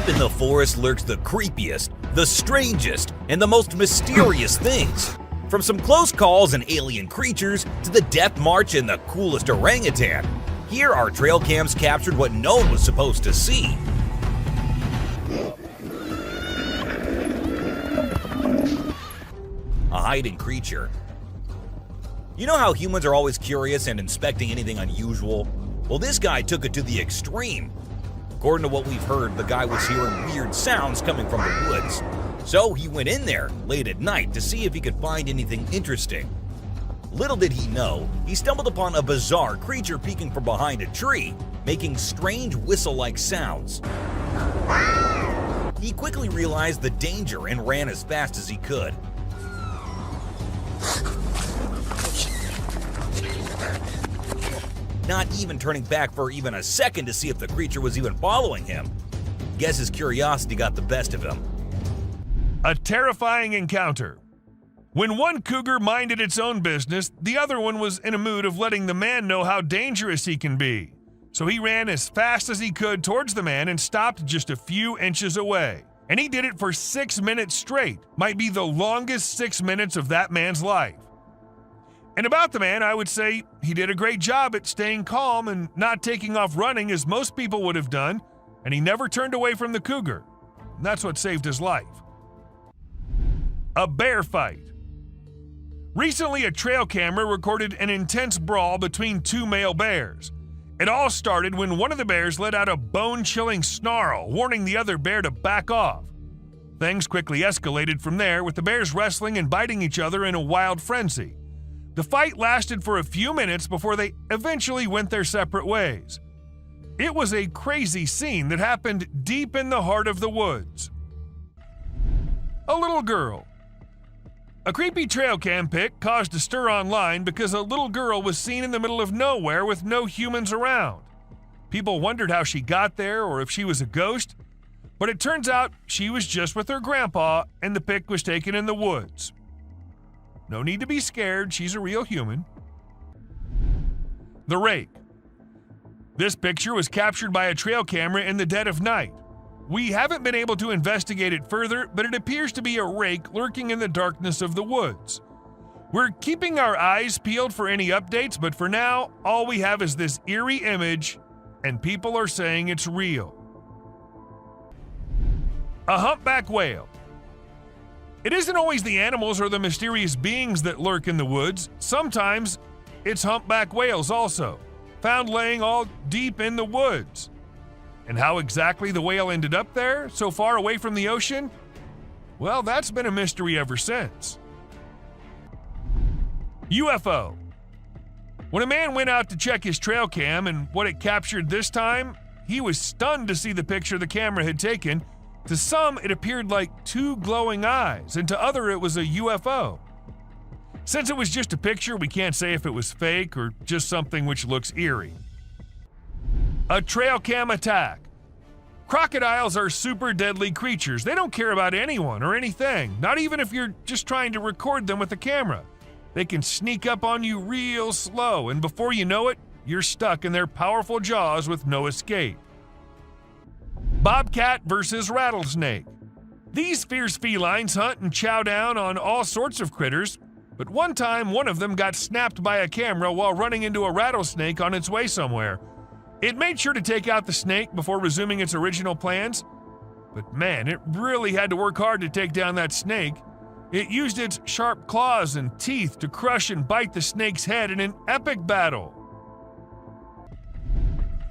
Deep in the forest lurks the creepiest, the strangest, and the most mysterious things. From some close calls and alien creatures to the death march and the coolest orangutan, here our trail cams captured what no one was supposed to see. A hiding creature. You know how humans are always curious and inspecting anything unusual? Well, this guy took it to the extreme. According to what we've heard, the guy was hearing weird sounds coming from the woods. So he went in there late at night to see if he could find anything interesting. Little did he know, he stumbled upon a bizarre creature peeking from behind a tree, making strange whistle-like sounds. He quickly realized the danger and ran as fast as he could. Not even turning back for even a second to see if the creature was even following him. Guess his curiosity got the best of him. A terrifying encounter. When one cougar minded its own business, the other one was in a mood of letting the man know how dangerous he can be. So he ran as fast as he could towards the man and stopped just a few inches away. And he did it for 6 minutes straight. Might be the longest 6 minutes of that man's life. And about the man, I would say he did a great job at staying calm and not taking off running as most people would have done, and he never turned away from the cougar. And that's what saved his life. A bear fight. Recently, a trail camera recorded an intense brawl between two male bears. It all started when one of the bears let out a bone-chilling snarl, warning the other bear to back off. Things quickly escalated from there, with the bears wrestling and biting each other in a wild frenzy. The fight lasted for a few minutes before they eventually went their separate ways. It was a crazy scene that happened deep in the heart of the woods. A little girl. A creepy trail cam pic caused a stir online because a little girl was seen in the middle of nowhere with no humans around. People wondered how she got there or if she was a ghost, but it turns out she was just with her grandpa and the pic was taken in the woods. No need to be scared, she's a real human. The rake. This picture was captured by a trail camera in the dead of night. We haven't been able to investigate it further, but it appears to be a rake lurking in the darkness of the woods. We're keeping our eyes peeled for any updates, but for now, all we have is this eerie image, and people are saying it's real. A humpback whale. It isn't always the animals or the mysterious beings that lurk in the woods. Sometimes it's humpback whales also, found laying all deep in the woods. And how exactly the whale ended up there, so far away from the ocean? Well, that's been a mystery ever since. UFO. When a man went out to check his trail cam and what it captured this time, he was stunned to see the picture the camera had taken. To some, it appeared like two glowing eyes, and to others, it was a UFO. Since it was just a picture, we can't say if it was fake or just something which looks eerie. A trail cam attack. Crocodiles are super deadly creatures. They don't care about anyone or anything, not even if you're just trying to record them with a camera. They can sneak up on you real slow, and before you know it, you're stuck in their powerful jaws with no escape. Bobcat versus rattlesnake. These fierce felines hunt and chow down on all sorts of critters, but one time one of them got snapped by a camera while running into a rattlesnake on its way somewhere. It made sure to take out the snake before resuming its original plans, but man, it really had to work hard to take down that snake. It used its sharp claws and teeth to crush and bite the snake's head in an epic battle.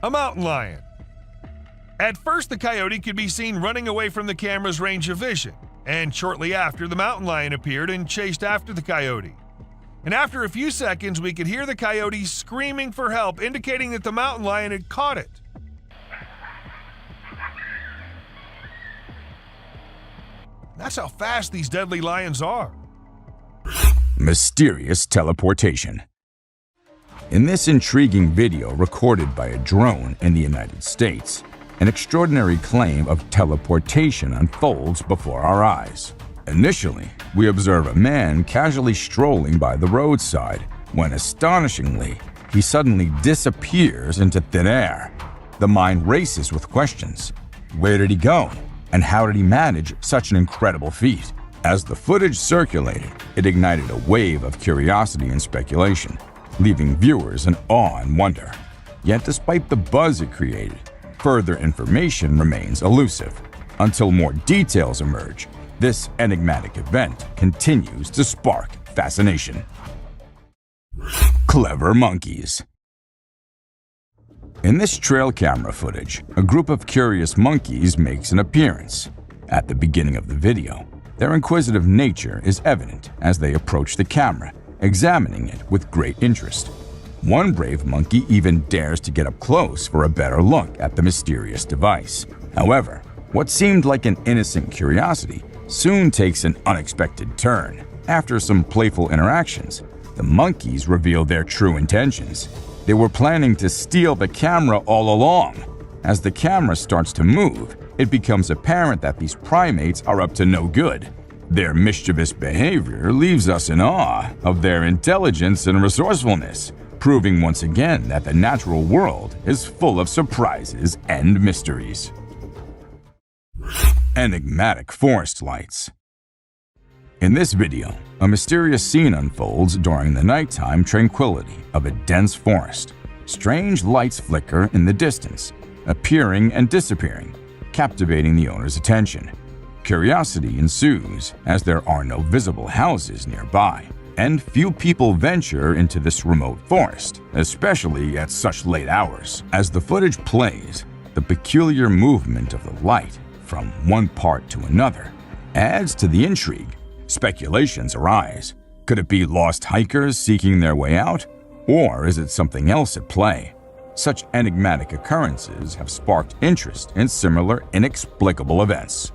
A mountain lion. At first, the coyote could be seen running away from the camera's range of vision, and shortly after, the mountain lion appeared and chased after the coyote. And after a few seconds, we could hear the coyote screaming for help, indicating that the mountain lion had caught it. That's how fast these deadly lions are. Mysterious teleportation. In this intriguing video recorded by a drone in the United States, an extraordinary claim of teleportation unfolds before our eyes. Initially, we observe a man casually strolling by the roadside, when astonishingly, he suddenly disappears into thin air. The mind races with questions. Where did he go? And how did he manage such an incredible feat? As the footage circulated, it ignited a wave of curiosity and speculation, leaving viewers in awe and wonder. Yet despite the buzz it created, further information remains elusive. Until more details emerge, this enigmatic event continues to spark fascination. Clever monkeys. In this trail camera footage, a group of curious monkeys makes an appearance. At the beginning of the video, their inquisitive nature is evident as they approach the camera, examining it with great interest. One brave monkey even dares to get up close for a better look at the mysterious device. However, what seemed like an innocent curiosity soon takes an unexpected turn. After some playful interactions, the monkeys reveal their true intentions. They were planning to steal the camera all along. As the camera starts to move, it becomes apparent that these primates are up to no good. Their mischievous behavior leaves us in awe of their intelligence and resourcefulness, proving once again that the natural world is full of surprises and mysteries. Enigmatic forest lights. In this video, a mysterious scene unfolds during the nighttime tranquility of a dense forest. Strange lights flicker in the distance, appearing and disappearing, captivating the owner's attention. Curiosity ensues as there are no visible houses nearby, and few people venture into this remote forest, especially at such late hours. As the footage plays, the peculiar movement of the light from one part to another adds to the intrigue. Speculations arise. Could it be lost hikers seeking their way out? Or is it something else at play? Such enigmatic occurrences have sparked interest in similar inexplicable events.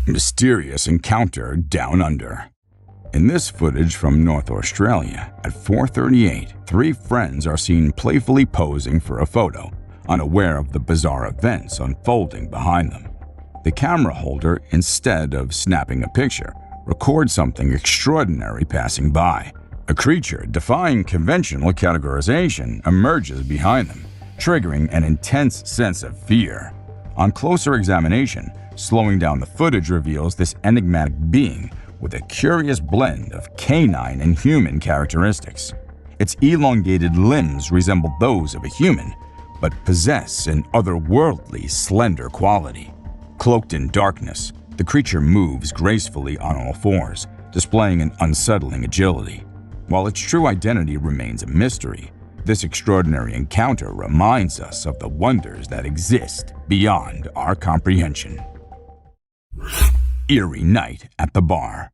Mysterious encounter down under. In this footage from North Australia, at 4:38, three friends are seen playfully posing for a photo, unaware of the bizarre events unfolding behind them. The camera holder, instead of snapping a picture, records something extraordinary passing by. A creature defying conventional categorization emerges behind them, triggering an intense sense of fear. On closer examination, slowing down the footage reveals this enigmatic being with a curious blend of canine and human characteristics. Its elongated limbs resemble those of a human, but possess an otherworldly, slender quality. Cloaked in darkness, the creature moves gracefully on all fours, displaying an unsettling agility. While its true identity remains a mystery, this extraordinary encounter reminds us of the wonders that exist beyond our comprehension. Eerie night at the bar.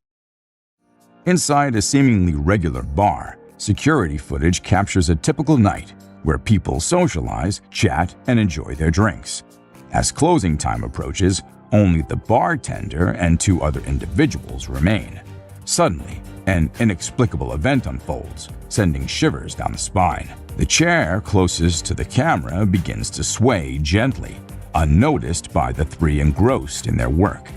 Inside a seemingly regular bar, security footage captures a typical night where people socialize, chat, and enjoy their drinks. As closing time approaches, only the bartender and two other individuals remain. Suddenly, an inexplicable event unfolds, sending shivers down the spine. The chair closest to the camera begins to sway gently, unnoticed by the three engrossed in their work.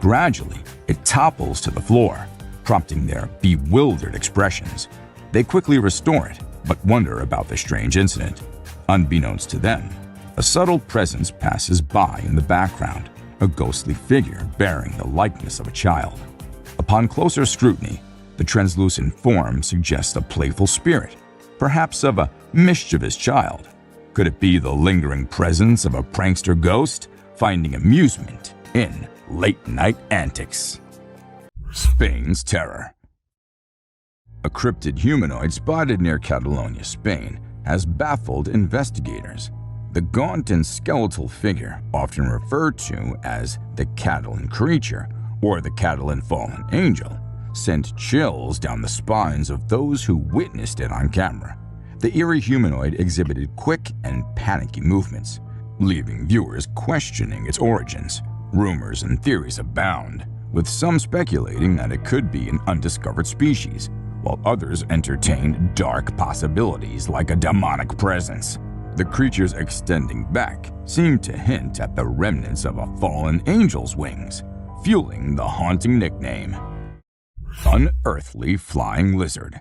Gradually, it topples to the floor, prompting their bewildered expressions. They quickly restore it, but wonder about the strange incident. Unbeknownst to them, a subtle presence passes by in the background, a ghostly figure bearing the likeness of a child. Upon closer scrutiny, the translucent form suggests a playful spirit, perhaps of a mischievous child. Could it be the lingering presence of a prankster ghost finding amusement in late-night antics? Spain's terror. A cryptid humanoid spotted near Catalonia, Spain, has baffled investigators. The gaunt and skeletal figure, often referred to as the Catalan creature or the Catalan fallen angel, sent chills down the spines of those who witnessed it on camera. The eerie humanoid exhibited quick and panicky movements, leaving viewers questioning its origins. Rumors and theories abound, with some speculating that it could be an undiscovered species, while others entertain dark possibilities like a demonic presence. The creature's extending back seemed to hint at the remnants of a fallen angel's wings, fueling the haunting nickname. Unearthly flying lizard.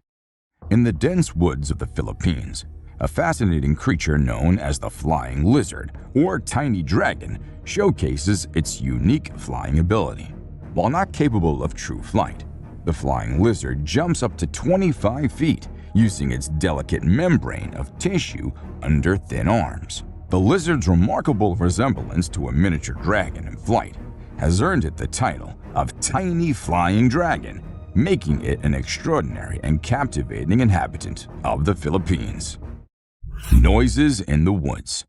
In the dense woods of the Philippines, a fascinating creature known as the flying lizard or tiny dragon showcases its unique flying ability. While not capable of true flight, the flying lizard jumps up to 25 feet using its delicate membrane of tissue under thin arms. The lizard's remarkable resemblance to a miniature dragon in flight has earned it the title of Tiny Flying Dragon, making it an extraordinary and captivating inhabitant of the Philippines. Noises in the woods.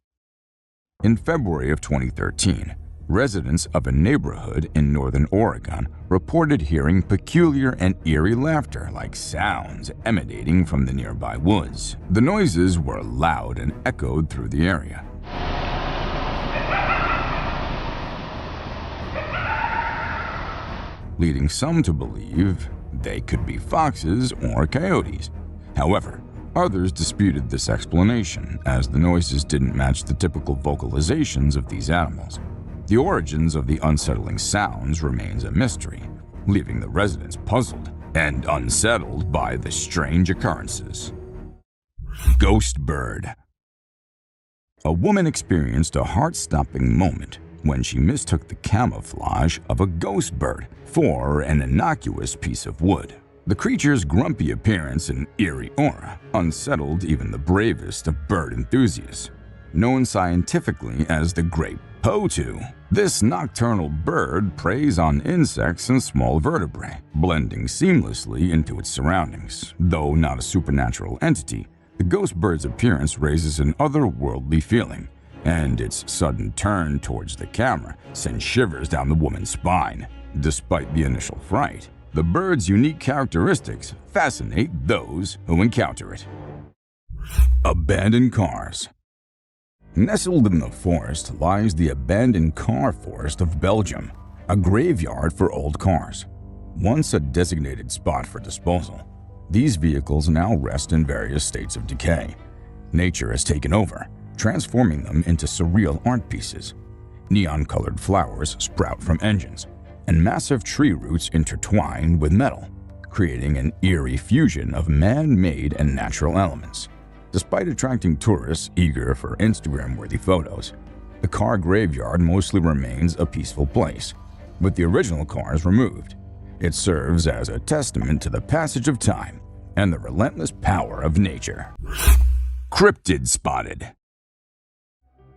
In February of 2013, residents of a neighborhood in northern Oregon reported hearing peculiar and eerie laughter-like sounds emanating from the nearby woods. The noises were loud and echoed through the area. Leading some to believe they could be foxes or coyotes. However, others disputed this explanation, as the noises didn't match the typical vocalizations of these animals. The origins of the unsettling sounds remains a mystery, leaving the residents puzzled and unsettled by the strange occurrences. Ghost bird. A woman experienced a heart-stopping moment when she mistook the camouflage of a ghost bird for an innocuous piece of wood. The creature's grumpy appearance and eerie aura unsettled even the bravest of bird enthusiasts. Known scientifically as the great potu, this nocturnal bird preys on insects and small vertebrae, blending seamlessly into its surroundings. Though not a supernatural entity, the ghost bird's appearance raises an otherworldly feeling, and its sudden turn towards the camera sends shivers down the woman's spine. Despite the initial fright, the bird's unique characteristics fascinate those who encounter it. Abandoned cars. Nestled in the forest lies the abandoned car forest of Belgium, a graveyard for old cars. Once a designated spot for disposal, these vehicles now rest in various states of decay. Nature has taken over, transforming them into surreal art pieces. Neon-colored flowers sprout from engines, and massive tree roots intertwine with metal, creating an eerie fusion of man-made and natural elements. Despite attracting tourists eager for Instagram-worthy photos, the car graveyard mostly remains a peaceful place, with the original cars removed. It serves as a testament to the passage of time and the relentless power of nature. Cryptid spotted.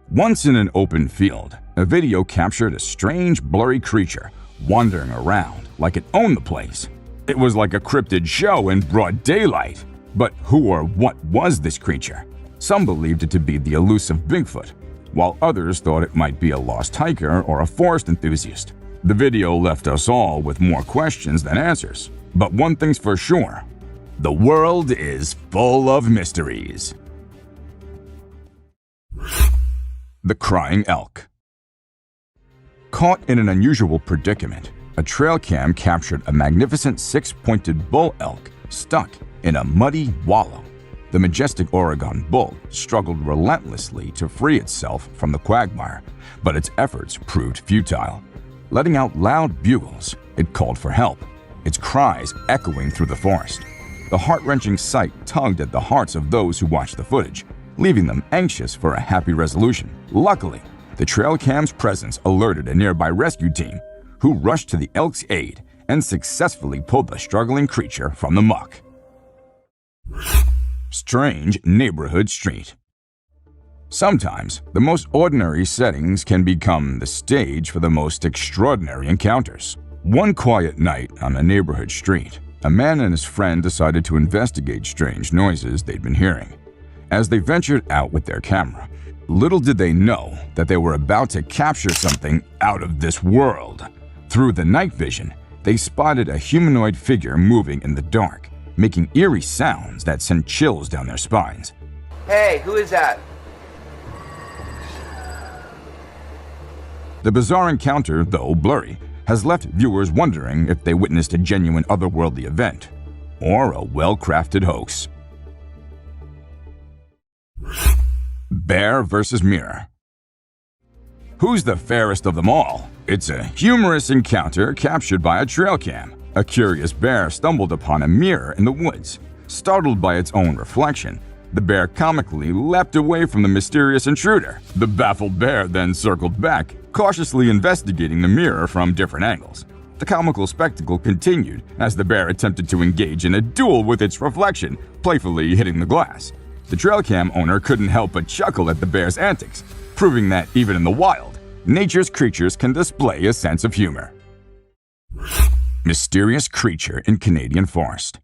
Once in an open field, a video captured a strange, blurry creature wandering around like it owned the place. It was like a cryptid show in broad daylight. But who or what was this creature? Some believed it to be the elusive Bigfoot, while others thought it might be a lost hiker or a forest enthusiast. The video left us all with more questions than answers. But one thing's for sure, the world is full of mysteries. The crying elk. Caught in an unusual predicament, a trail cam captured a magnificent six-pointed bull elk stuck in a muddy wallow. The majestic Oregon bull struggled relentlessly to free itself from the quagmire, but its efforts proved futile. Letting out loud bugles, it called for help, its cries echoing through the forest. The heart-wrenching sight tugged at the hearts of those who watched the footage, leaving them anxious for a happy resolution. Luckily, the trail cam's presence alerted a nearby rescue team, who rushed to the elk's aid and successfully pulled the struggling creature from the muck. Strange neighborhood street. Sometimes, the most ordinary settings can become the stage for the most extraordinary encounters. One quiet night on a neighborhood street, a man and his friend decided to investigate strange noises they'd been hearing. As they ventured out with their camera, little did they know that they were about to capture something out of this world. Through the night vision, they spotted a humanoid figure moving in the dark, making eerie sounds that sent chills down their spines. Hey, who is that? The bizarre encounter, though blurry, has left viewers wondering if they witnessed a genuine otherworldly event or a well-crafted hoax. Bear versus mirror. Who's the fairest of them all? It's a humorous encounter captured by a trail cam. A curious bear stumbled upon a mirror in the woods. Startled by its own reflection, The bear comically leapt away from the mysterious intruder. The baffled bear then circled back, cautiously investigating the mirror from different angles. The comical spectacle continued as the bear attempted to engage in a duel with its reflection, playfully hitting the glass. The trail cam owner couldn't help but chuckle at the bear's antics, proving that even in the wild, nature's creatures can display a sense of humor. Mysterious creature in Canadian forest.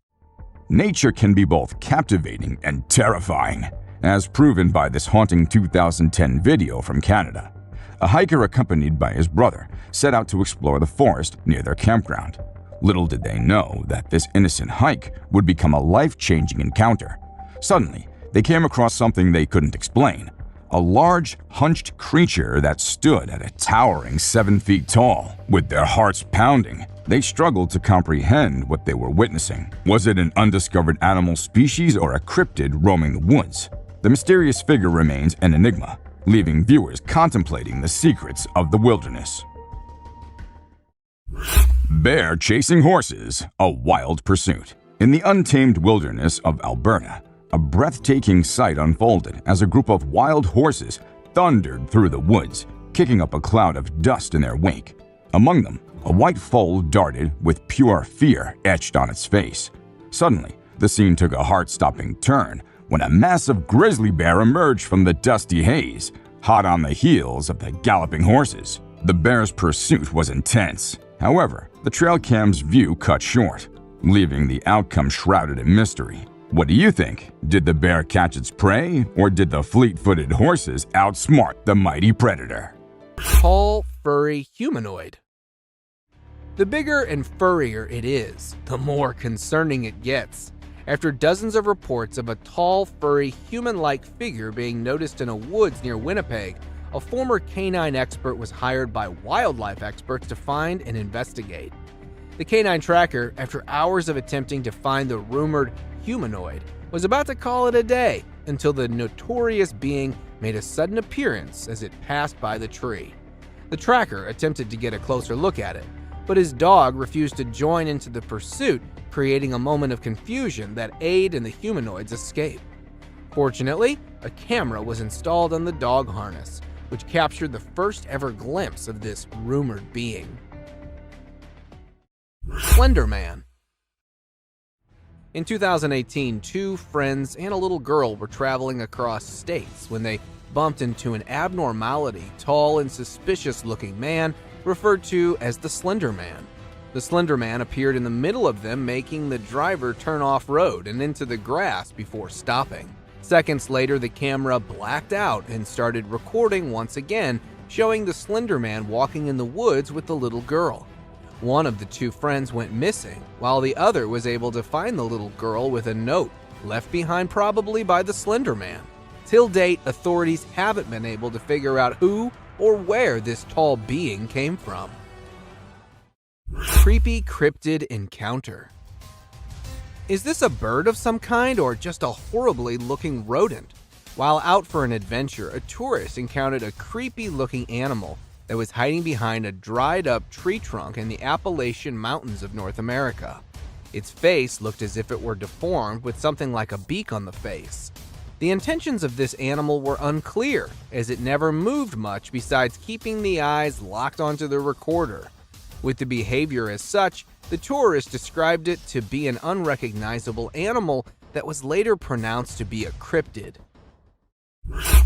Nature can be both captivating and terrifying, as proven by this haunting 2010 video from Canada. A hiker accompanied by his brother set out to explore the forest near their campground. Little did they know that this innocent hike would become a life-changing encounter. Suddenly, they came across something they couldn't explain. A large, hunched creature that stood at a towering 7 feet tall. With their hearts pounding, they struggled to comprehend what they were witnessing. Was it an undiscovered animal species or a cryptid roaming the woods? The mysterious figure remains an enigma, leaving viewers contemplating the secrets of the wilderness. Bear chasing horses, a wild pursuit. In the untamed wilderness of Alberta, a breathtaking sight unfolded as a group of wild horses thundered through the woods, kicking up a cloud of dust in their wake. Among them, a white foal darted with pure fear etched on its face. Suddenly, the scene took a heart-stopping turn when a massive grizzly bear emerged from the dusty haze, hot on the heels of the galloping horses. The bear's pursuit was intense. However, the trail cam's view cut short, leaving the outcome shrouded in mystery. What do you think? Did the bear catch its prey, or did the fleet-footed horses outsmart the mighty predator? Tall, furry humanoid. The bigger and furrier it is, the more concerning it gets. After dozens of reports of a tall, furry, human-like figure being noticed in a woods near Winnipeg, a former canine expert was hired by wildlife experts to find and investigate. The canine tracker, after hours of attempting to find the rumored humanoid, was about to call it a day until the notorious being made a sudden appearance as it passed by the tree. The tracker attempted to get a closer look at it, but his dog refused to join into the pursuit, creating a moment of confusion that aided in the humanoid's escape. Fortunately, a camera was installed on the dog harness, which captured the first ever glimpse of this rumored being. Slender Man. In 2018, two friends and a little girl were traveling across states when they bumped into an abnormality, tall and suspicious-looking man referred to as the Slender Man. The Slender Man appeared in the middle of them, making the driver turn off-road and into the grass before stopping. Seconds later, the camera blacked out and started recording once again, showing the Slender Man walking in the woods with the little girl. One of the two friends went missing, while the other was able to find the little girl with a note left behind probably by the Slender Man. Till date, authorities haven't been able to figure out who or where this tall being came from. Creepy cryptid encounter. Is this a bird of some kind or just a horribly looking rodent? While out for an adventure, a tourist encountered a creepy looking animal that was hiding behind a dried up tree trunk in the Appalachian Mountains of North America. Its face looked as if it were deformed with something like a beak on the face. The intentions of this animal were unclear, as it never moved much besides keeping the eyes locked onto the recorder. With the behavior as such, the tourist described it to be an unrecognizable animal that was later pronounced to be a cryptid.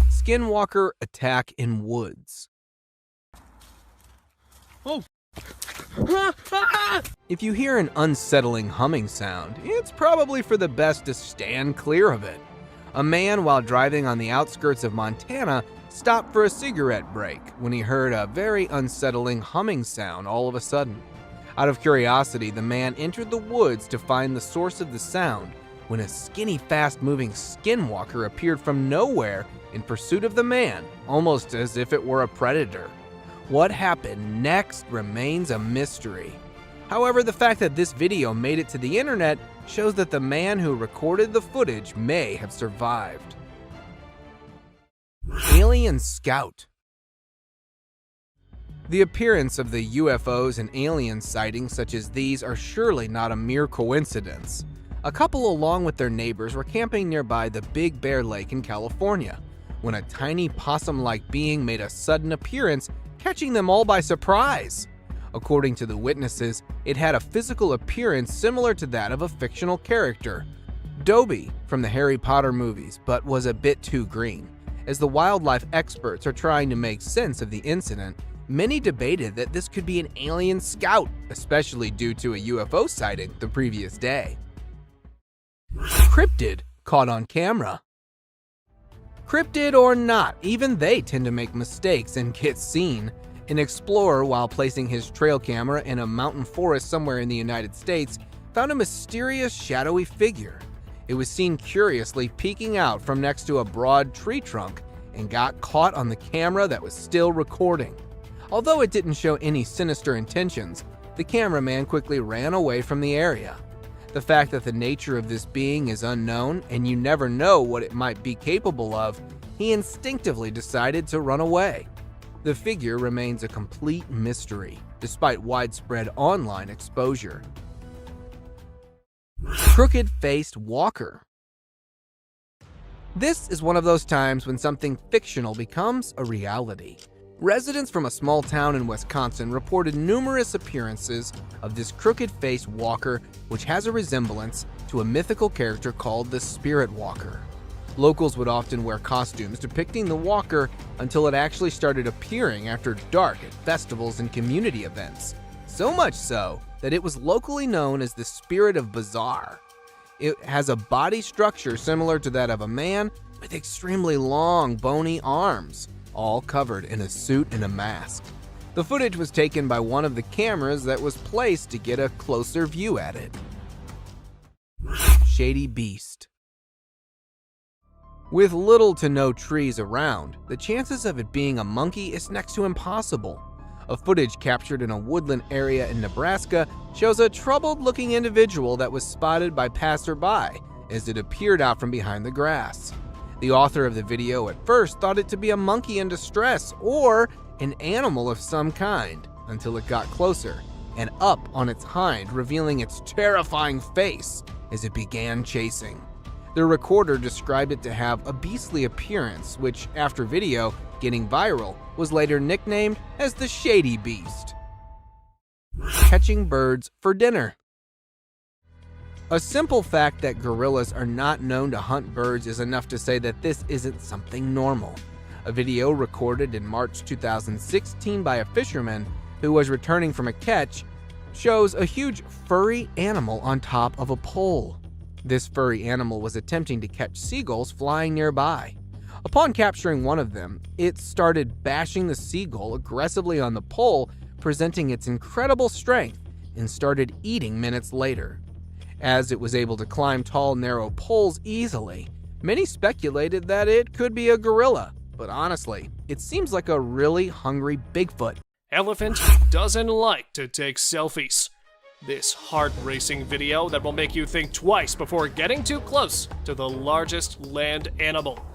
Skinwalker attack in woods. Oh. If you hear an unsettling humming sound, it's probably for the best to stand clear of it. A man, while driving on the outskirts of Montana, stopped for a cigarette break when he heard a very unsettling humming sound all of a sudden. Out of curiosity, the man entered the woods to find the source of the sound when a skinny, fast-moving skinwalker appeared from nowhere in pursuit of the man, almost as if it were a predator. What happened next remains a mystery. However, the fact that this video made it to the internet shows that the man who recorded the footage may have survived. Alien Scout. The appearance of the UFOs and alien sightings such as these are surely not a mere coincidence. A couple along with their neighbors were camping nearby the Big Bear Lake in California when a tiny possum-like being made a sudden appearance, catching them all by surprise. According to the witnesses, it had a physical appearance similar to that of a fictional character, Dobby from the Harry Potter movies, but was a bit too green. As the wildlife experts are trying to make sense of the incident, many debated that this could be an alien scout, especially due to a UFO sighting the previous day. Cryptid caught on camera. Cryptid or not, even they tend to make mistakes and get seen. An explorer, while placing his trail camera in a mountain forest somewhere in the United States, found a mysterious shadowy figure. It was seen curiously peeking out from next to a broad tree trunk and got caught on the camera that was still recording. Although it didn't show any sinister intentions, the cameraman quickly ran away from the area. The fact that the nature of this being is unknown and you never know what it might be capable of, he instinctively decided to run away. The figure remains a complete mystery, despite widespread online exposure. Crooked-faced walker. This is one of those times when something fictional becomes a reality. Residents from a small town in Wisconsin reported numerous appearances of this crooked-faced walker, which has a resemblance to a mythical character called the Spirit Walker. Locals would often wear costumes depicting the walker until it actually started appearing after dark at festivals and community events. So much so that it was locally known as the Spirit of Bizarre. It has a body structure similar to that of a man with extremely long, bony arms, all covered in a suit and a mask. The footage was taken by one of the cameras that was placed to get a closer view at it. Shady beast. With little to no trees around, the chances of it being a monkey is next to impossible. A footage captured in a woodland area in Nebraska shows a troubled-looking individual that was spotted by passerby as it appeared out from behind the grass. The author of the video at first thought it to be a monkey in distress or an animal of some kind until it got closer and up on its hind, revealing its terrifying face as it began chasing. The recorder described it to have a beastly appearance, which, after video getting viral, was later nicknamed as the Shady Beast. Catching birds for dinner. A simple fact that gorillas are not known to hunt birds is enough to say that this isn't something normal. A video recorded in March 2016 by a fisherman who was returning from a catch shows a huge furry animal on top of a pole. This furry animal was attempting to catch seagulls flying nearby. Upon capturing one of them, it started bashing the seagull aggressively on the pole, presenting its incredible strength, and started eating minutes later. As it was able to climb tall, narrow poles easily, many speculated that it could be a gorilla, but honestly, it seems like a really hungry Bigfoot. Elephant doesn't like to take selfies. This heart-racing video that will make you think twice before getting too close to the largest land animal.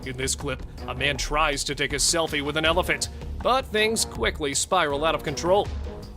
In this clip, a man tries to take a selfie with an elephant, but things quickly spiral out of control.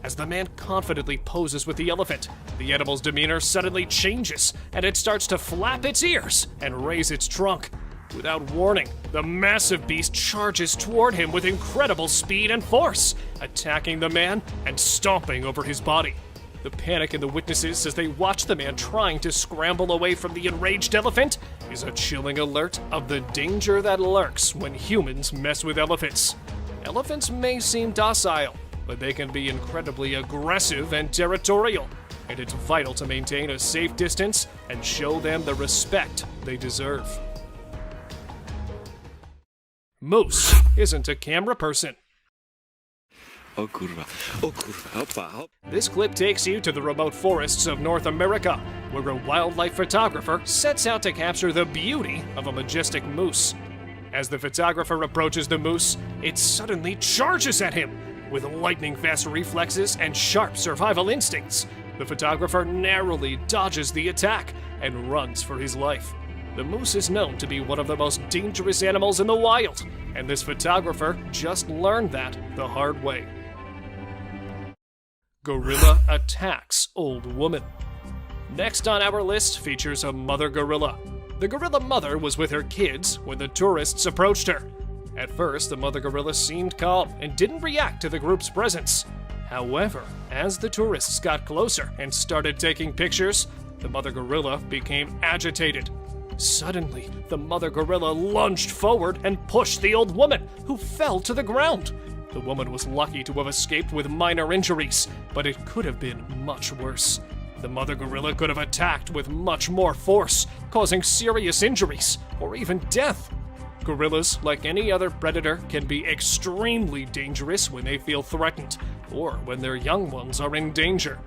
As the man confidently poses with the elephant, the animal's demeanor suddenly changes, and it starts to flap its ears and raise its trunk. Without warning, the massive beast charges toward him with incredible speed and force, attacking the man and stomping over his body. The panic in the witnesses as they watch the man trying to scramble away from the enraged elephant is a chilling alert of the danger that lurks when humans mess with elephants. Elephants may seem docile, but they can be incredibly aggressive and territorial, and it's vital to maintain a safe distance and show them the respect they deserve. Moose isn't a camera person. This clip takes you to the remote forests of North America, where a wildlife photographer sets out to capture the beauty of a majestic moose. As the photographer approaches the moose, it suddenly charges at him. With lightning-fast reflexes and sharp survival instincts, the photographer narrowly dodges the attack and runs for his life. The moose is known to be one of the most dangerous animals in the wild, and this photographer just learned that the hard way. Gorilla attacks old woman. Next on our list features a mother gorilla. The gorilla mother was with her kids when the tourists approached her. At first, the mother gorilla seemed calm and didn't react to the group's presence. However, as the tourists got closer and started taking pictures, the mother gorilla became agitated. Suddenly, the mother gorilla lunged forward and pushed the old woman, who fell to the ground. The woman was lucky to have escaped with minor injuries, but it could have been much worse. The mother gorilla could have attacked with much more force, causing serious injuries or even death. Gorillas, like any other predator, can be extremely dangerous when they feel threatened or when their young ones are in danger.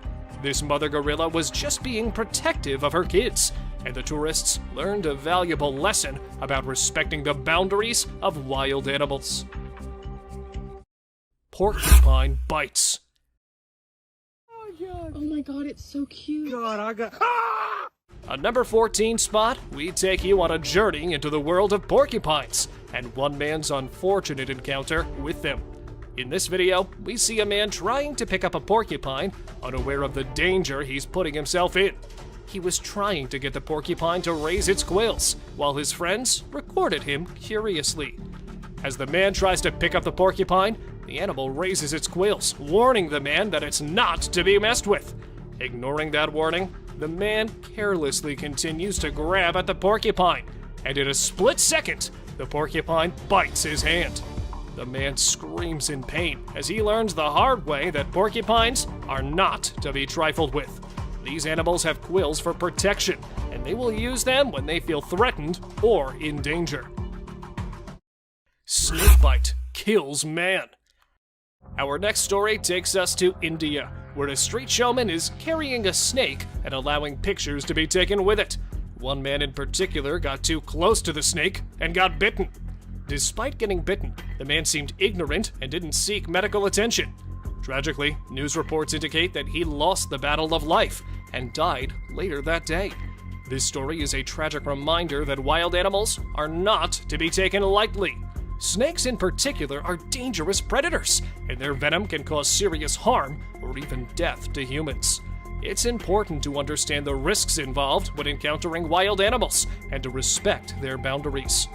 This mother gorilla was just being protective of her kids, and the tourists learned a valuable lesson about respecting the boundaries of wild animals. Porcupine bites. Oh my god, it's so cute. On number 14 spot, we take you on a journey into the world of porcupines and one man's unfortunate encounter with them. In this video, we see a man trying to pick up a porcupine, unaware of the danger he's putting himself in. He was trying to get the porcupine to raise its quills, while his friends recorded him curiously. As the man tries to pick up the porcupine, the animal raises its quills, warning the man that it's not to be messed with. Ignoring that warning, the man carelessly continues to grab at the porcupine, and in a split second, the porcupine bites his hand. The man screams in pain as he learns the hard way that porcupines are not to be trifled with. These animals have quills for protection, and they will use them when they feel threatened or in danger. Snakebite kills man. Our next story takes us to India, where a street showman is carrying a snake and allowing pictures to be taken with it. One man in particular got too close to the snake and got bitten. Despite getting bitten, the man seemed ignorant and didn't seek medical attention. Tragically, news reports indicate that he lost the battle of life and died later that day. This story is a tragic reminder that wild animals are not to be taken lightly. Snakes in particular are dangerous predators, and their venom can cause serious harm or even death to humans. It's important to understand the risks involved when encountering wild animals and to respect their boundaries.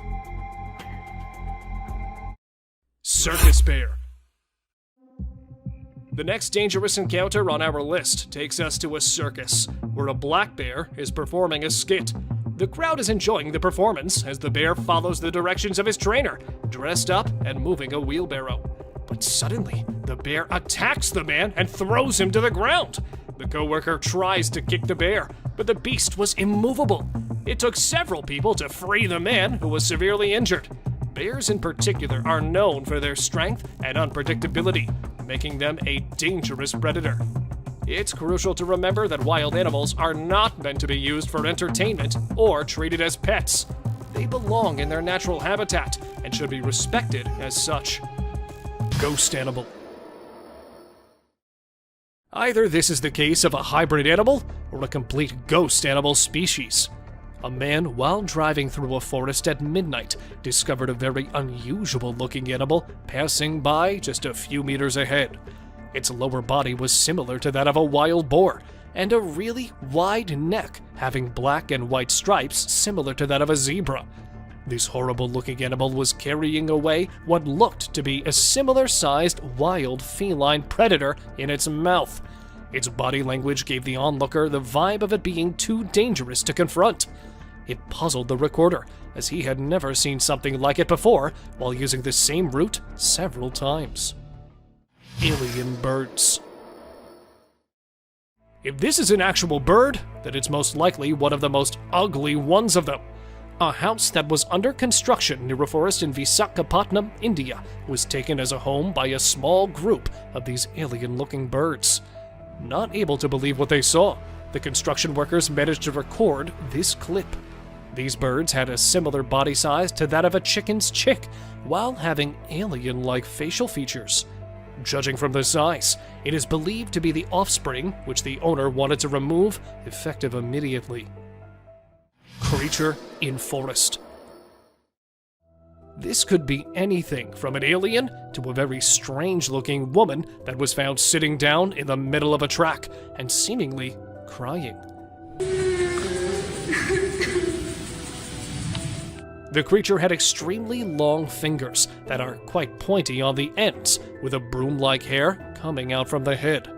Circus bear. The next dangerous encounter on our list takes us to a circus, where a black bear is performing a skit. The crowd is enjoying the performance as the bear follows the directions of his trainer, dressed up and moving a wheelbarrow. But suddenly, the bear attacks the man and throws him to the ground. The coworker tries to kick the bear, but the beast was immovable. It took several people to free the man, who was severely injured. Bears in particular are known for their strength and unpredictability, making them a dangerous predator. It's crucial to remember that wild animals are not meant to be used for entertainment or treated as pets. They belong in their natural habitat and should be respected as such. Ghost animal. Either this is the case of a hybrid animal or a complete ghost animal species. A man, while driving through a forest at midnight, discovered a very unusual-looking animal passing by just a few meters ahead. Its lower body was similar to that of a wild boar, and a really wide neck, having black and white stripes similar to that of a zebra. This horrible-looking animal was carrying away what looked to be a similar-sized wild feline predator in its mouth. Its body language gave the onlooker the vibe of it being too dangerous to confront. It puzzled the recorder, as he had never seen something like it before while using the same route several times. Alien birds. If this is an actual bird, then it's most likely one of the most ugly ones of them. A house that was under construction near a forest in Visakhapatnam, India, was taken as a home by a small group of these alien-looking birds. Not able to believe what they saw, the construction workers managed to record this clip. These birds had a similar body size to that of a chicken's chick, while having alien-like facial features. Judging from the size, it is believed to be the offspring which the owner wanted to remove, effective immediately. Creature in forest. This could be anything from an alien to a very strange-looking woman that was found sitting down in the middle of a track and seemingly crying. The creature had extremely long fingers that are quite pointy on the ends, with a broom-like hair coming out from the head.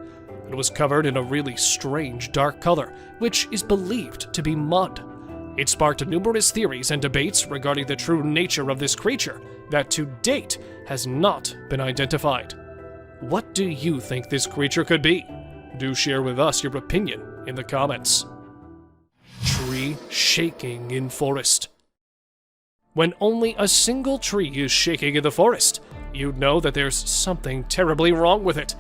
It was covered in a really strange dark color, which is believed to be mud. It sparked numerous theories and debates regarding the true nature of this creature that to date has not been identified. What do you think this creature could be? Do share with us your opinion in the comments. Tree shaking in forest. When only a single tree is shaking in the forest, you'd know that there's something terribly wrong with it.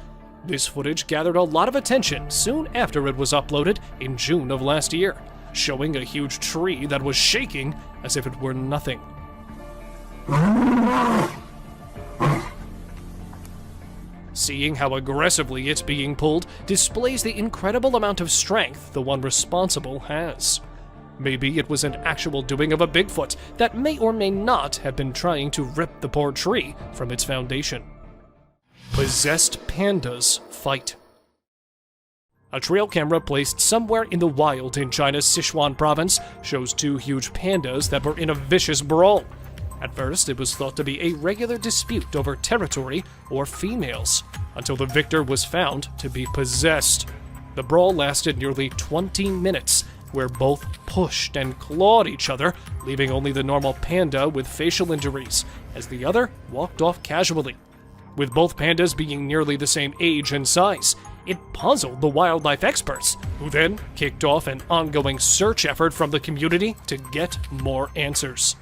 This footage gathered a lot of attention soon after it was uploaded in June of last year, showing a huge tree that was shaking as if it were nothing. Seeing how aggressively it's being pulled displays the incredible amount of strength the one responsible has. Maybe it was an actual doing of a Bigfoot that may or may not have been trying to rip the poor tree from its foundation. Possessed pandas fight. A trail camera placed somewhere in the wild in China's Sichuan province shows two huge pandas that were in a vicious brawl. At first, it was thought to be a regular dispute over territory or females, until the victor was found to be possessed. The brawl lasted nearly 20 minutes, where both pushed and clawed each other, leaving only the normal panda with facial injuries, as the other walked off casually. With both pandas being nearly the same age and size, it puzzled the wildlife experts, who then kicked off an ongoing search effort from the community to get more answers.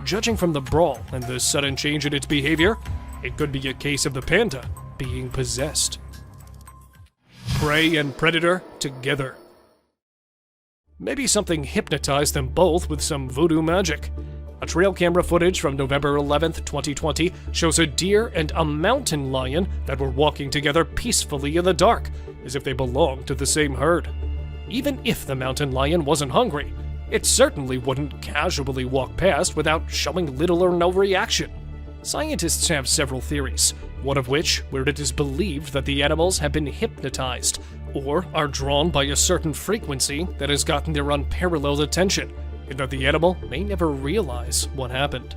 Judging from the brawl and the sudden change in its behavior, it could be a case of the panda being possessed. Prey and predator together. Maybe something hypnotized them both with some voodoo magic. A trail camera footage from November 11th, 2020 shows a deer and a mountain lion that were walking together peacefully in the dark, as if they belonged to the same herd. Even if the mountain lion wasn't hungry, it certainly wouldn't casually walk past without showing little or no reaction. Scientists have several theories, one of which where it is believed that the animals have been hypnotized, or are drawn by a certain frequency that has gotten their unparalleled attention, and that the animal may never realize what happened.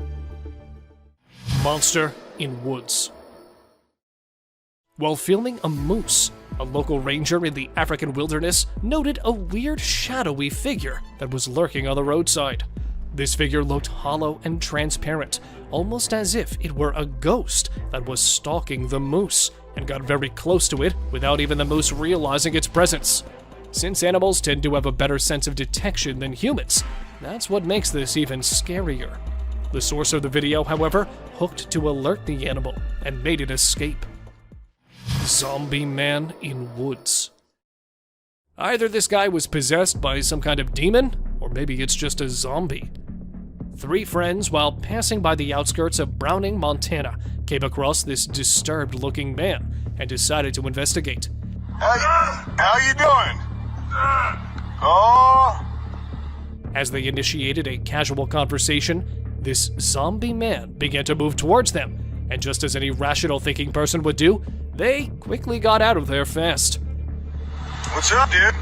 Monster in woods. While filming a moose, a local ranger in the African wilderness noted a weird shadowy figure that was lurking on the roadside. This figure looked hollow and transparent, almost as if it were a ghost that was stalking the moose, and got very close to it without even the moose realizing its presence. Since animals tend to have a better sense of detection than humans, that's what makes this even scarier. The source of the video, however, hooked to alert the animal and made it escape. Zombie man in woods. Either this guy was possessed by some kind of demon, or maybe it's just a zombie. Three friends, while passing by the outskirts of Browning, Montana, came across this disturbed-looking man and decided to investigate. How you doing? Oh. As they initiated a casual conversation, this zombie man began to move towards them, and just as any rational-thinking person would do, they quickly got out of there fast. What's up, dude?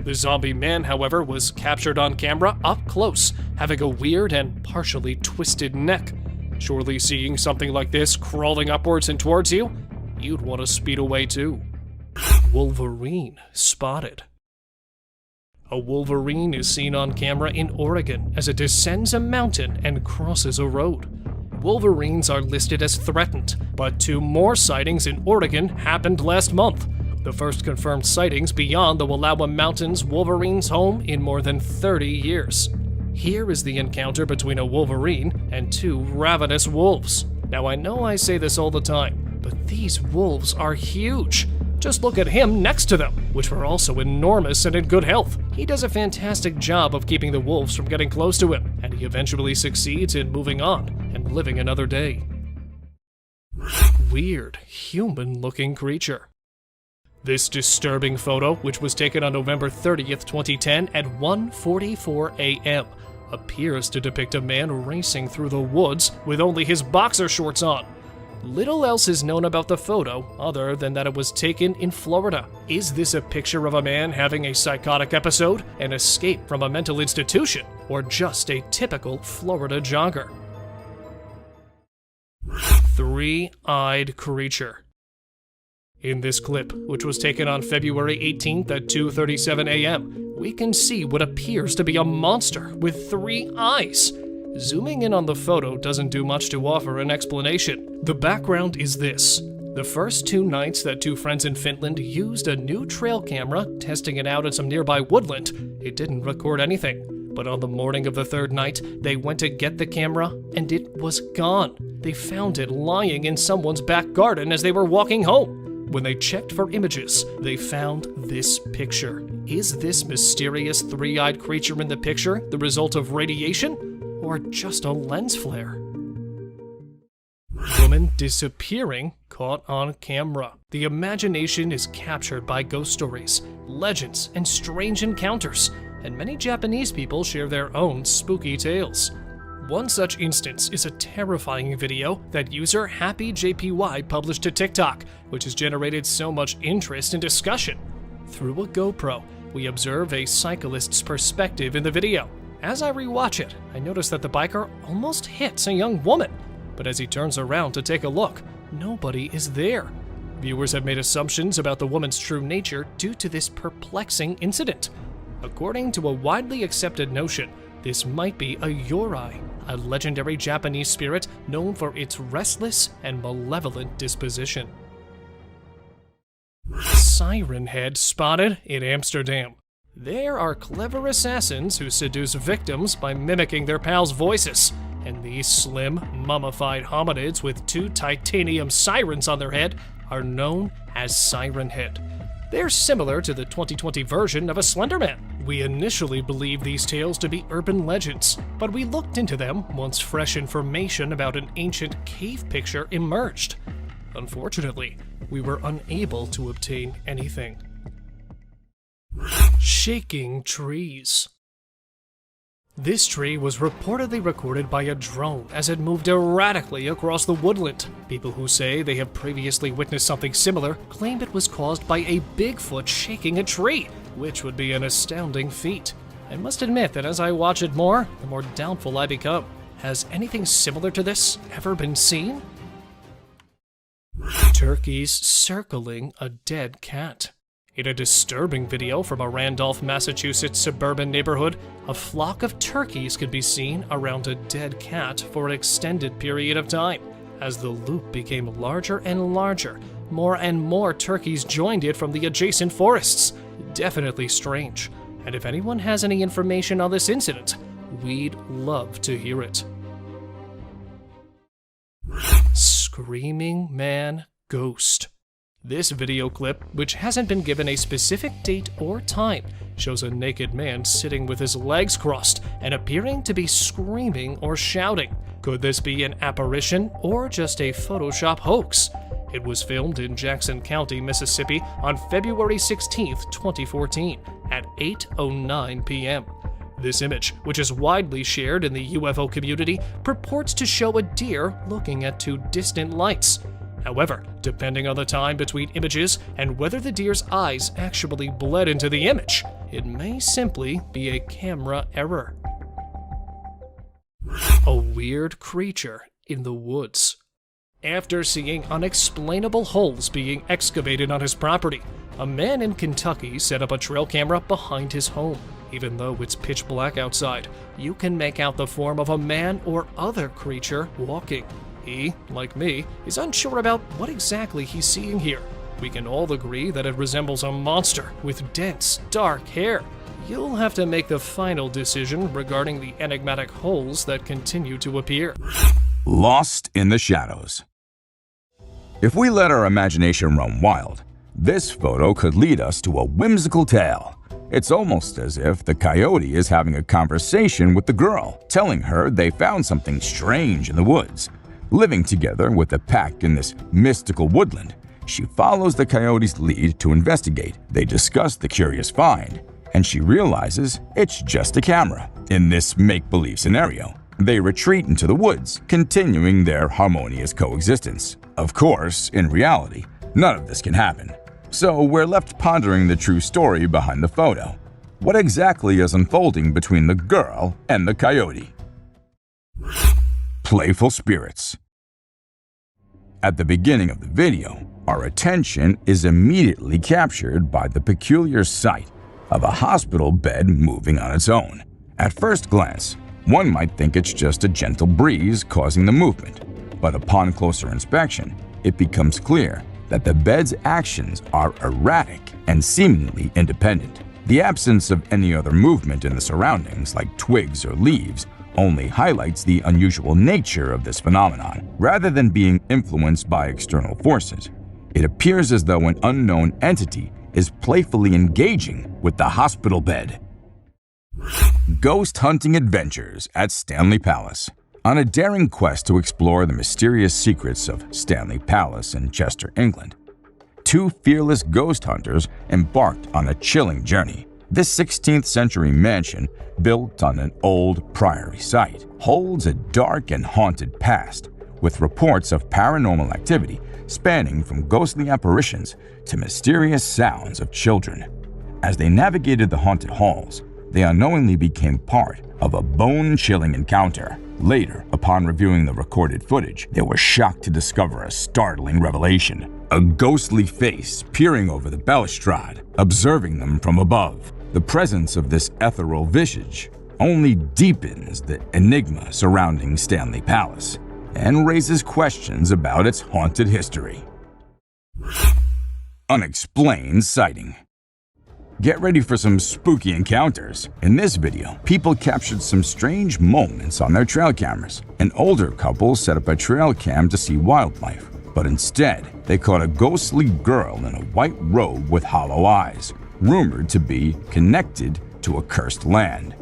The zombie man, however, was captured on camera up close, having a weird and partially twisted neck. Surely seeing something like this crawling upwards and towards you, you'd want to speed away too. Wolverine spotted. A wolverine is seen on camera in Oregon as it descends a mountain and crosses a road. Wolverines are listed as threatened, but two more sightings in Oregon happened last month. The first confirmed sightings beyond the Wallowa Mountains wolverine's home in more than 30 years. Here is the encounter between a wolverine and two ravenous wolves. Now I know I say this all the time, but these wolves are huge. Just look at him next to them, which were also enormous and in good health. He does a fantastic job of keeping the wolves from getting close to him, and he eventually succeeds in moving on and living another day. Weird, human-looking creature. This disturbing photo, which was taken on November 30th, 2010 at 1:44 a.m., appears to depict a man racing through the woods with only his boxer shorts on. Little else is known about the photo other than that it was taken in Florida. Is this a picture of a man having a psychotic episode, an escape from a mental institution, or just a typical Florida jogger? Three-eyed creature. In this clip, which was taken on February 18th at 2:37 a.m., we can see what appears to be a monster with 3 eyes. Zooming in on the photo doesn't do much to offer an explanation. The background is this. The first 2 nights that 2 friends in Finland used a new trail camera, testing it out in some nearby woodland, it didn't record anything. But on the morning of the 3rd night, they went to get the camera, and it was gone. They found it lying in someone's back garden as they were walking home. When they checked for images, they found this picture. Is this mysterious 3-eyed creature in the picture the result of radiation, or just a lens flare? Woman disappearing caught on camera. The imagination is captured by ghost stories, legends, and strange encounters, and many Japanese people share their own spooky tales. One such instance is a terrifying video that user HappyJPY published to TikTok, which has generated so much interest and discussion. Through a GoPro, we observe a cyclist's perspective in the video. As I rewatch it, I notice that the biker almost hits a young woman, but as he turns around to take a look, nobody is there. Viewers have made assumptions about the woman's true nature due to this perplexing incident. According to a widely accepted notion, this might be a Yorai, a legendary Japanese spirit known for its restless and malevolent disposition. Siren head spotted in Amsterdam. There are clever assassins who seduce victims by mimicking their pals' voices, and these slim, mummified hominids with 2 titanium sirens on their head are known as Siren Head. They're similar to the 2020 version of a Slender Man. We initially believed these tales to be urban legends, but we looked into them once fresh information about an ancient cave picture emerged. Unfortunately, we were unable to obtain anything. Shaking trees. This tree was reportedly recorded by a drone as it moved erratically across the woodland. People who say they have previously witnessed something similar claim it was caused by a Bigfoot shaking a tree, which would be an astounding feat. I must admit that as I watch it more, the more doubtful I become. Has anything similar to this ever been seen? Turkeys circling a dead cat. In a disturbing video from a Randolph, Massachusetts suburban neighborhood, a flock of turkeys could be seen around a dead cat for an extended period of time. As the loop became larger and larger, more and more turkeys joined it from the adjacent forests. Definitely strange. And if anyone has any information on this incident, we'd love to hear it. Screaming Man Ghost. This video clip, which hasn't been given a specific date or time, shows a naked man sitting with his legs crossed and appearing to be screaming or shouting. Could this be an apparition or just a Photoshop hoax? It was filmed in Jackson County, Mississippi on February 16, 2014 at 8:09 p.m. This image, which is widely shared in the UFO community, purports to show a deer looking at 2 distant lights. However, depending on the time between images and whether the deer's eyes actually bled into the image, it may simply be a camera error. A weird creature in the woods. After seeing unexplainable holes being excavated on his property, a man in Kentucky set up a trail camera behind his home. Even though it's pitch black outside, you can make out the form of a man or other creature walking. He, like me, is unsure about what exactly he's seeing here. We can all agree that it resembles a monster with dense, dark hair. You'll have to make the final decision regarding the enigmatic holes that continue to appear. Lost in the shadows. If we let our imagination run wild, this photo could lead us to a whimsical tale. It's almost as if the coyote is having a conversation with the girl, telling her they found something strange in the woods. Living together with the pack in this mystical woodland, she follows the coyote's lead to investigate. They discuss the curious find, and she realizes it's just a camera. In this make-believe scenario, They retreat into the woods, continuing their harmonious coexistence. Of course, in reality, none of this can happen. So we're left pondering the true story behind the photo. What exactly is unfolding between the girl and the coyote? Playful spirits. At the beginning of the video, our attention is immediately captured by the peculiar sight of a hospital bed moving on its own. At first glance, one might think it's just a gentle breeze causing the movement, but upon closer inspection, it becomes clear that the bed's actions are erratic and seemingly independent. The absence of any other movement in the surroundings, like twigs or leaves, only highlights the unusual nature of this phenomenon. Rather than being influenced by external forces, it appears as though an unknown entity is playfully engaging with the hospital bed. Ghost hunting adventures at Stanley Palace. On a daring quest to explore the mysterious secrets of Stanley Palace in Chester, England, two fearless ghost hunters embarked on a chilling journey. This 16th century mansion, built on an old priory site, holds a dark and haunted past, with reports of paranormal activity spanning from ghostly apparitions to mysterious sounds of children. As they navigated the haunted halls, they unknowingly became part of a bone-chilling encounter. Later, upon reviewing the recorded footage, they were shocked to discover a startling revelation: a ghostly face peering over the balustrade, observing them from above. The presence of this ethereal visage only deepens the enigma surrounding Stanley Palace and raises questions about its haunted history. Unexplained sighting. Get ready for some spooky encounters. In this video, people captured some strange moments on their trail cameras. An older couple set up a trail cam to see wildlife, but instead, they caught a ghostly girl in a white robe with hollow eyes, rumored to be connected to a cursed land.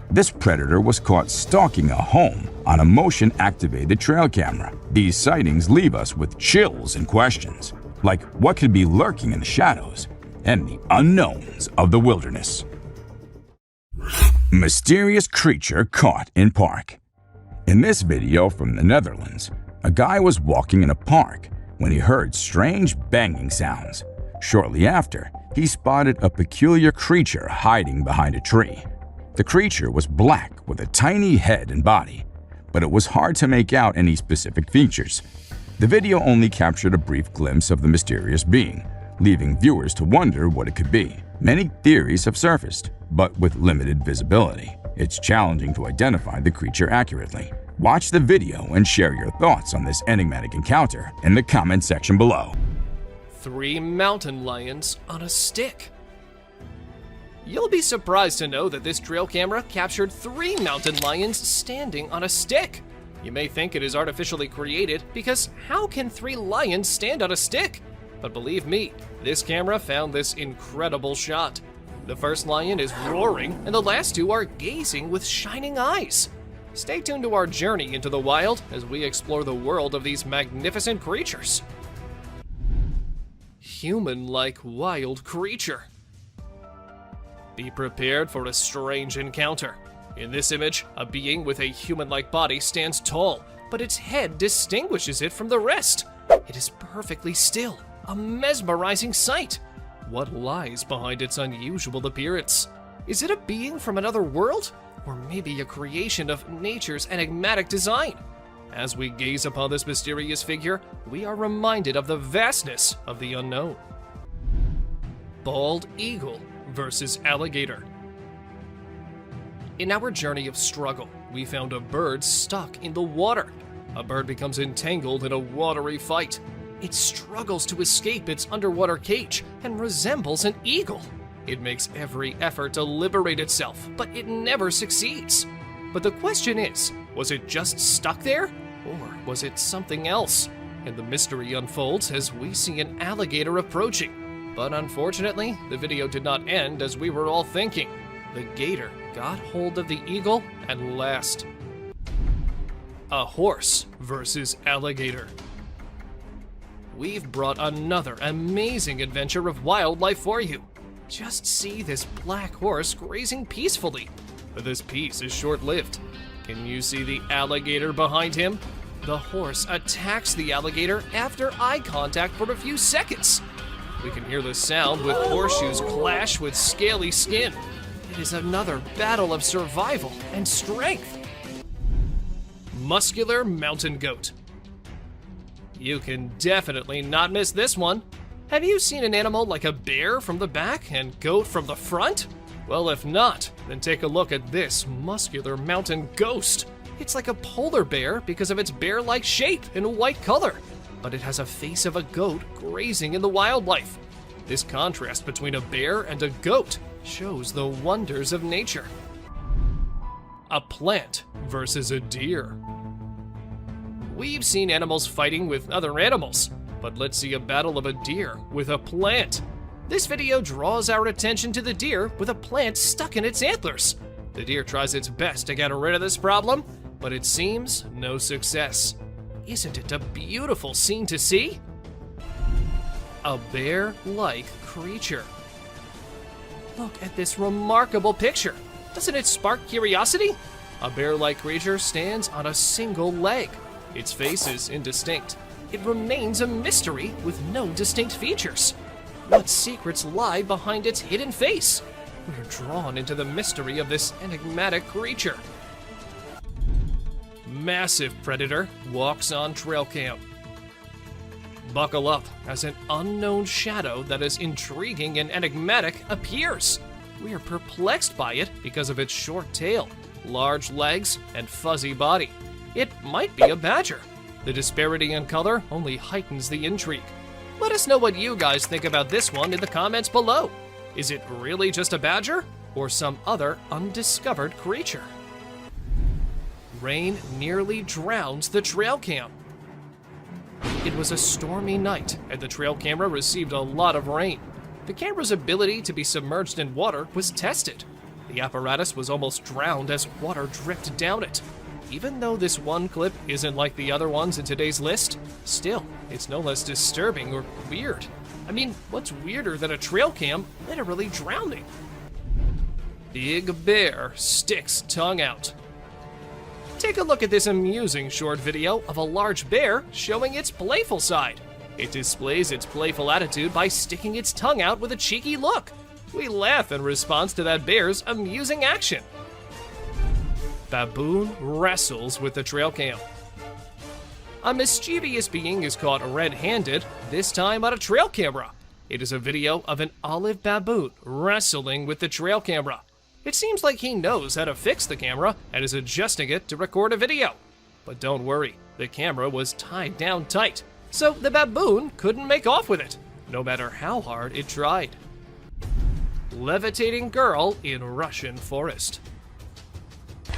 This predator was caught stalking a home on a motion-activated trail camera. These sightings leave us with chills and questions, like what could be lurking in the shadows and the unknowns of the wilderness. Mysterious creature caught in park. In this video from the Netherlands, a guy was walking in a park when he heard strange banging sounds. Shortly after, he spotted a peculiar creature hiding behind a tree. The creature was black with a tiny head and body, but it was hard to make out any specific features. The video only captured a brief glimpse of the mysterious being, leaving viewers to wonder what it could be. Many theories have surfaced, but with limited visibility. It's challenging to identify the creature accurately. Watch the video and share your thoughts on this enigmatic encounter in the comment section below. 3 mountain lions on a stick. You'll be surprised to know that this trail camera captured 3 mountain lions standing on a stick. You may think it is artificially created, because how can 3 lions stand on a stick? But believe me, this camera found this incredible shot. The first lion is roaring, and the last 2 are gazing with shining eyes. Stay tuned to our journey into the wild as we explore the world of these magnificent creatures. Human-like wild creature. Be prepared for a strange encounter. In this image, a being with a human-like body stands tall, but its head distinguishes it from the rest. It is perfectly still, a mesmerizing sight. What lies behind its unusual appearance? Is it a being from another world? Or maybe a creation of nature's enigmatic design? As we gaze upon this mysterious figure, we are reminded of the vastness of the unknown. Bald eagle versus alligator. In our journey of struggle, we found a bird stuck in the water. A bird becomes entangled in a watery fight. It struggles to escape its underwater cage and resembles an eagle. It makes every effort to liberate itself, but it never succeeds. But the question is, was it just stuck there? Or was it something else? And the mystery unfolds as we see an alligator approaching. But unfortunately, the video did not end as we were all thinking. The gator got hold of the eagle at last. A horse versus alligator. We've brought another amazing adventure of wildlife for you. Just see this black horse grazing peacefully. But this peace is short-lived. Can you see the alligator behind him? The horse attacks the alligator after eye contact for a few seconds. We can hear the sound with horseshoes clash with scaly skin. It is another battle of survival and strength. Muscular mountain goat. You can definitely not miss this one. Have you seen an animal like a bear from the back and goat from the front? Well, if not, then take a look at this muscular mountain ghost. It's like a polar bear because of its bear-like shape and white color, but it has a face of a goat grazing in the wildlife. This contrast between a bear and a goat shows the wonders of nature. A plant versus a deer. We've seen animals fighting with other animals, but let's see a battle of a deer with a plant. This video draws our attention to the deer with a plant stuck in its antlers. The deer tries its best to get rid of this problem, but it seems no success. Isn't it a beautiful scene to see? A bear-like creature. Look at this remarkable picture. Doesn't it spark curiosity? A bear-like creature stands on a single leg. Its face is indistinct. It remains a mystery with no distinct features. What secrets lie behind its hidden face? We're drawn into the mystery of this enigmatic creature. Massive predator walks on trail cam. Buckle up as an unknown shadow that is intriguing and enigmatic appears. We are perplexed by it because of its short tail, large legs, and fuzzy body. It might be a badger. The disparity in color only heightens the intrigue. Let us know what you guys think about this one in the comments below. Is it really just a badger or some other undiscovered creature? Rain nearly drowns the trail cam. It was a stormy night, and the trail camera received a lot of rain. The camera's ability to be submerged in water was tested. The apparatus was almost drowned as water dripped down it. Even though this one clip isn't like the other ones in today's list, still, it's no less disturbing or weird. I mean, what's weirder than a trail cam literally drowning? Big bear sticks tongue out. Take a look at this amusing short video of a large bear showing its playful side. It displays its playful attitude by sticking its tongue out with a cheeky look. We laugh in response to that bear's amusing action. Baboon wrestles with the trail cam. A mischievous being is caught red-handed, this time on a trail camera. It is a video of an olive baboon wrestling with the trail camera. It seems like he knows how to fix the camera and is adjusting it to record a video. But don't worry, the camera was tied down tight, so the baboon couldn't make off with it, no matter how hard it tried. Levitating girl in Russian forest.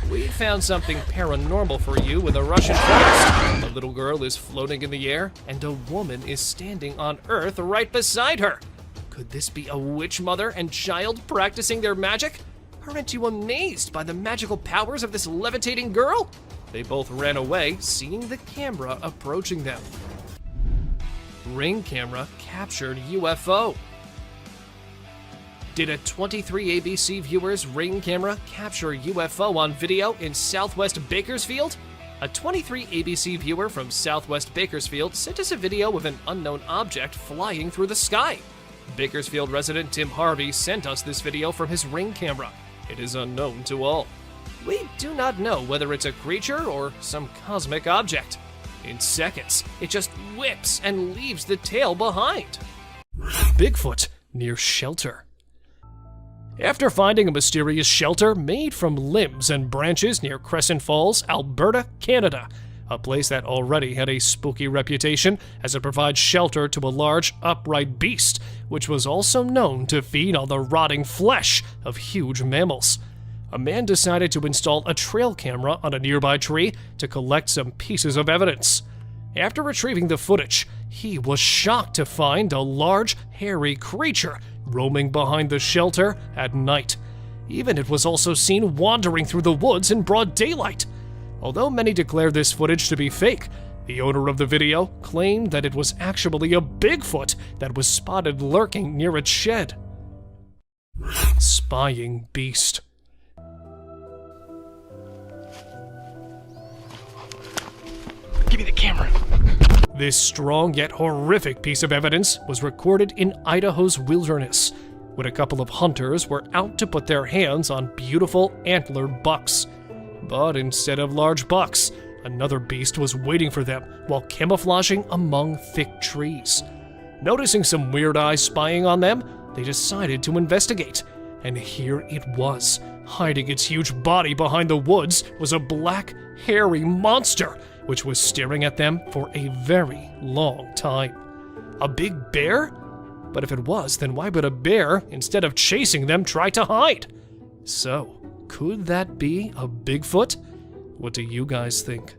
We found something paranormal for you with a Russian forest. A little girl is floating in the air, and a woman is standing on Earth right beside her. Could this be a witch mother and child practicing their magic? Aren't you amazed by the magical powers of this levitating girl? They both ran away, seeing the camera approaching them. Ring camera captured UFO. Did a 23 ABC viewer's Ring camera capture UFO on video in Southwest Bakersfield? A 23 ABC viewer from Southwest Bakersfield sent us a video of an unknown object flying through the sky. Bakersfield resident Tim Harvey sent us this video from his Ring camera. It is unknown to all. We do not know whether it's a creature or some cosmic object. In seconds, it just whips and leaves the tail behind. Bigfoot near shelter. After finding a mysterious shelter made from limbs and branches near Crescent Falls, Alberta, Canada, a place that already had a spooky reputation as it provides shelter to a large, upright beast, which was also known to feed on the rotting flesh of huge mammals. A man decided to install a trail camera on a nearby tree to collect some pieces of evidence. After retrieving the footage, he was shocked to find a large, hairy creature roaming behind the shelter at night. Even it was also seen wandering through the woods in broad daylight. Although many declare this footage to be fake, the owner of the video claimed that it was actually a Bigfoot that was spotted lurking near its shed. Spying beast. This strong yet horrific piece of evidence was recorded in Idaho's wilderness, when a couple of hunters were out to put their hands on beautiful antlered bucks. But instead of large bucks, another beast was waiting for them while camouflaging among thick trees. Noticing some weird eyes spying on them, they decided to investigate. And here it was. Hiding its huge body behind the woods was a black, hairy monster, which was staring at them for a very long time. A big bear? But if it was, then why would a bear, instead of chasing them, try to hide? So, could that be a Bigfoot? What do you guys think?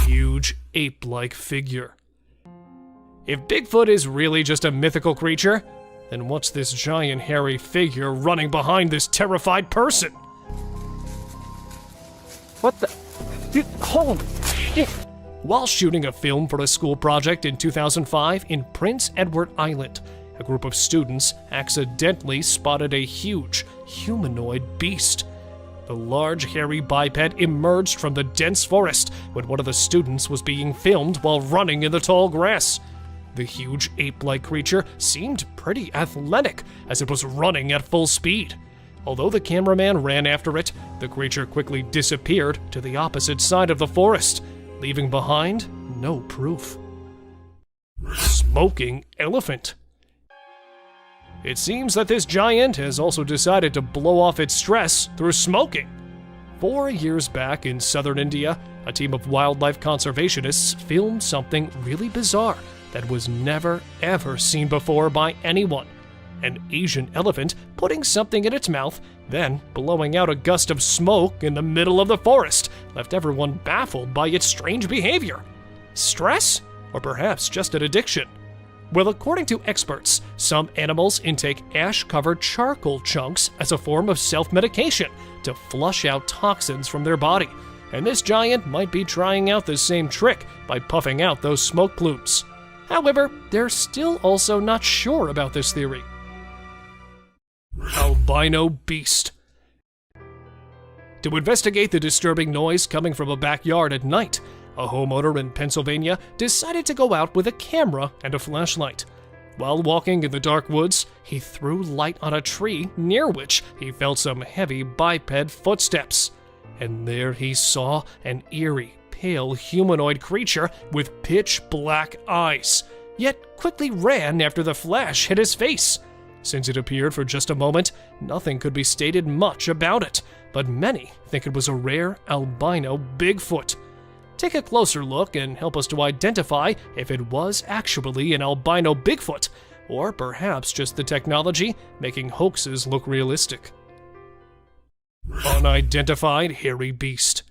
Huge ape-like figure. If Bigfoot is really just a mythical creature, then what's this giant hairy figure running behind this terrified person? What the? Dude, holy shit! While shooting a film for a school project in 2005 in Prince Edward Island, a group of students accidentally spotted a huge humanoid beast. The large hairy biped emerged from the dense forest when one of the students was being filmed while running in the tall grass. The huge ape-like creature seemed pretty athletic as it was running at full speed. Although the cameraman ran after it, the creature quickly disappeared to the opposite side of the forest, leaving behind no proof. Smoking elephant. It seems that this giant has also decided to blow off its stress through smoking. 4 years back in southern India, a team of wildlife conservationists filmed something really bizarre that was never ever seen before by anyone. An Asian elephant putting something in its mouth, then blowing out a gust of smoke in the middle of the forest, left everyone baffled by its strange behavior. Stress? Or perhaps just an addiction? Well, according to experts, some animals intake ash-covered charcoal chunks as a form of self-medication to flush out toxins from their body, and this giant might be trying out the same trick by puffing out those smoke plumes. However, they're still also not sure about this theory. Albino beast. To investigate the disturbing noise coming from a backyard at night, a homeowner in Pennsylvania decided to go out with a camera and a flashlight. While walking in the dark woods, he threw light on a tree near which he felt some heavy biped footsteps. And there he saw an eerie, pale humanoid creature with pitch black eyes, yet quickly ran after the flash hit his face. Since it appeared for just a moment, nothing could be stated much about it, but many think it was a rare albino Bigfoot. Take a closer look and help us to identify if it was actually an albino Bigfoot, or perhaps just the technology making hoaxes look realistic. Unidentified hairy beast.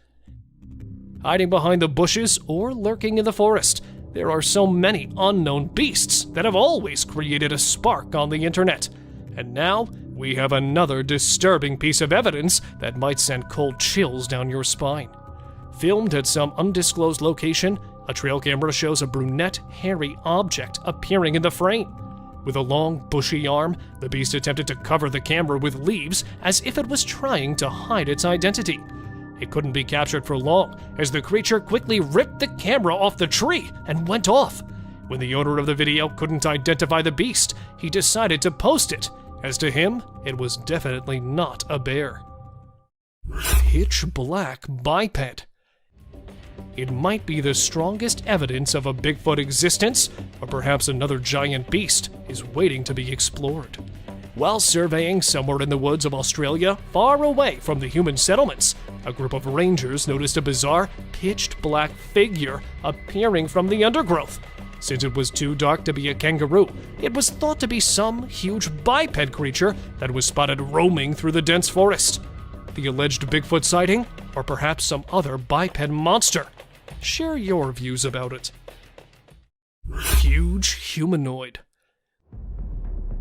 Hiding behind the bushes or lurking in the forest, there are so many unknown beasts that have always created a spark on the internet. And now, we have another disturbing piece of evidence that might send cold chills down your spine. Filmed at some undisclosed location, a trail camera shows a brunette, hairy object appearing in the frame. With a long, bushy arm, the beast attempted to cover the camera with leaves as if it was trying to hide its identity. It couldn't be captured for long, as the creature quickly ripped the camera off the tree and went off. When the owner of the video couldn't identify the beast, he decided to post it, as to him, it was definitely not a bear. Pitch black biped. It might be the strongest evidence of a Bigfoot existence, or perhaps another giant beast is waiting to be explored. While surveying somewhere in the woods of Australia, far away from the human settlements, a group of rangers noticed a bizarre, pitched black figure appearing from the undergrowth. Since it was too dark to be a kangaroo, it was thought to be some huge biped creature that was spotted roaming through the dense forest. The alleged Bigfoot sighting, or perhaps some other biped monster? Share your views about it. Huge humanoid.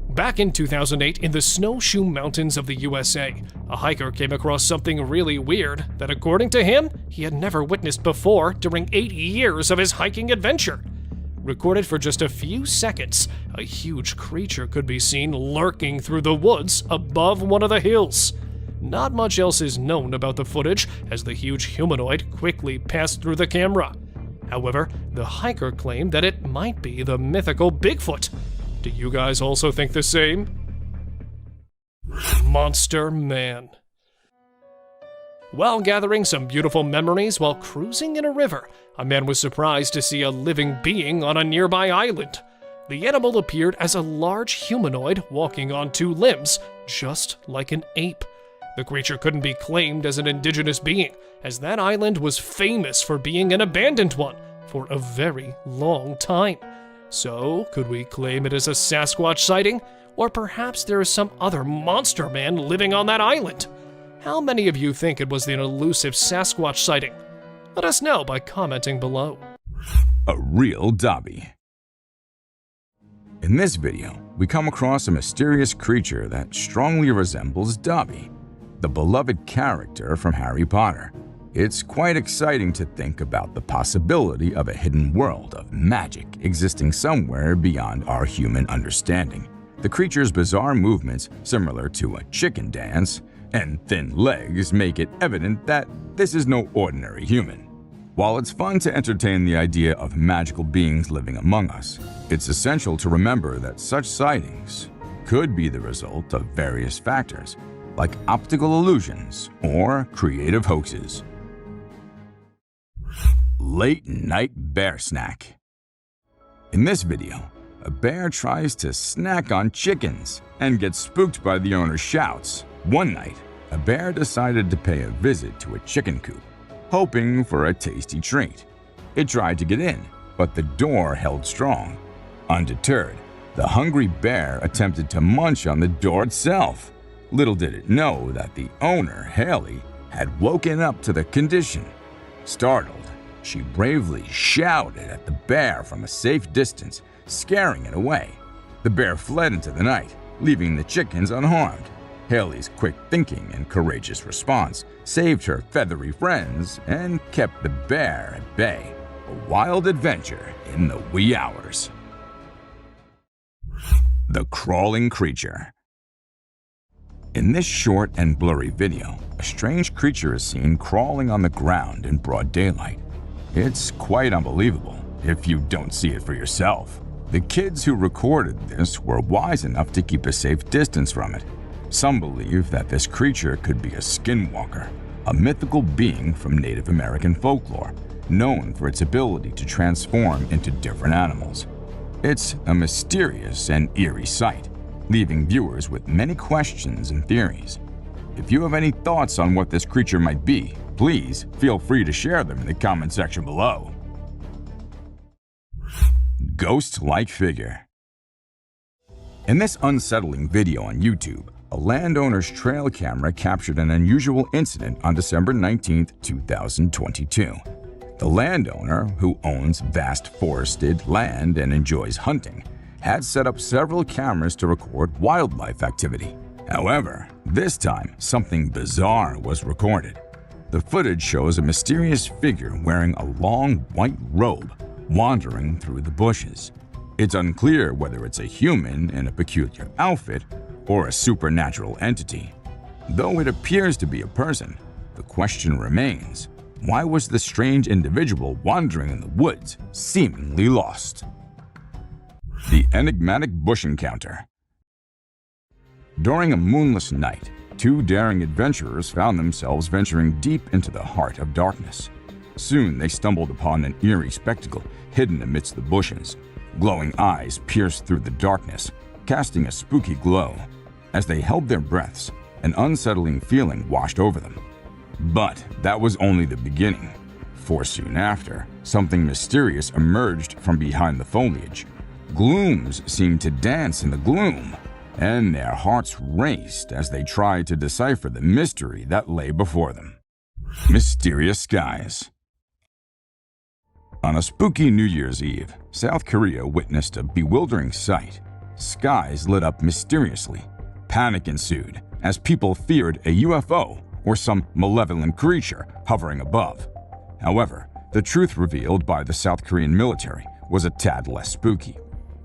Back in 2008, in the Snowshoe Mountains of the USA, a hiker came across something really weird that, according to him, he had never witnessed before during 8 years of his hiking adventure. Recorded for just a few seconds, a huge creature could be seen lurking through the woods above one of the hills. Not much else is known about the footage, as the huge humanoid quickly passed through the camera. However, the hiker claimed that it might be the mythical Bigfoot. Do you guys also think the same? Monster Man. While gathering some beautiful memories while cruising in a river, a man was surprised to see a living being on a nearby island. The animal appeared as a large humanoid walking on two limbs, just like an ape. The creature couldn't be claimed as an indigenous being, as that island was famous for being an abandoned one for a very long time. So, could we claim it as a Sasquatch sighting? Or perhaps there is some other monster man living on that island? How many of you think it was an elusive Sasquatch sighting? Let us know by commenting below. A real Dobby. In this video, we come across a mysterious creature that strongly resembles Dobby, the beloved character from Harry Potter. It's quite exciting to think about the possibility of a hidden world of magic existing somewhere beyond our human understanding. The creature's bizarre movements, similar to a chicken dance, and thin legs make it evident that this is no ordinary human. While it's fun to entertain the idea of magical beings living among us, it's essential to remember that such sightings could be the result of various factors, like optical illusions or creative hoaxes. Late Night Bear Snack. In this video, a bear tries to snack on chickens and gets spooked by the owner's shouts. One night, a bear decided to pay a visit to a chicken coop, hoping for a tasty treat. It tried to get in, but the door held strong. Undeterred, the hungry bear attempted to munch on the door itself. Little did it know that the owner, Haley, had woken up to the condition. Startled, she bravely shouted at the bear from a safe distance, scaring it away. The bear fled into the night, leaving the chickens unharmed. Haley's quick thinking and courageous response saved her feathery friends and kept the bear at bay. A wild adventure in the wee hours. The Crawling Creature. In this short and blurry video, a strange creature is seen crawling on the ground in broad daylight. It's quite unbelievable if you don't see it for yourself. The kids who recorded this were wise enough to keep a safe distance from it. Some believe that this creature could be a skinwalker, a mythical being from Native American folklore, known for its ability to transform into different animals. It's a mysterious and eerie sight, leaving viewers with many questions and theories. If you have any thoughts on what this creature might be, please feel free to share them in the comment section below. Ghost-like figure. In this unsettling video on YouTube, a landowner's trail camera captured an unusual incident on December 19, 2022. The landowner, who owns vast forested land and enjoys hunting, had set up several cameras to record wildlife activity. However, this time, something bizarre was recorded. The footage shows a mysterious figure wearing a long white robe wandering through the bushes. It's unclear whether it's a human in a peculiar outfit or a supernatural entity. Though it appears to be a person, the question remains, why was the strange individual wandering in the woods seemingly lost? The enigmatic bush encounter. During a moonless night, two daring adventurers found themselves venturing deep into the heart of darkness. Soon they stumbled upon an eerie spectacle hidden amidst the bushes. Glowing eyes pierced through the darkness, casting a spooky glow. As they held their breaths, an unsettling feeling washed over them. But that was only the beginning, for soon after, something mysterious emerged from behind the foliage. Glooms seemed to dance in the gloom, and their hearts raced as they tried to decipher the mystery that lay before them. Mysterious skies. On a spooky New Year's Eve, South Korea witnessed a bewildering sight. Skies lit up mysteriously. Panic ensued as people feared a UFO or some malevolent creature hovering above. However, the truth revealed by the South Korean military was a tad less spooky.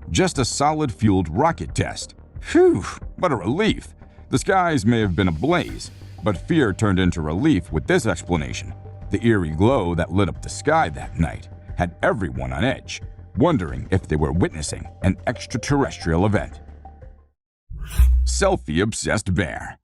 Just a solid-fueled rocket test. Phew, what a relief. The skies may have been ablaze, but fear turned into relief with this explanation. The eerie glow that lit up the sky that night had everyone on edge, wondering if they were witnessing an extraterrestrial event. Selfie-obsessed bear.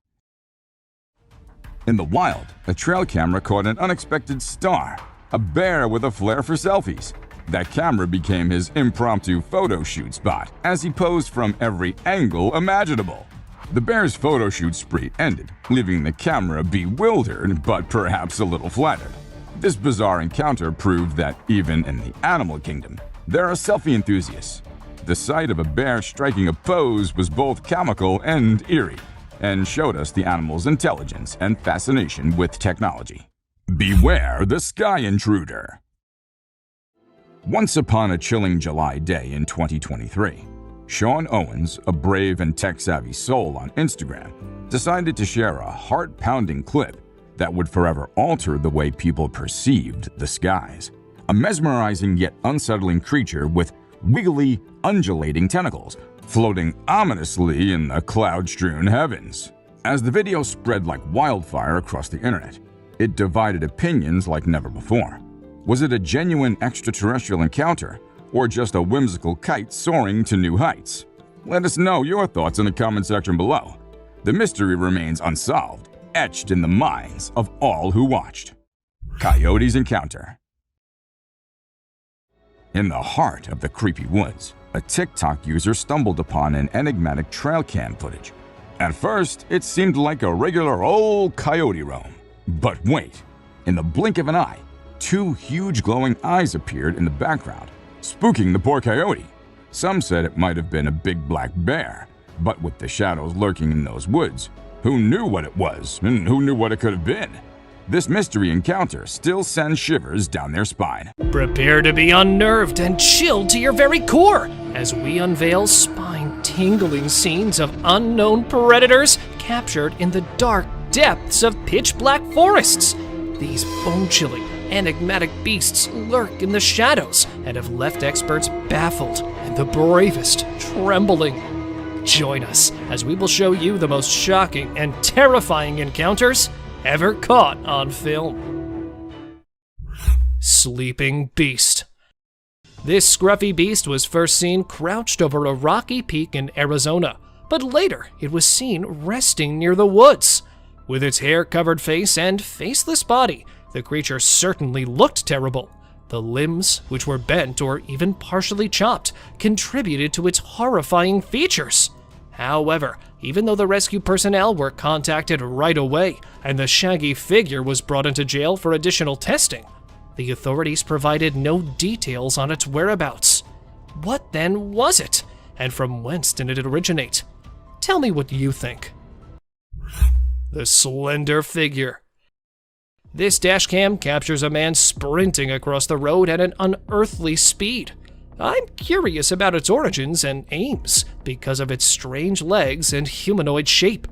In the wild, a trail camera caught an unexpected star, a bear with a flair for selfies. That camera became his impromptu photo shoot spot as he posed from every angle imaginable. The bear's photo shoot spree ended, leaving the camera bewildered but perhaps a little flattered. This bizarre encounter proved that even in the animal kingdom, there are selfie enthusiasts. The sight of a bear striking a pose was both comical and eerie, and showed us the animal's intelligence and fascination with technology. Beware the sky intruder. Once upon a chilling July day in 2023, Sean Owens, a brave and tech-savvy soul on Instagram, decided to share a heart-pounding clip that would forever alter the way people perceived the skies. A mesmerizing yet unsettling creature with wiggly, undulating tentacles floating ominously in the cloud-strewn heavens. As the video spread like wildfire across the internet, it divided opinions like never before. Was it a genuine extraterrestrial encounter, or just a whimsical kite soaring to new heights? Let us know your thoughts in the comment section below. The mystery remains unsolved, etched in the minds of all who watched. Coyote's encounter. In the heart of the creepy woods, a TikTok user stumbled upon an enigmatic trail cam footage. At first, it seemed like a regular old coyote roam. But wait, in the blink of an eye, two huge glowing eyes appeared in the background, spooking the poor coyote. Some said it might have been a big black bear, but with the shadows lurking in those woods, who knew what it was and who knew what it could have been? This mystery encounter still sends shivers down their spine. Prepare to be unnerved and chilled to your very core as we unveil spine-tingling scenes of unknown predators captured in the dark depths of pitch-black forests. These bone-chilling, enigmatic beasts lurk in the shadows and have left experts baffled and the bravest trembling. Join us as we will show you the most shocking and terrifying encounters ever caught on film. Sleeping Beast. This scruffy beast was first seen crouched over a rocky peak in Arizona, but later it was seen resting near the woods. With its hair-covered face and faceless body, the creature certainly looked terrible. The limbs, which were bent or even partially chopped, contributed to its horrifying features. However, even though the rescue personnel were contacted right away and the shaggy figure was brought into jail for additional testing, the authorities provided no details on its whereabouts. What then was it? And from whence did it originate? Tell me what you think. The slender figure. This dashcam captures a man sprinting across the road at an unearthly speed. I'm curious about its origins and aims because of its strange legs and humanoid shape.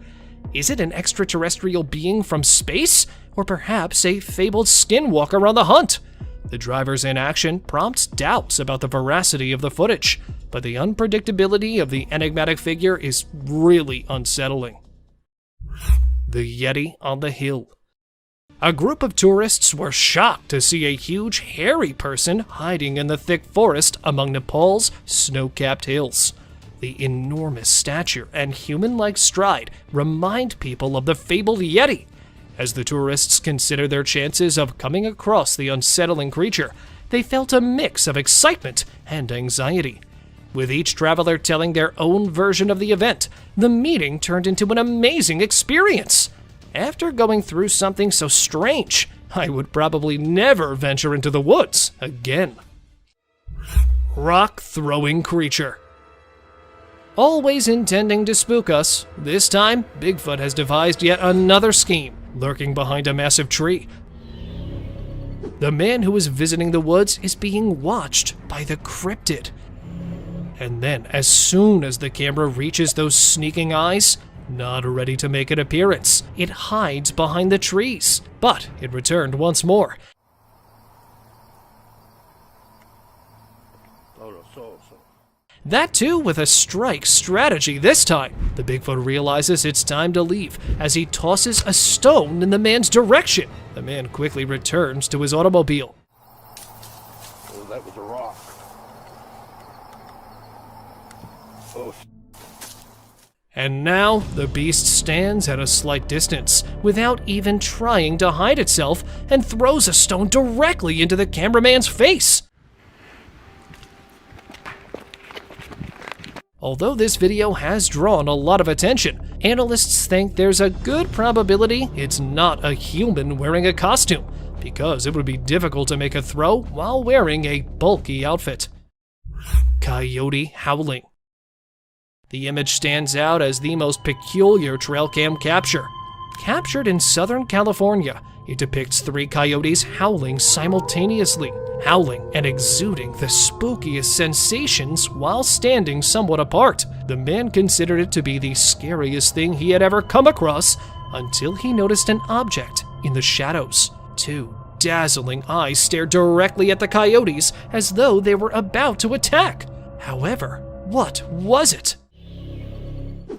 Is it an extraterrestrial being from space, or perhaps a fabled skinwalker on the hunt? The driver's inaction prompts doubts about the veracity of the footage, but the unpredictability of the enigmatic figure is really unsettling. The Yeti on the Hill. A group of tourists were shocked to see a huge, hairy person hiding in the thick forest among Nepal's snow-capped hills. The enormous stature and human-like stride remind people of the fabled Yeti. As the tourists considered their chances of coming across the unsettling creature, they felt a mix of excitement and anxiety. With each traveler telling their own version of the event, the meeting turned into an amazing experience. After going through something so strange, I would probably never venture into the woods again. Rock-throwing creature. Always intending to spook us, this time Bigfoot has devised yet another scheme, lurking behind a massive tree. The man who is visiting the woods is being watched by the cryptid. And then, as soon as the camera reaches those sneaking eyes, not ready to make an appearance, it hides behind the trees. But it returned once more. That too with a strike strategy this time. The Bigfoot realizes it's time to leave as he tosses a stone in the man's direction. The man quickly returns to his automobile. And now, the beast stands at a slight distance, without even trying to hide itself, and throws a stone directly into the cameraman's face. Although this video has drawn a lot of attention, analysts think there's a good probability it's not a human wearing a costume, because it would be difficult to make a throw while wearing a bulky outfit. Coyote howling. The image stands out as the most peculiar trail cam capture. Captured in Southern California, it depicts 3 coyotes howling simultaneously, howling and exuding the spookiest sensations while standing somewhat apart. The man considered it to be the scariest thing he had ever come across until he noticed an object in the shadows. 2 dazzling eyes stared directly at the coyotes as though they were about to attack. However, what was it?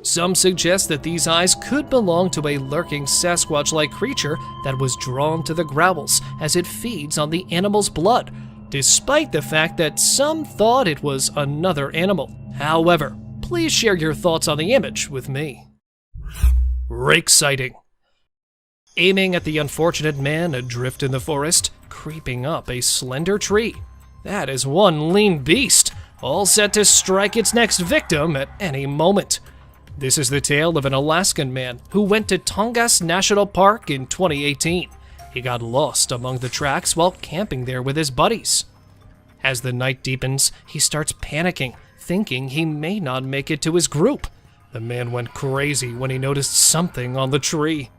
Some suggest that these eyes could belong to a lurking Sasquatch-like creature that was drawn to the growls as it feeds on the animal's blood, despite the fact that some thought it was another animal. However, please share your thoughts on the image with me. Rake sighting. Aiming at the unfortunate man adrift in the forest, creeping up a slender tree. That is one lean beast, all set to strike its next victim at any moment. This is the tale of an Alaskan man who went to Tongass National Park in 2018. He got lost among the tracks while camping there with his buddies. As the night deepens, he starts panicking, thinking he may not make it to his group. The man went crazy when he noticed something on the tree.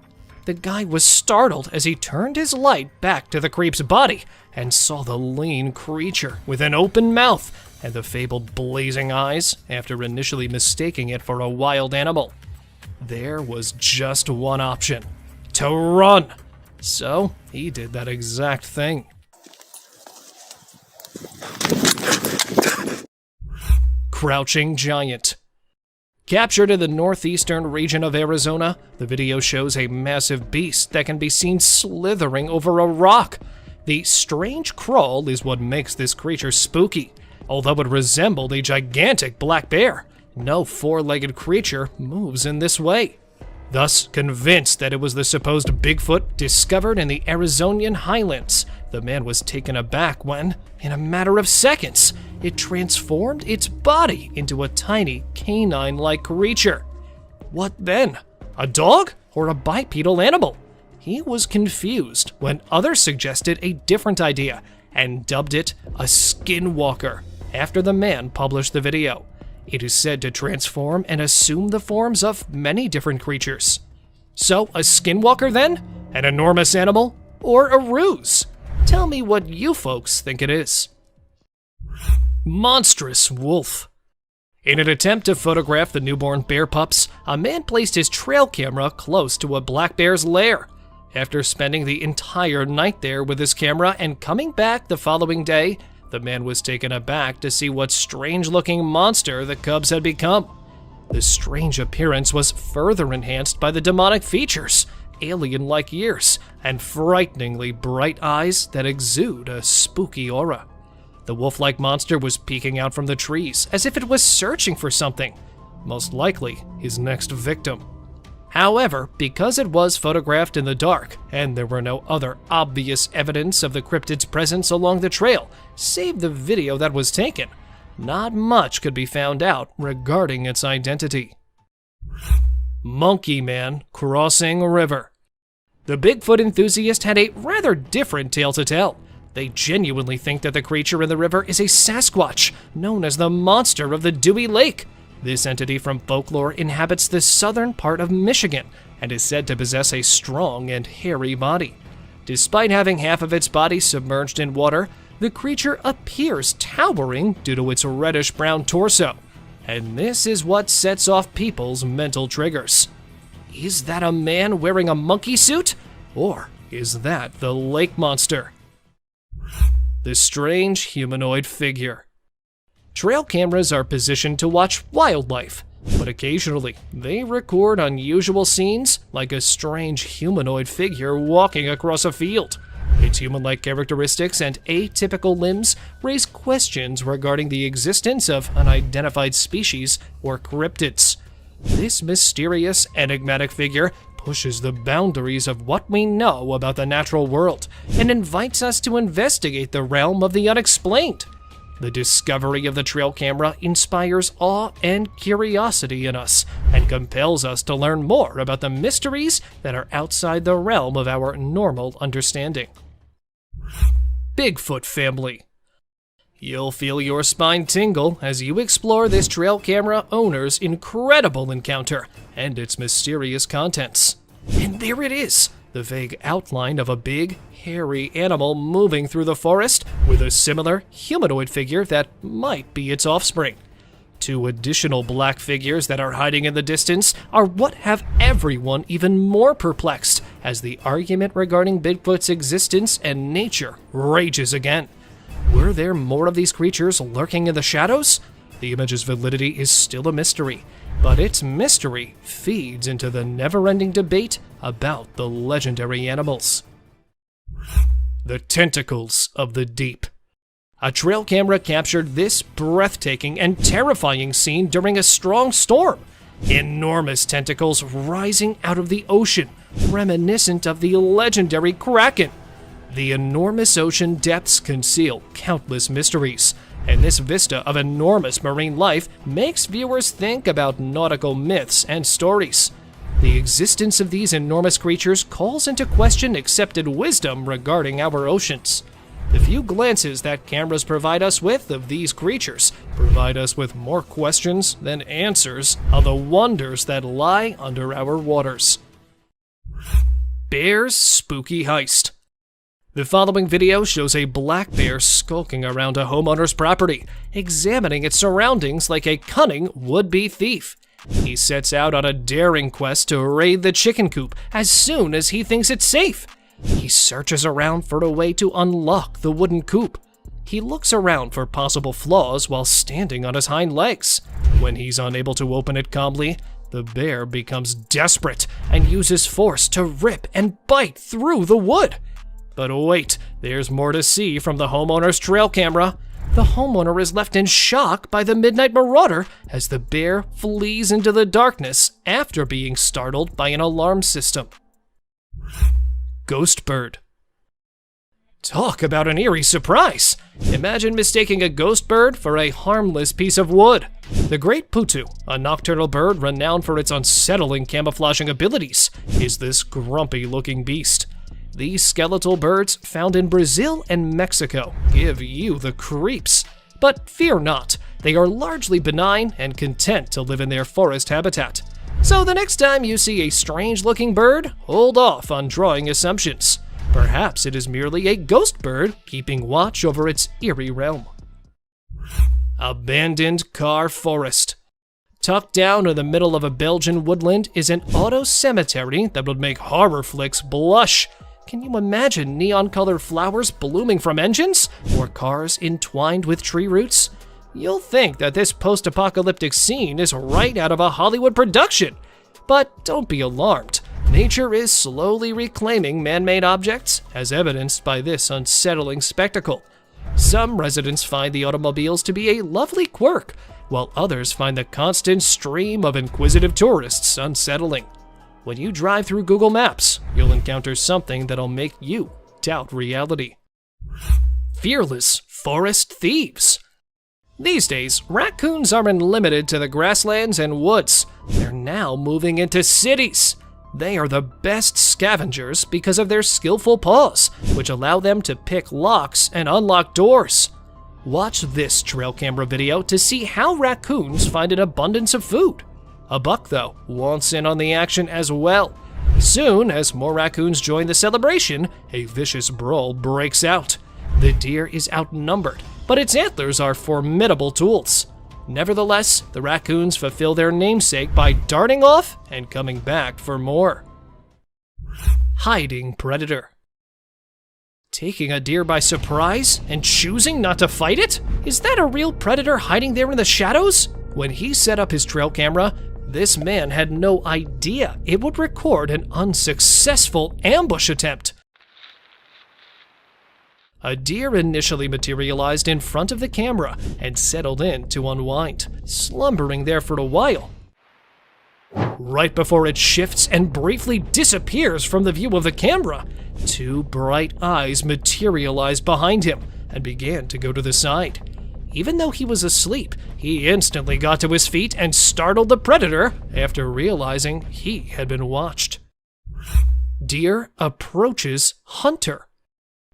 The guy was startled as he turned his light back to the creep's body and saw the lean creature with an open mouth and the fabled blazing eyes after initially mistaking it for a wild animal. There was just one option: to run. So he did that exact thing. Crouching giant. Captured in the northeastern region of Arizona, the video shows a massive beast that can be seen slithering over a rock. The strange crawl is what makes this creature spooky. Although it resembled a gigantic black bear, no 4-legged creature moves in this way. Thus, convinced that it was the supposed Bigfoot discovered in the Arizonian highlands, the man was taken aback when, in a matter of seconds, it transformed its body into a tiny canine-like creature. What then? A dog or a bipedal animal? He was confused when others suggested a different idea and dubbed it a skinwalker after the man published the video. It is said to transform and assume the forms of many different creatures. So, a skinwalker then? An enormous animal? Or a ruse? Tell me what you folks think it is. Monstrous wolf. In an attempt to photograph the newborn bear pups, a man placed his trail camera close to a black bear's lair. After spending the entire night there with his camera and coming back the following day, the man was taken aback to see what strange-looking monster the cubs had become. The strange appearance was further enhanced by the demonic features, alien-like ears, and frighteningly bright eyes that exude a spooky aura. The wolf-like monster was peeking out from the trees as if it was searching for something, most likely his next victim. However, because it was photographed in the dark, and there were no other obvious evidence of the cryptid's presence along the trail, save the video that was taken, not much could be found out regarding its identity. Monkey Man crossing a river. The Bigfoot enthusiast had a rather different tale to tell. They genuinely think that the creature in the river is a Sasquatch, known as the Monster of the Dewey Lake. This entity from folklore inhabits the southern part of Michigan and is said to possess a strong and hairy body. Despite having half of its body submerged in water, the creature appears towering due to its reddish-brown torso. And this is what sets off people's mental triggers. Is that a man wearing a monkey suit? Or is that the lake monster? The strange humanoid figure. Trail cameras are positioned to watch wildlife, but occasionally they record unusual scenes like a strange humanoid figure walking across a field. Its human-like characteristics and atypical limbs raise questions regarding the existence of unidentified species or cryptids. This mysterious, enigmatic figure pushes the boundaries of what we know about the natural world and invites us to investigate the realm of the unexplained. The discovery of the trail camera inspires awe and curiosity in us and compels us to learn more about the mysteries that are outside the realm of our normal understanding. Bigfoot family. You'll feel your spine tingle as you explore this trail camera owner's incredible encounter and its mysterious contents. And there it is, the vague outline of a big, hairy animal moving through the forest with a similar humanoid figure that might be its offspring. Two additional black figures that are hiding in the distance are what have everyone even more perplexed as the argument regarding Bigfoot's existence and nature rages again. Were there more of these creatures lurking in the shadows? The image's validity is still a mystery, but its mystery feeds into the never-ending debate about the legendary animals. The tentacles of the deep. A trail camera captured this breathtaking and terrifying scene during a strong storm. Enormous tentacles rising out of the ocean, reminiscent of the legendary Kraken. The enormous ocean depths conceal countless mysteries, and this vista of enormous marine life makes viewers think about nautical myths and stories. The existence of these enormous creatures calls into question accepted wisdom regarding our oceans. The few glances that cameras provide us with of these creatures provide us with more questions than answers of the wonders that lie under our waters. Bear's spooky heist. The following video shows a black bear skulking around a homeowner's property, examining its surroundings like a cunning would-be thief. He sets out on a daring quest to raid the chicken coop as soon as he thinks it's safe. He searches around for a way to unlock the wooden coop. He looks around for possible flaws while standing on his hind legs. When he's unable to open it calmly, the bear becomes desperate and uses force to rip and bite through the wood. But wait, there's more to see from the homeowner's trail camera. The homeowner is left in shock by the midnight marauder as the bear flees into the darkness after being startled by an alarm system. Ghost bird. Talk about an eerie surprise! Imagine mistaking a ghost bird for a harmless piece of wood. The great putu, a nocturnal bird renowned for its unsettling camouflaging abilities, is this grumpy-looking beast. These skeletal birds, found in Brazil and Mexico, give you the creeps. But fear not, they are largely benign and content to live in their forest habitat. So the next time you see a strange-looking bird, hold off on drawing assumptions. Perhaps it is merely a ghost bird keeping watch over its eerie realm. Abandoned car forest. Tucked down in the middle of a Belgian woodland is an auto cemetery that would make horror flicks blush. Can you imagine neon-colored flowers blooming from engines, or cars entwined with tree roots? You'll think that this post-apocalyptic scene is right out of a Hollywood production. But don't be alarmed. Nature is slowly reclaiming man-made objects, as evidenced by this unsettling spectacle. Some residents find the automobiles to be a lovely quirk, while others find the constant stream of inquisitive tourists unsettling. When you drive through Google Maps, you'll encounter something that'll make you doubt reality. Fearless forest thieves. These days, raccoons aren't limited to the grasslands and woods. They're now moving into cities. They are the best scavengers because of their skillful paws, which allow them to pick locks and unlock doors. Watch this trail camera video to see how raccoons find an abundance of food. A buck, though, wants in on the action as well. Soon, as more raccoons join the celebration, a vicious brawl breaks out. The deer is outnumbered, but its antlers are formidable tools. Nevertheless, the raccoons fulfill their namesake by darting off and coming back for more. Hiding predator. Taking a deer by surprise and choosing not to fight it? Is that a real predator hiding there in the shadows? When he set up his trail camera, this man had no idea it would record an unsuccessful ambush attempt. A deer initially materialized in front of the camera and settled in to unwind, slumbering there for a while. Right before it shifts and briefly disappears from the view of the camera, two bright eyes materialized behind him and began to go to the side. Even though he was asleep, he instantly got to his feet and startled the predator after realizing he had been watched. Deer approaches hunter.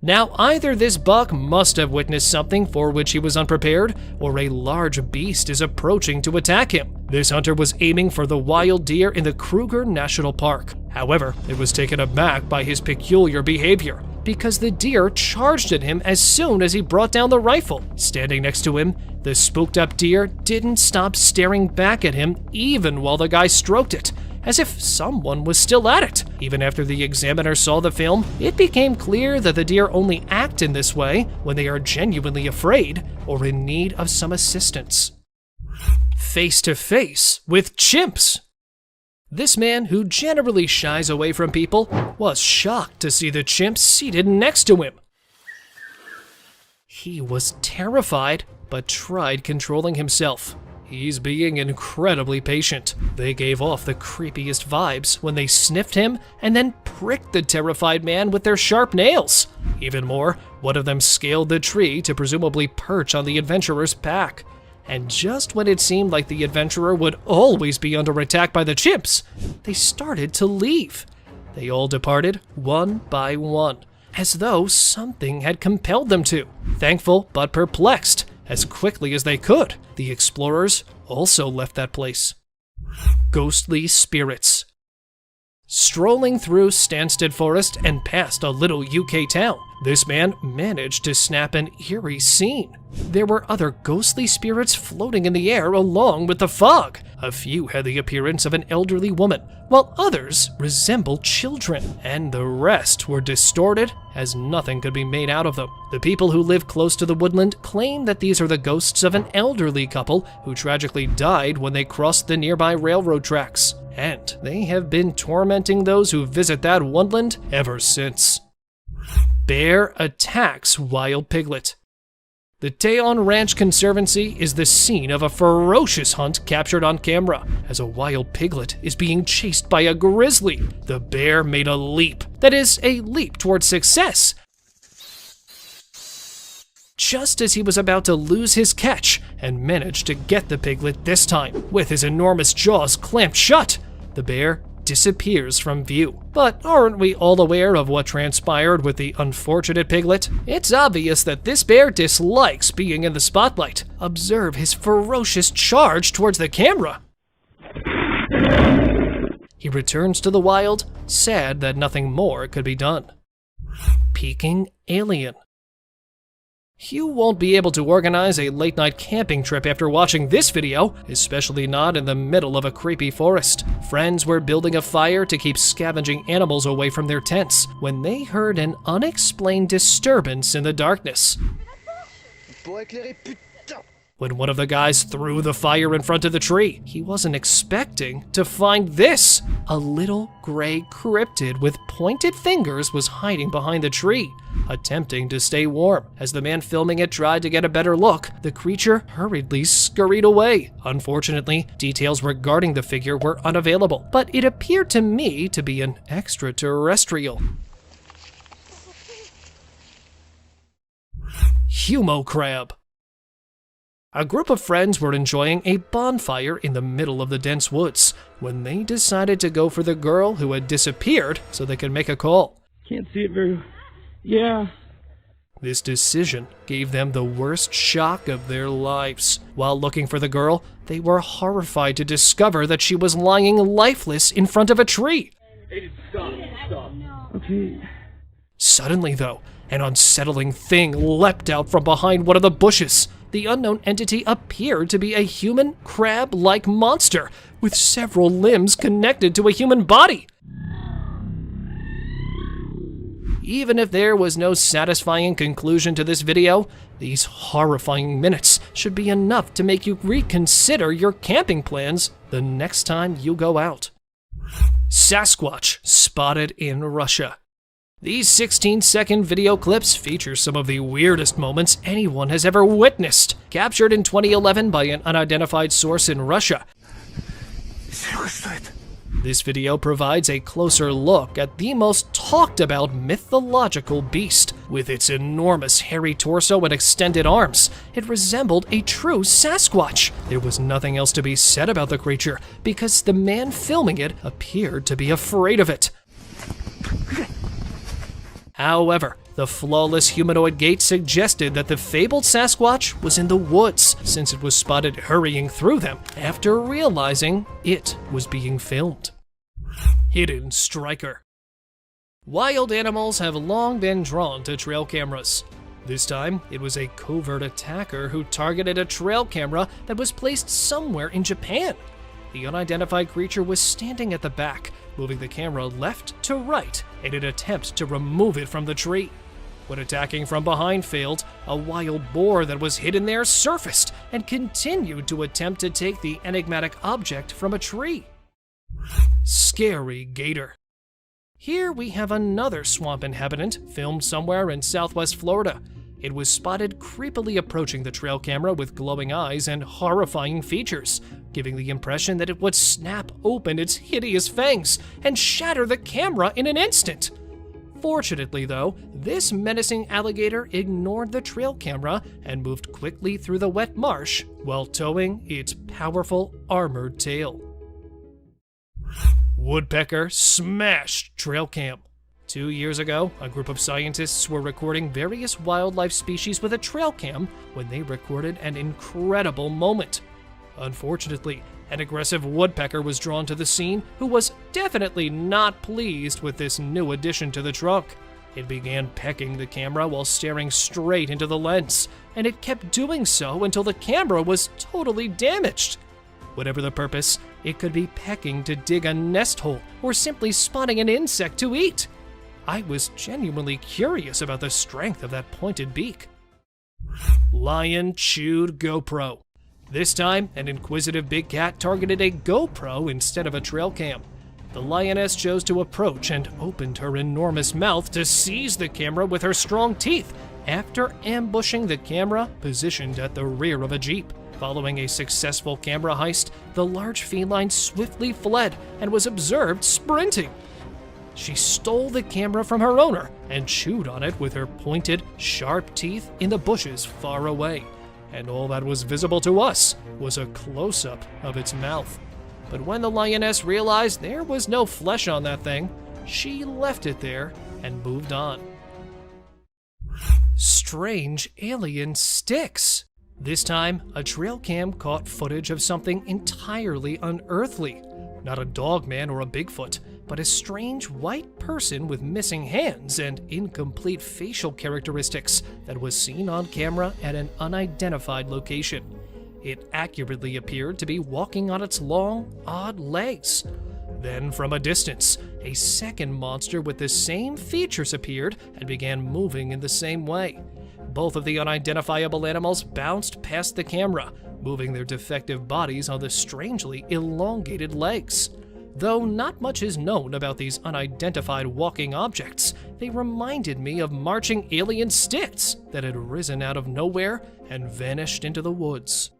Now, either this buck must have witnessed something for which he was unprepared, or a large beast is approaching to attack him. This hunter was aiming for the wild deer in the Kruger National Park. However, it was taken aback by his peculiar behavior, because the deer charged at him as soon as he brought down the rifle. Standing next to him, the spooked up deer didn't stop staring back at him even while the guy stroked it, as if someone was still at it. Even after the examiner saw the film, it became clear that the deer only act in this way when they are genuinely afraid or in need of some assistance. Face to face with chimps. This man, who generally shies away from people, was shocked to see the chimp seated next to him. He was terrified, but tried controlling himself. He's being incredibly patient. They gave off the creepiest vibes when they sniffed him and then pricked the terrified man with their sharp nails. Even more, one of them scaled the tree to presumably perch on the adventurer's back. And just when it seemed like the adventurer would always be under attack by the chimps, they started to leave. They all departed one by one, as though something had compelled them to. Thankful but perplexed, as quickly as they could, the explorers also left that place. Ghostly spirits. Strolling through Stansted Forest and past a little UK town, this man managed to snap an eerie scene. There were other ghostly spirits floating in the air along with the fog. A few had the appearance of an elderly woman, while others resembled children, and the rest were distorted as nothing could be made out of them. The people who live close to the woodland claim that these are the ghosts of an elderly couple who tragically died when they crossed the nearby railroad tracks, and they have been tormenting those who visit that woodland ever since. Bear attacks wild piglet. The Teon Ranch Conservancy is the scene of a ferocious hunt captured on camera, as a wild piglet is being chased by a grizzly. The bear made a leap, that is, a leap towards success, just as he was about to lose his catch, and managed to get the piglet this time. With his enormous jaws clamped shut, the bear disappears from view. But aren't we all aware of what transpired with the unfortunate piglet? It's obvious that this bear dislikes being in the spotlight. Observe his ferocious charge towards the camera. He returns to the wild, sad that nothing more could be done. Peeking alien. You won't be able to organize a late-night camping trip after watching this video, especially not in the middle of a creepy forest. Friends were building a fire to keep scavenging animals away from their tents when they heard an unexplained disturbance in the darkness. When one of the guys threw the fire in front of the tree, he wasn't expecting to find this. A little gray cryptid with pointed fingers was hiding behind the tree, attempting to stay warm. As the man filming it tried to get a better look, the creature hurriedly scurried away. Unfortunately, details regarding the figure were unavailable, but it appeared to me to be an extraterrestrial. Humo crab. A group of friends were enjoying a bonfire in the middle of the dense woods when they decided to go for the girl who had disappeared so they could make a call. Can't see it very... Yeah. This decision gave them the worst shock of their lives. While looking for the girl, they were horrified to discover that she was lying lifeless in front of a tree. Stop. Okay. Suddenly, though, an unsettling thing leapt out from behind one of the bushes. The unknown entity appeared to be a human crab-like monster with several limbs connected to a human body. Even if there was no satisfying conclusion to this video, these horrifying minutes should be enough to make you reconsider your camping plans the next time you go out. Sasquatch spotted in Russia. These 16-second video clips feature some of the weirdest moments anyone has ever witnessed. Captured in 2011 by an unidentified source in Russia, This video provides a closer look at the most talked about mythological beast. With its enormous hairy torso and extended arms, it resembled a true Sasquatch. There was nothing else to be said about the creature because the man filming it appeared to be afraid of it. However, the flawless humanoid gait suggested that the fabled Sasquatch was in the woods, since it was spotted hurrying through them after realizing it was being filmed. Hidden Striker. Wild animals have long been drawn to trail cameras. This time, it was a covert attacker who targeted a trail camera that was placed somewhere in Japan. The unidentified creature was standing at the back, moving the camera left to right in an attempt to remove it from the tree. When attacking from behind failed, a wild boar that was hidden there surfaced and continued to attempt to take the enigmatic object from a tree. Scary Gator. Here we have another swamp inhabitant filmed somewhere in southwest Florida. It was spotted creepily approaching the trail camera with glowing eyes and horrifying features, giving the impression that it would snap open its hideous fangs and shatter the camera in an instant. Fortunately, though, this menacing alligator ignored the trail camera and moved quickly through the wet marsh while towing its powerful armored tail. Woodpecker smashed trail cam. 2 years ago, a group of scientists were recording various wildlife species with a trail cam when they recorded an incredible moment. Unfortunately, an aggressive woodpecker was drawn to the scene who was definitely not pleased with this new addition to the trunk. It began pecking the camera while staring straight into the lens, and it kept doing so until the camera was totally damaged. Whatever the purpose, it could be pecking to dig a nest hole or simply spotting an insect to eat. I was genuinely curious about the strength of that pointed beak. Lion chewed GoPro. This time, an inquisitive big cat targeted a GoPro instead of a trail cam. The lioness chose to approach and opened her enormous mouth to seize the camera with her strong teeth after ambushing the camera positioned at the rear of a Jeep. Following a successful camera heist, the large feline swiftly fled and was observed sprinting. She stole the camera from her owner and chewed on it with her pointed, sharp teeth in the bushes far away. And all that was visible to us was a close-up of its mouth. But when the lioness realized there was no flesh on that thing, she left it there and moved on. Strange alien sticks. This time, a trail cam caught footage of something entirely unearthly. Not a dogman or a Bigfoot, but a strange white person with missing hands and incomplete facial characteristics that was seen on camera at an unidentified location. It accurately appeared to be walking on its long, odd legs. Then, from a distance, a second monster with the same features appeared and began moving in the same way. Both of the unidentifiable animals bounced past the camera, moving their defective bodies on the strangely elongated legs. Though not much is known about these unidentified walking objects, they reminded me of marching alien sticks that had risen out of nowhere and vanished into the woods.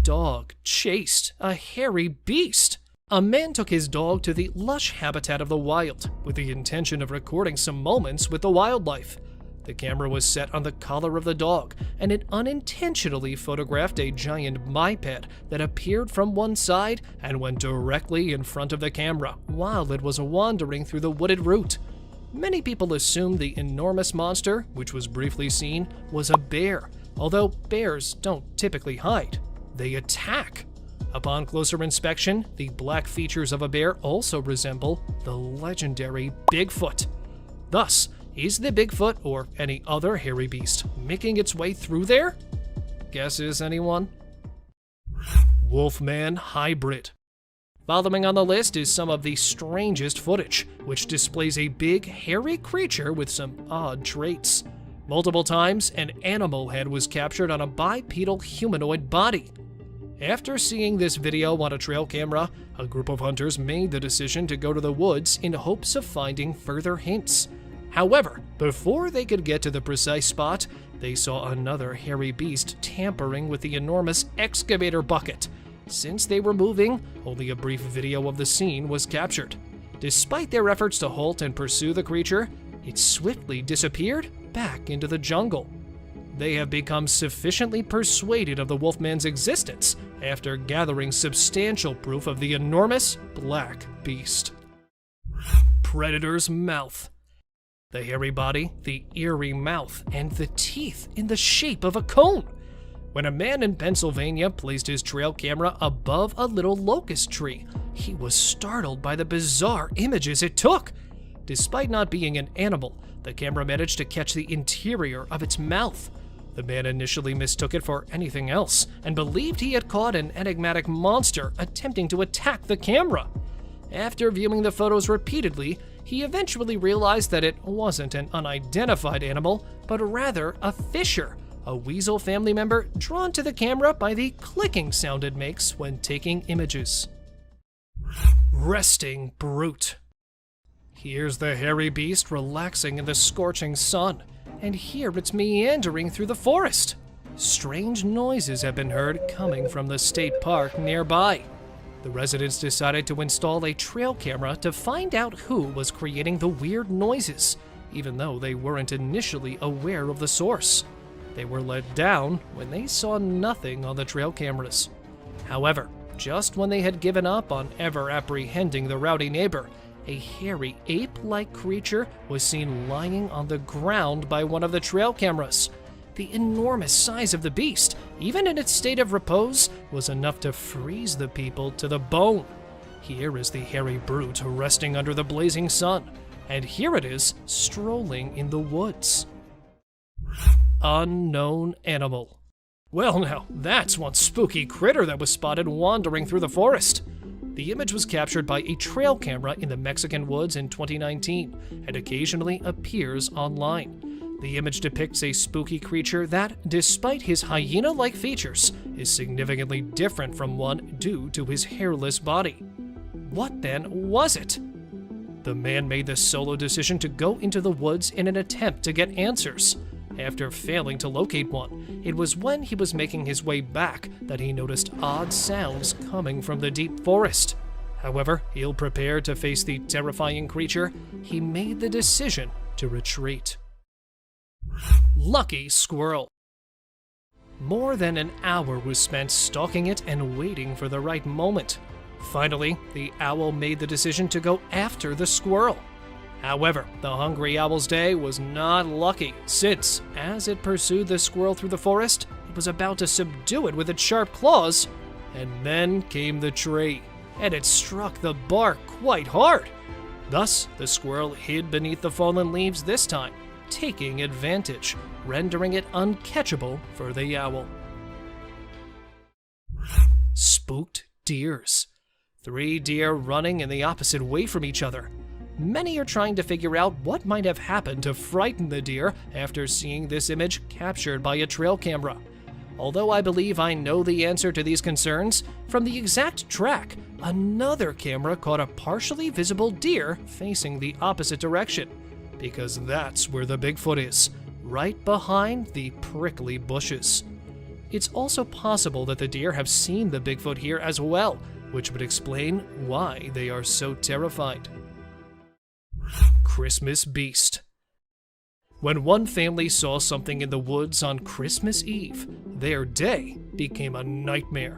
Dog chased a hairy beast. A man took his dog to the lush habitat of the wild with the intention of recording some moments with the wildlife. The camera was set on the collar of the dog, and it unintentionally photographed a giant biped that appeared from one side and went directly in front of the camera while it was wandering through the wooded route. Many people assumed the enormous monster, which was briefly seen, was a bear, although bears don't typically hide. They attack. Upon closer inspection, the black features of a bear also resemble the legendary Bigfoot. Thus, is the Bigfoot or any other hairy beast making its way through there? Guesses, anyone? Wolfman hybrid. Following on the list is some of the strangest footage, which displays a big, hairy creature with some odd traits. Multiple times, an animal head was captured on a bipedal humanoid body. After seeing this video on a trail camera, a group of hunters made the decision to go to the woods in hopes of finding further hints. However, before they could get to the precise spot, they saw another hairy beast tampering with the enormous excavator bucket. Since they were moving, only a brief video of the scene was captured. Despite their efforts to halt and pursue the creature, it swiftly disappeared back into the jungle. They have become sufficiently persuaded of the Wolfman's existence after gathering substantial proof of the enormous black beast. Predator's mouth. The hairy body, the eerie mouth, and the teeth in the shape of a cone. When a man in Pennsylvania placed his trail camera above a little locust tree, he was startled by the bizarre images it took. Despite not being an animal, the camera managed to catch the interior of its mouth. The man initially mistook it for anything else and believed he had caught an enigmatic monster attempting to attack the camera. After viewing the photos repeatedly, he eventually realized that it wasn't an unidentified animal, but rather a fisher, a weasel family member drawn to the camera by the clicking sound it makes when taking images. Resting brute. Here's the hairy beast relaxing in the scorching sun, and here it's meandering through the forest. Strange noises have been heard coming from the state park nearby. The residents decided to install a trail camera to find out who was creating the weird noises, even though they weren't initially aware of the source. They were let down when they saw nothing on the trail cameras. However, just when they had given up on ever apprehending the rowdy neighbor, a hairy ape-like creature was seen lying on the ground by one of the trail cameras. The enormous size of the beast, even in its state of repose, was enough to freeze the people to the bone. Here is the hairy brute resting under the blazing sun, and here it is strolling in the woods. Unknown animal. Well now, that's one spooky critter that was spotted wandering through the forest. The image was captured by a trail camera in the Mexican woods in 2019 and occasionally appears online. The image depicts a spooky creature that, despite his hyena-like features, is significantly different from one due to his hairless body. What then was it? The man made the solo decision to go into the woods in an attempt to get answers. After failing to locate one, it was when he was making his way back that he noticed odd sounds coming from the deep forest. However, ill prepared to face the terrifying creature, he made the decision to retreat. Lucky squirrel. More than an hour was spent stalking it and waiting for the right moment. Finally, the owl made the decision to go after the squirrel. However, the hungry owl's day was not lucky, since, as it pursued the squirrel through the forest, it was about to subdue it with its sharp claws, and then came the tree, and it struck the bark quite hard. Thus, the squirrel hid beneath the fallen leaves this time, taking advantage, rendering it uncatchable for the owl. Spooked deers. 3 deer running in the opposite way from each other. Many are trying to figure out what might have happened to frighten the deer after seeing this image captured by a trail camera. Although I believe I know the answer to these concerns, from the exact track, another camera caught a partially visible deer facing the opposite direction, because that's where the Bigfoot is, right behind the prickly bushes. It's also possible that the deer have seen the Bigfoot here as well, which would explain why they are so terrified. Christmas beast. When one family saw something in the woods on Christmas Eve, their day became a nightmare.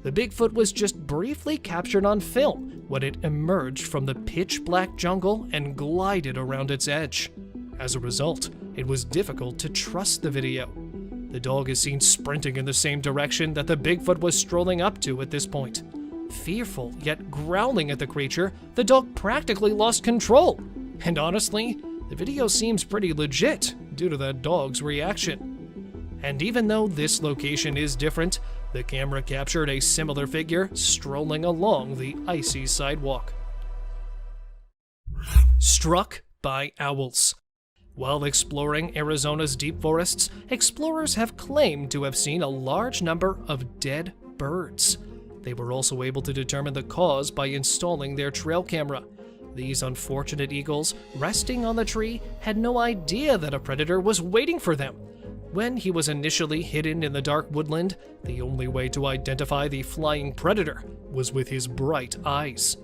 The Bigfoot was just briefly captured on film when it emerged from the pitch-black jungle and glided around its edge. As a result, it was difficult to trust the video. The dog is seen sprinting in the same direction that the Bigfoot was strolling up to at this point. Fearful, yet growling at the creature, the dog practically lost control. And honestly, the video seems pretty legit due to the dog's reaction. And even though this location is different, the camera captured a similar figure strolling along the icy sidewalk. Struck by owls. While exploring Arizona's deep forests, explorers have claimed to have seen a large number of dead birds. They were also able to determine the cause by installing their trail camera. These unfortunate eagles, resting on the tree, had no idea that a predator was waiting for them. When he was initially hidden in the dark woodland, the only way to identify the flying predator was with his bright eyes.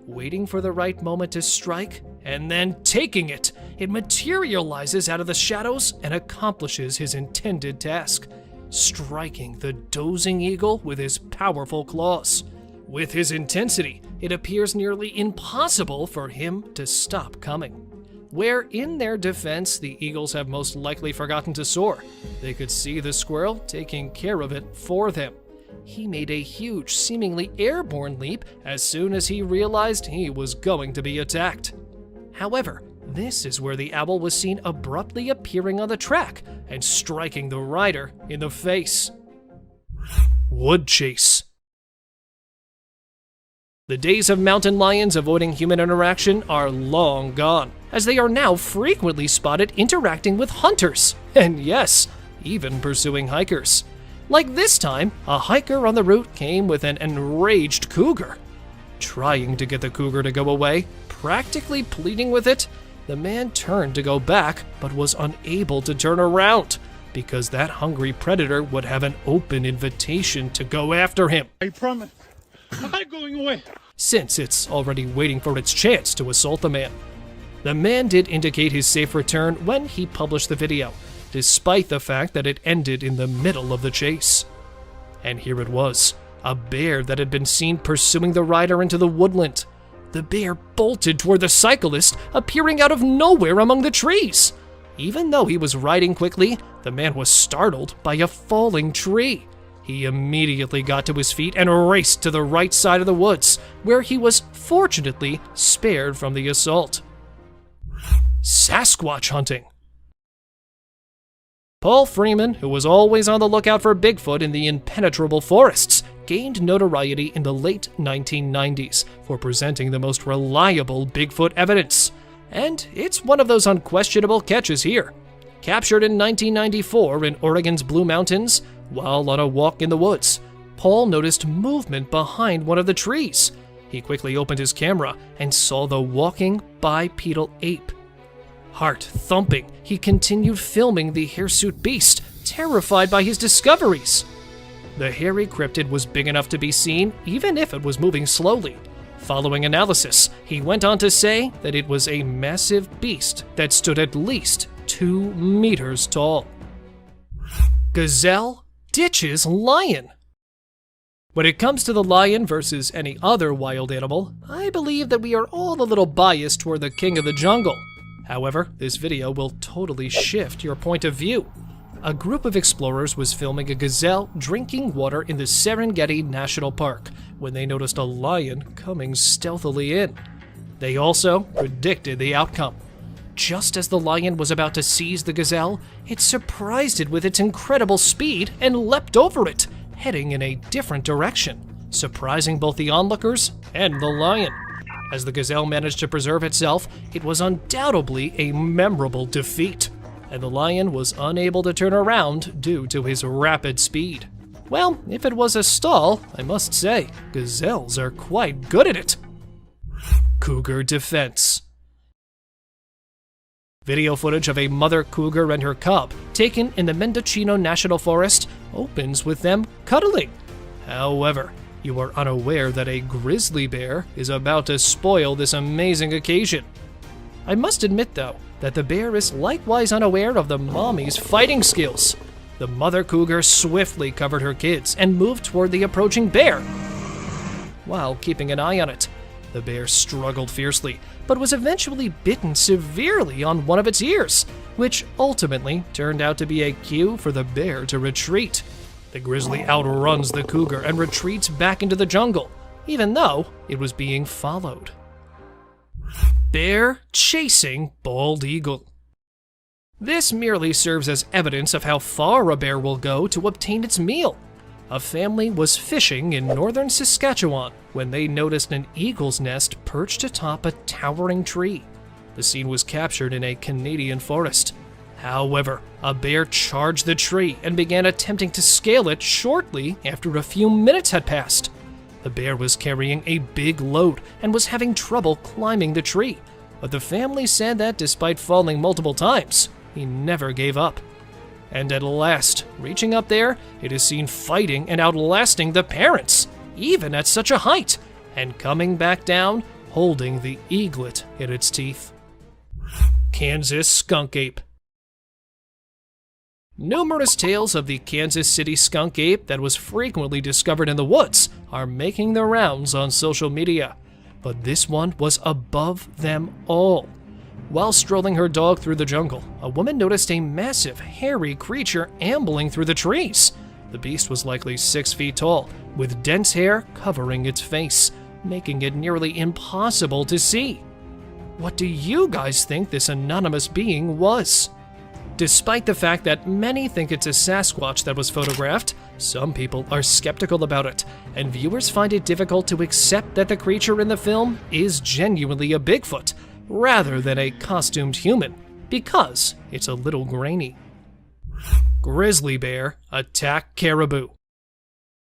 Waiting for the right moment to strike, and then taking it, it materializes out of the shadows and accomplishes his intended task, striking the dozing eagle with his powerful claws. With his intensity, it appears nearly impossible for him to stop coming. Where in their defense the eagles have most likely forgotten to soar, they could see the squirrel taking care of it for them. He made a huge, seemingly airborne leap as soon as he realized he was going to be attacked. However, this is where the owl was seen abruptly appearing on the track and striking the rider in the face. Wood chase. The days of mountain lions avoiding human interaction are long gone, as they are now frequently spotted interacting with hunters, and yes, even pursuing hikers. Like this time, a hiker on the route came with an enraged cougar. Trying to get the cougar to go away, practically pleading with it, the man turned to go back, but was unable to turn around, because that hungry predator would have an open invitation to go after him. I promise. I'm not going away. Since it's already waiting for its chance to assault the man. The man did indicate his safe return when he published the video, despite the fact that it ended in the middle of the chase. And here it was, a bear that had been seen pursuing the rider into the woodland. The bear bolted toward the cyclist, appearing out of nowhere among the trees. Even though he was riding quickly, the man was startled by a falling tree. He immediately got to his feet and raced to the right side of the woods, where he was fortunately spared from the assault. Sasquatch hunting. Paul Freeman, who was always on the lookout for Bigfoot in the impenetrable forests, gained notoriety in the late 1990s for presenting the most reliable Bigfoot evidence. And it's one of those unquestionable catches here. Captured in 1994 in Oregon's Blue Mountains, while on a walk in the woods, Paul noticed movement behind one of the trees. He quickly opened his camera and saw the walking bipedal ape. Heart thumping, he continued filming the hirsute beast, terrified by his discoveries. The hairy cryptid was big enough to be seen, even if it was moving slowly. Following analysis, he went on to say that it was a massive beast that stood at least 2 meters tall. Gazelle ditches lion. When it comes to the lion versus any other wild animal, I believe that we are all a little biased toward the king of the jungle. However, this video will totally shift your point of view. A group of explorers was filming a gazelle drinking water in the Serengeti National Park when they noticed a lion coming stealthily in. They also predicted the outcome. Just as the lion was about to seize the gazelle, it surprised it with its incredible speed and leapt over it, heading in a different direction, surprising both the onlookers and the lion. As the gazelle managed to preserve itself, it was undoubtedly a memorable defeat, and the lion was unable to turn around due to his rapid speed. Well, if it was a stall, I must say, gazelles are quite good at it. Cougar defense. Video footage of a mother cougar and her cub, taken in the Mendocino National Forest, opens with them cuddling. However, you are unaware that a grizzly bear is about to spoil this amazing occasion. I must admit, though, that the bear is likewise unaware of the mommy's fighting skills. The mother cougar swiftly covered her kids and moved toward the approaching bear, while keeping an eye on it. The bear struggled fiercely, but was eventually bitten severely on one of its ears, which ultimately turned out to be a cue for the bear to retreat. The grizzly outruns the cougar and retreats back into the jungle, even though it was being followed. Bear chasing bald eagle. This merely serves as evidence of how far a bear will go to obtain its meal. A family was fishing in northern Saskatchewan when they noticed an eagle's nest perched atop a towering tree. The scene was captured in a Canadian forest. However, a bear charged the tree and began attempting to scale it shortly after a few minutes had passed. The bear was carrying a big load and was having trouble climbing the tree, but the family said that despite falling multiple times, he never gave up. And at last, reaching up there, it is seen fighting and outlasting the parents, even at such a height, and coming back down, holding the eaglet in its teeth. Kansas skunk ape. Numerous tales of the Kansas City skunk ape that was frequently discovered in the woods are making their rounds on social media, but this one was above them all. While strolling her dog through the jungle, a woman noticed a massive, hairy creature ambling through the trees. The beast was likely 6 feet tall, with dense hair covering its face, making it nearly impossible to see. What do you guys think this anonymous being was? Despite the fact that many think it's a Sasquatch that was photographed, some people are skeptical about it, and viewers find it difficult to accept that the creature in the film is genuinely a Bigfoot, rather than a costumed human, because it's a little grainy. Grizzly bear attack caribou.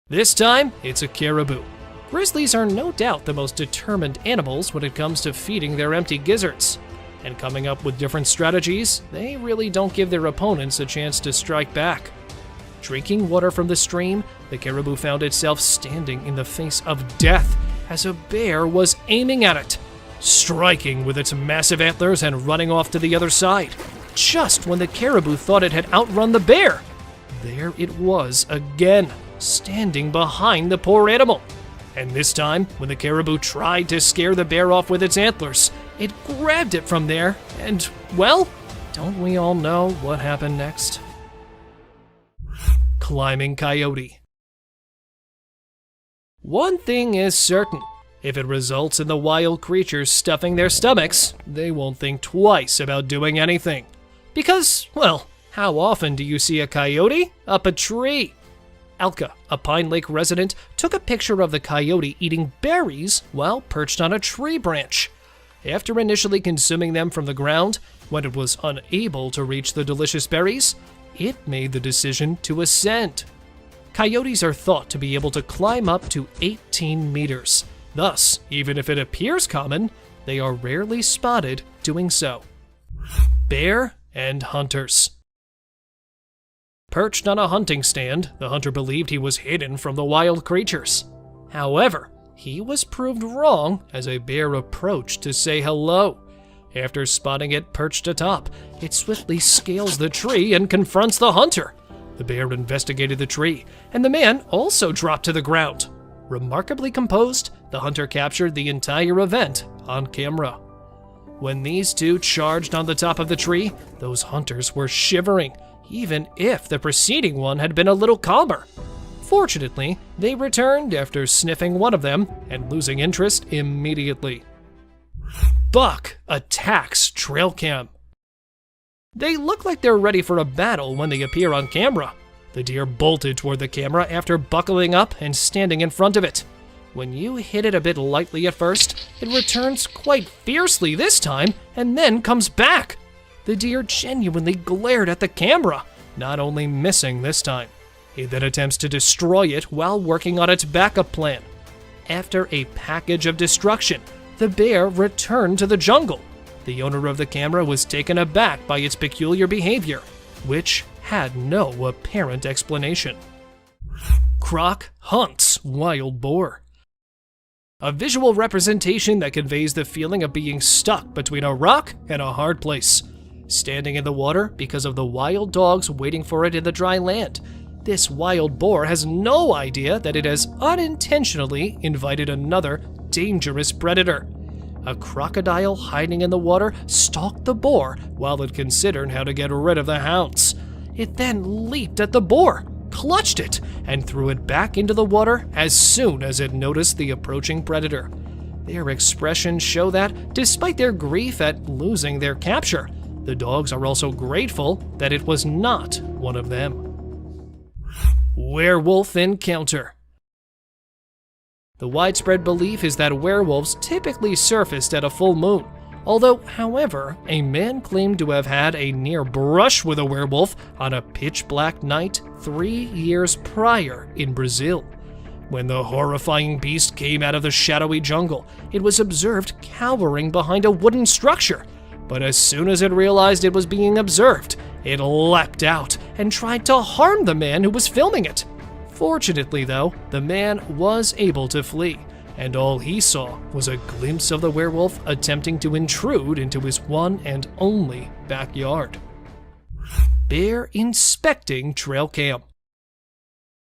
This time, it's a caribou. Grizzlies are no doubt the most determined animals when it comes to feeding their empty gizzards. And coming up with different strategies, they really don't give their opponents a chance to strike back. Drinking water from the stream, the caribou found itself standing in the face of death as a bear was aiming at it, striking with its massive antlers and running off to the other side. Just when the caribou thought it had outrun the bear, there it was again, standing behind the poor animal. And this time, when the caribou tried to scare the bear off with its antlers, it grabbed it from there, and, well, don't we all know what happened next? Climbing coyote. One thing is certain. If it results in the wild creatures stuffing their stomachs, they won't think twice about doing anything. Because, well, how often do you see a coyote up a tree? Alka, a Pine Lake resident, took a picture of the coyote eating berries while perched on a tree branch. After initially consuming them from the ground, when it was unable to reach the delicious berries, it made the decision to ascend. Coyotes are thought to be able to climb up to 18 meters. Thus, even if it appears common, they are rarely spotted doing so. Bear and hunters. Perched on a hunting stand, the hunter believed he was hidden from the wild creatures. However, he was proved wrong as a bear approached to say hello. After spotting it perched atop, it swiftly scales the tree and confronts the hunter. The bear investigated the tree, and the man also dropped to the ground. Remarkably composed, the hunter captured the entire event on camera. When these two charged on the top of the tree, those hunters were shivering, even if the preceding one had been a little calmer. Fortunately, they returned after sniffing one of them and losing interest immediately. Buck attacks trail cam. They look like they're ready for a battle when they appear on camera. The deer bolted toward the camera after buckling up and standing in front of it. When you hit it a bit lightly at first, it returns quite fiercely this time and then comes back. The deer genuinely glared at the camera, not only missing this time. It then attempts to destroy it while working on its backup plan. After a package of destruction, the bear returned to the jungle. The owner of the camera was taken aback by its peculiar behavior, which had no apparent explanation. Croc hunts wild boar. A visual representation that conveys the feeling of being stuck between a rock and a hard place. Standing in the water because of the wild dogs waiting for it in the dry land. This wild boar has no idea that it has unintentionally invited another dangerous predator. A crocodile hiding in the water stalked the boar while it considered how to get rid of the hounds. It then leaped at the boar, clutched it, and threw it back into the water as soon as it noticed the approaching predator. Their expressions show that, despite their grief at losing their capture, the dogs are also grateful that it was not one of them. Werewolf encounter. The widespread belief is that werewolves typically surfaced at a full moon. Although, however, a man claimed to have had a near brush with a werewolf on a pitch-black night 3 years prior in Brazil. When the horrifying beast came out of the shadowy jungle, it was observed cowering behind a wooden structure. But as soon as it realized it was being observed, it leapt out and tried to harm the man who was filming it. Fortunately, though, the man was able to flee, and all he saw was a glimpse of the werewolf attempting to intrude into his one and only backyard. Bear inspecting trail cam.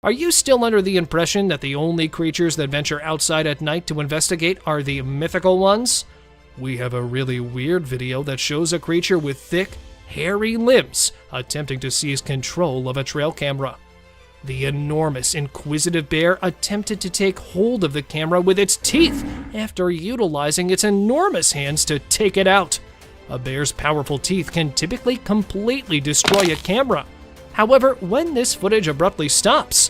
Are you still under the impression that the only creatures that venture outside at night to investigate are the mythical ones? We have a really weird video that shows a creature with thick, hairy limbs attempting to seize control of a trail camera. The enormous, inquisitive bear attempted to take hold of the camera with its teeth after utilizing its enormous hands to take it out. A bear's powerful teeth can typically completely destroy a camera. However, when this footage abruptly stops,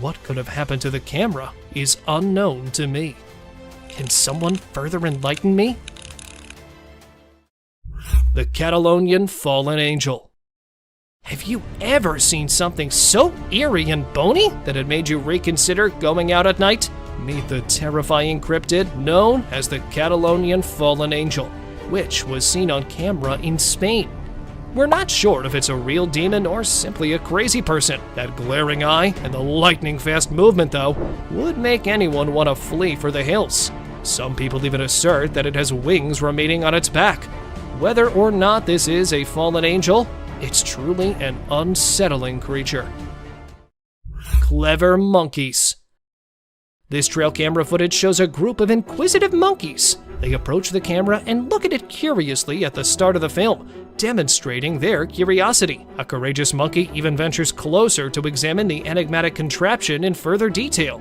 what could have happened to the camera is unknown to me. Can someone further enlighten me? The Catalonian Fallen Angel. Have you ever seen something so eerie and bony that it made you reconsider going out at night? Meet the terrifying cryptid known as the Catalonian Fallen Angel, which was seen on camera in Spain. We're not sure if it's a real demon or simply a crazy person. That glaring eye and the lightning-fast movement, though, would make anyone want to flee for the hills. Some people even assert that it has wings remaining on its back. Whether or not this is a fallen angel, it's truly an unsettling creature. Clever monkeys. This trail camera footage shows a group of inquisitive monkeys. They approach the camera and look at it curiously at the start of the film, demonstrating their curiosity. A courageous monkey even ventures closer to examine the enigmatic contraption in further detail.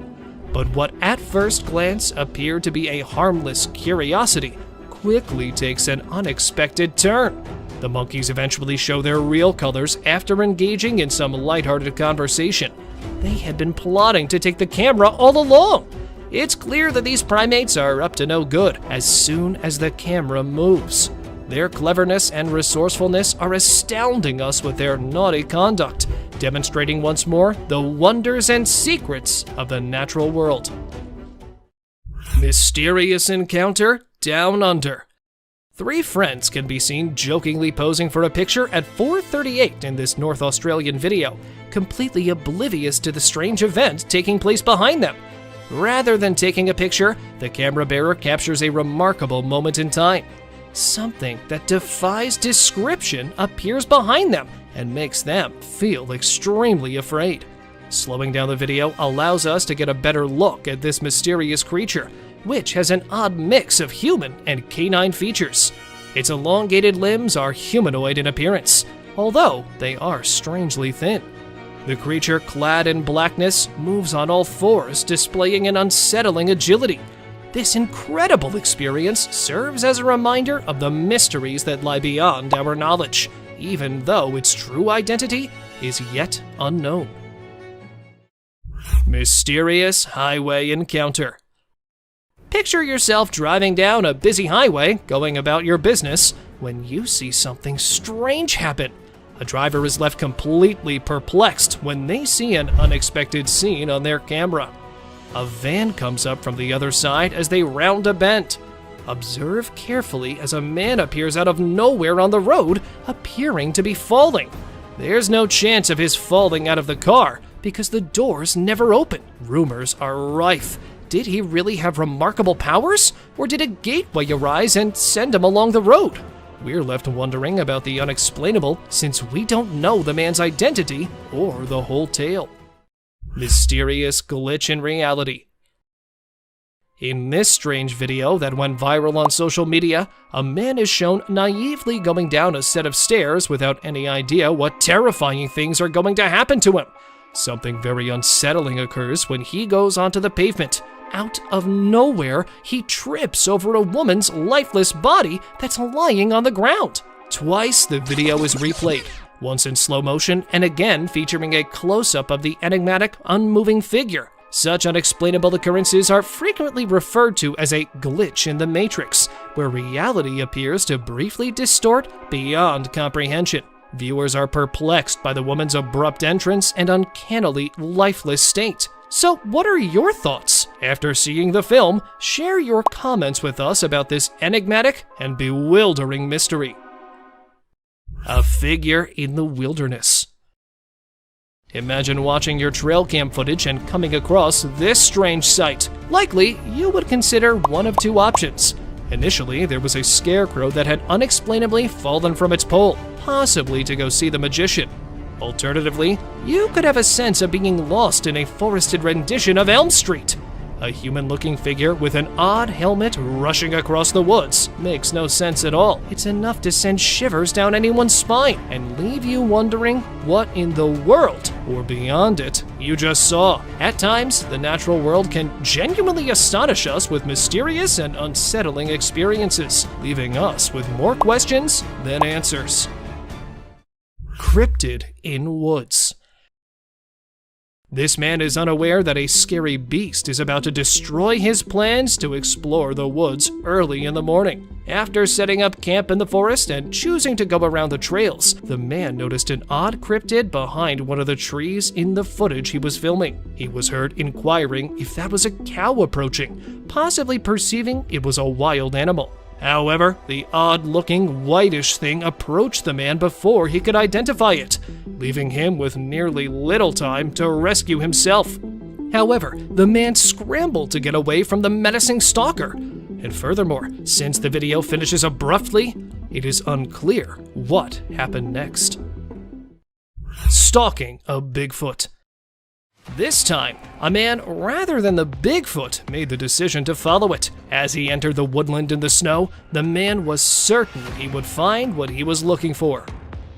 But what at first glance appeared to be a harmless curiosity quickly takes an unexpected turn. The monkeys eventually show their real colors after engaging in some lighthearted conversation. They had been plotting to take the camera all along. It's clear that these primates are up to no good as soon as the camera moves. Their cleverness and resourcefulness are astounding us with their naughty conduct, demonstrating once more the wonders and secrets of the natural world. Mysterious encounter down under. Three friends can be seen jokingly posing for a picture at 4:38 in this North Australian video, completely oblivious to the strange event taking place behind them. Rather than taking a picture, the camera bearer captures a remarkable moment in time. Something that defies description appears behind them and makes them feel extremely afraid. Slowing down the video allows us to get a better look at this mysterious creature, which has an odd mix of human and canine features. Its elongated limbs are humanoid in appearance, although they are strangely thin. The creature, clad in blackness, moves on all fours, displaying an unsettling agility. This incredible experience serves as a reminder of the mysteries that lie beyond our knowledge, even though its true identity is yet unknown. Mysterious highway encounter. Picture yourself driving down a busy highway, going about your business, when you see something strange happen. A driver is left completely perplexed when they see an unexpected scene on their camera. A van comes up from the other side as they round a bend. Observe carefully as a man appears out of nowhere on the road, appearing to be falling. There's no chance of his falling out of the car because the doors never open. Rumors are rife. Did he really have remarkable powers, or did a gateway arise and send him along the road? We're left wondering about the unexplainable since we don't know the man's identity or the whole tale. Mysterious glitch in reality. In this strange video that went viral on social media, a man is shown naively going down a set of stairs without any idea what terrifying things are going to happen to him. Something very unsettling occurs when he goes onto the pavement. Out of nowhere, he trips over a woman's lifeless body that's lying on the ground. Twice the video is replayed, once in slow motion and again featuring a close-up of the enigmatic, unmoving figure. Such unexplainable occurrences are frequently referred to as a glitch in the matrix, where reality appears to briefly distort beyond comprehension. Viewers are perplexed by the woman's abrupt entrance and uncannily lifeless state. So what are your thoughts? After seeing the film, share your comments with us about this enigmatic and bewildering mystery. A figure in the wilderness. Imagine watching your trail cam footage and coming across this strange sight. Likely, you would consider one of two options. Initially, there was a scarecrow that had unexplainably fallen from its pole, possibly to go see the magician. Alternatively, you could have a sense of being lost in a forested rendition of Elm Street. A human-looking figure with an odd helmet rushing across the woods makes no sense at all. It's enough to send shivers down anyone's spine and leave you wondering what in the world, or beyond it, you just saw. At times, the natural world can genuinely astonish us with mysterious and unsettling experiences, leaving us with more questions than answers. Cryptid in woods. This man is unaware that a scary beast is about to destroy his plans to explore the woods early in the morning. After setting up camp in the forest and choosing to go around the trails, the man noticed an odd cryptid behind one of the trees in the footage he was filming. He was heard inquiring if that was a cow approaching, possibly perceiving it was a wild animal. However, the odd-looking, whitish thing approached the man before he could identify it, leaving him with nearly little time to rescue himself. However, the man scrambled to get away from the menacing stalker. And furthermore, since the video finishes abruptly, it is unclear what happened next. Stalking a Bigfoot. This time, a man rather than the Bigfoot made the decision to follow it. As he entered the woodland in the snow, the man was certain he would find what he was looking for.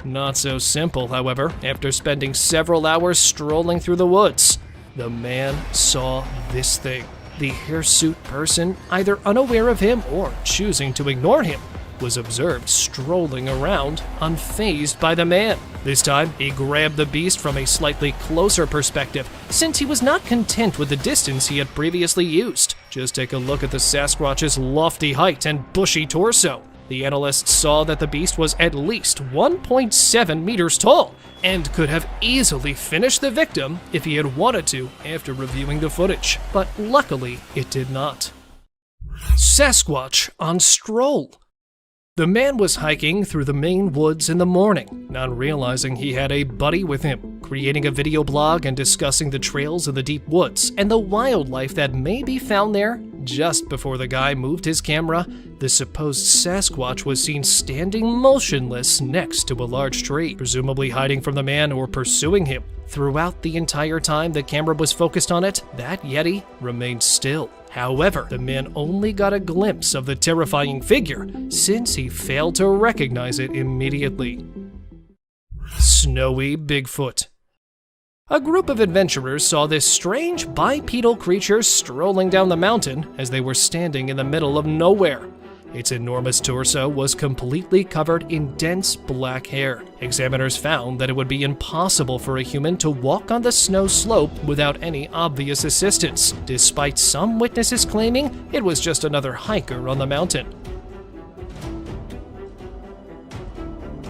Not so simple, however, after spending several hours strolling through the woods. The man saw this thing. The hirsute person, either unaware of him or choosing to ignore him, was observed strolling around, unfazed by the man. This time, he grabbed the beast from a slightly closer perspective, since he was not content with the distance he had previously used. Just take a look at the Sasquatch's lofty height and bushy torso. The analyst saw that the beast was at least 1.7 meters tall, and could have easily finished the victim if he had wanted to after reviewing the footage. But luckily, it did not. Sasquatch on stroll. The man was hiking through the Maine woods in the morning, not realizing he had a buddy with him, creating a video blog and discussing the trails in the deep woods and the wildlife that may be found there. Just before the guy moved his camera, the supposed Sasquatch was seen standing motionless next to a large tree, presumably hiding from the man or pursuing him. Throughout the entire time the camera was focused on it, that Yeti remained still. However, the man only got a glimpse of the terrifying figure, since he failed to recognize it immediately. Snowy Bigfoot. A group of adventurers saw this strange bipedal creature strolling down the mountain as they were standing in the middle of nowhere. Its enormous torso was completely covered in dense black hair. Examiners found that it would be impossible for a human to walk on the snow slope without any obvious assistance, despite some witnesses claiming it was just another hiker on the mountain.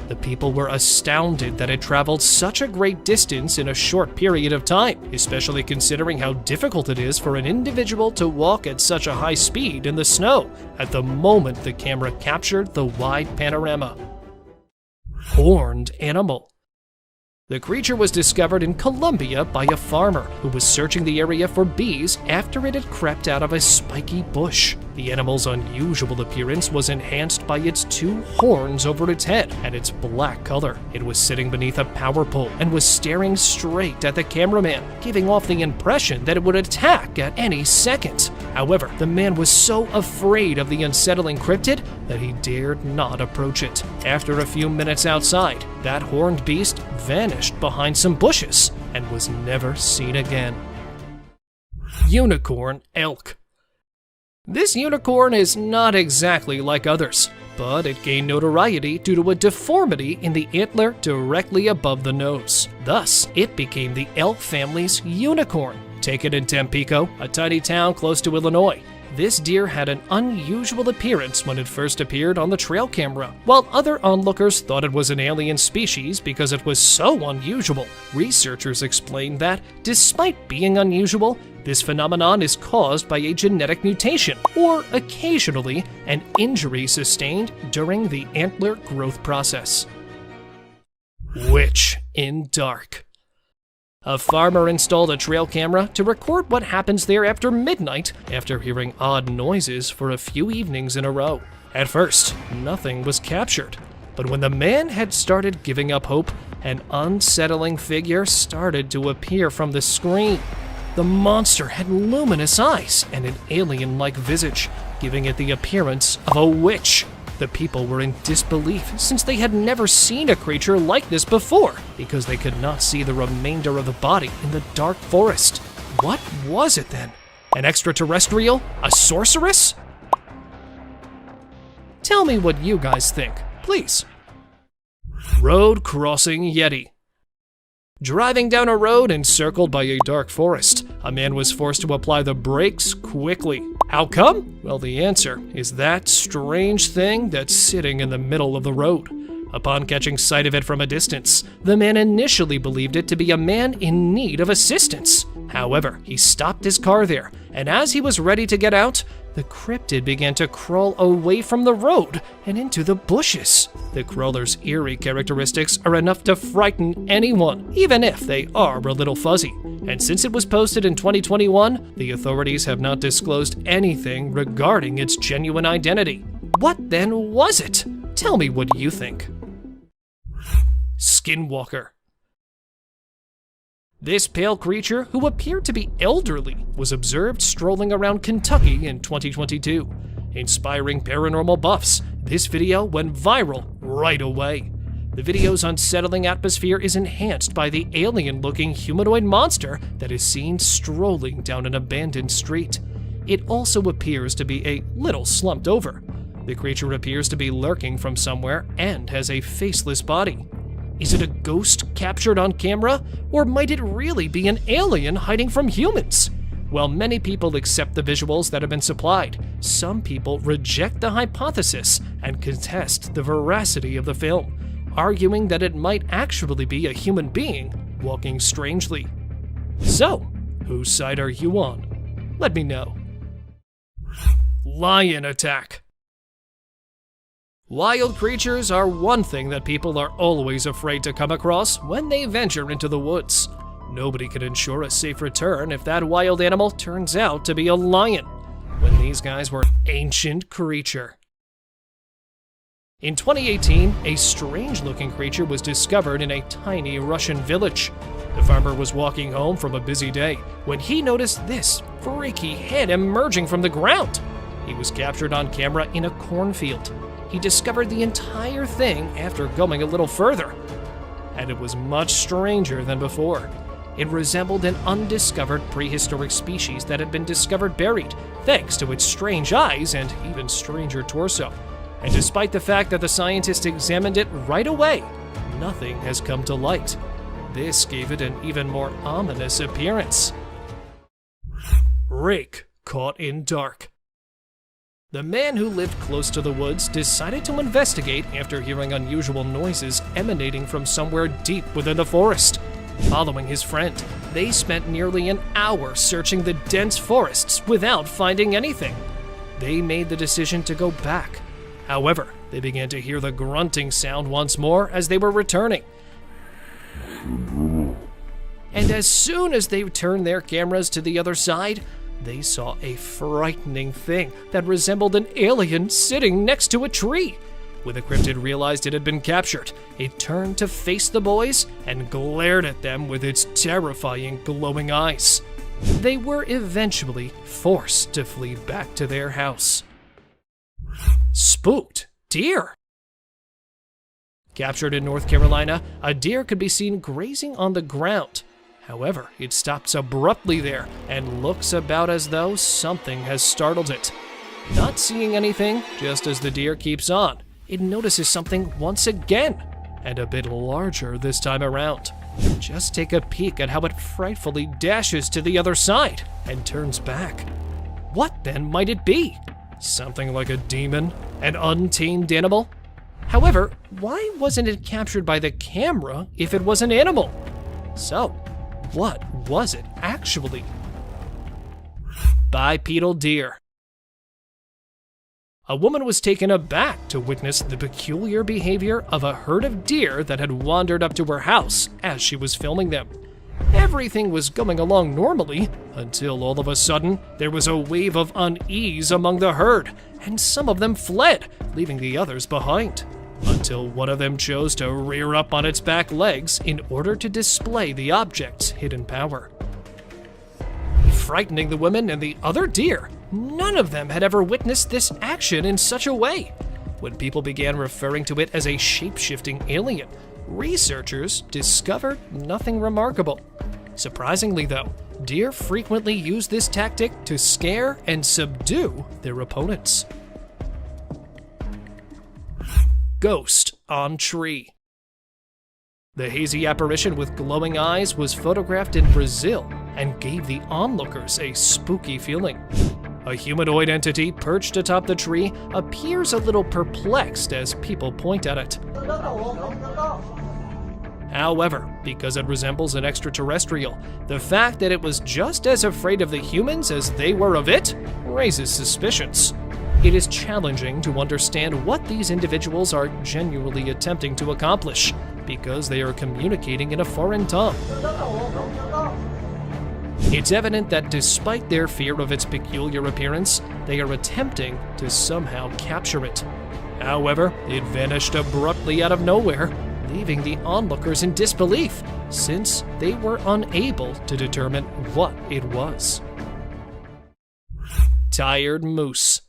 The people were astounded that it traveled such a great distance in a short period of time, especially considering how difficult it is for an individual to walk at such a high speed in the snow at the moment the camera captured the wide panorama. Horned animal. The creature was discovered in Colombia by a farmer who was searching the area for bees after it had crept out of a spiky bush. The animal's unusual appearance was enhanced by its two horns over its head and its black color. It was sitting beneath a power pole and was staring straight at the cameraman, giving off the impression that it would attack at any second. However, the man was so afraid of the unsettling cryptid that he dared not approach it. After a few minutes outside, that horned beast vanished behind some bushes and was never seen again. Unicorn elk. This unicorn is not exactly like others, but it gained notoriety due to a deformity in the antler directly above the nose. Thus, it became the elk family's unicorn. Taken in Tampico, a tiny town close to Illinois, this deer had an unusual appearance when it first appeared on the trail camera. While other onlookers thought it was an alien species because it was so unusual, researchers explained that, despite being unusual, this phenomenon is caused by a genetic mutation, or occasionally an injury sustained during the antler growth process. Witch in dark. A farmer installed a trail camera to record what happens there after midnight after hearing odd noises for a few evenings in a row. At first, nothing was captured, but when the man had started giving up hope, an unsettling figure started to appear from the screen. The monster had luminous eyes and an alien-like visage, giving it the appearance of a witch. The people were in disbelief since they had never seen a creature like this before, because they could not see the remainder of the body in the dark forest. What was it then? An extraterrestrial? A sorceress? Tell me what you guys think, please. Road crossing Yeti. Driving down a road encircled by a dark forest, a man was forced to apply the brakes quickly. How come? Well, the answer is that strange thing that's sitting in the middle of the road. Upon catching sight of it from a distance, the man initially believed it to be a man in need of assistance. However, he stopped his car there, and as he was ready to get out, the cryptid began to crawl away from the road and into the bushes. The crawler's eerie characteristics are enough to frighten anyone, even if they are a little fuzzy. And since it was posted in 2021, the authorities have not disclosed anything regarding its genuine identity. What then was it? Tell me what you think. Skinwalker. This pale creature, who appeared to be elderly, was observed strolling around Kentucky in 2022. Inspiring paranormal buffs, this video went viral right away. The video's unsettling atmosphere is enhanced by the alien-looking humanoid monster that is seen strolling down an abandoned street. It also appears to be a little slumped over. The creature appears to be lurking from somewhere and has a faceless body. Is it a ghost captured on camera, or might it really be an alien hiding from humans? While many people accept the visuals that have been supplied, some people reject the hypothesis and contest the veracity of the film, arguing that it might actually be a human being walking strangely. So, whose side are you on? Let me know. Lion attack. Wild creatures are one thing that people are always afraid to come across when they venture into the woods. Nobody can ensure a safe return if that wild animal turns out to be a lion, when these guys were an ancient creature. In 2018, a strange-looking creature was discovered in a tiny Russian village. The farmer was walking home from a busy day when he noticed this freaky head emerging from the ground. He was captured on camera in a cornfield. He discovered the entire thing after going a little further, and it was much stranger than before. It resembled an undiscovered prehistoric species that had been discovered buried, thanks to its strange eyes and even stranger torso. And despite the fact that the scientists examined it right away, nothing has come to light. This gave it an even more ominous appearance. Rake caught in dark. The man who lived close to the woods decided to investigate after hearing unusual noises emanating from somewhere deep within the forest. Following his friend, they spent nearly an hour searching the dense forests without finding anything. They made the decision to go back. However, they began to hear the grunting sound once more as they were returning. And as soon as they turned their cameras to the other side, they saw a frightening thing that resembled an alien sitting next to a tree. When the cryptid realized it had been captured, it turned to face the boys and glared at them with its terrifying glowing eyes. They were eventually forced to flee back to their house. Spooked deer. Captured in North Carolina, a deer could be seen grazing on the ground. However, it stops abruptly there and looks about as though something has startled it. Not seeing anything, just as the deer keeps on, it notices something once again, and a bit larger this time around. Just take a peek at how it frightfully dashes to the other side and turns back. What then might it be? Something like a demon? An untamed animal? However, why wasn't it captured by the camera if it was an animal? So, what was it actually? Bipedal deer. A woman was taken aback to witness the peculiar behavior of a herd of deer that had wandered up to her house as she was filming them. Everything was going along normally until all of a sudden there was a wave of unease among the herd, and some of them fled, leaving the others behind. Until one of them chose to rear up on its back legs in order to display the object's hidden power. Frightening the women and the other deer, none of them had ever witnessed this action in such a way. When people began referring to it as a shape-shifting alien, researchers discovered nothing remarkable. Surprisingly though, deer frequently use this tactic to scare and subdue their opponents. Ghost on tree. The hazy apparition with glowing eyes was photographed in Brazil and gave the onlookers a spooky feeling. A humanoid entity perched atop the tree appears a little perplexed as people point at it. However, because it resembles an extraterrestrial, the fact that it was just as afraid of the humans as they were of it raises suspicions. It is challenging to understand what these individuals are genuinely attempting to accomplish, because they are communicating in a foreign tongue. It's evident that despite their fear of its peculiar appearance, they are attempting to somehow capture it. However, it vanished abruptly out of nowhere, leaving the onlookers in disbelief, since they were unable to determine what it was. Tired moose.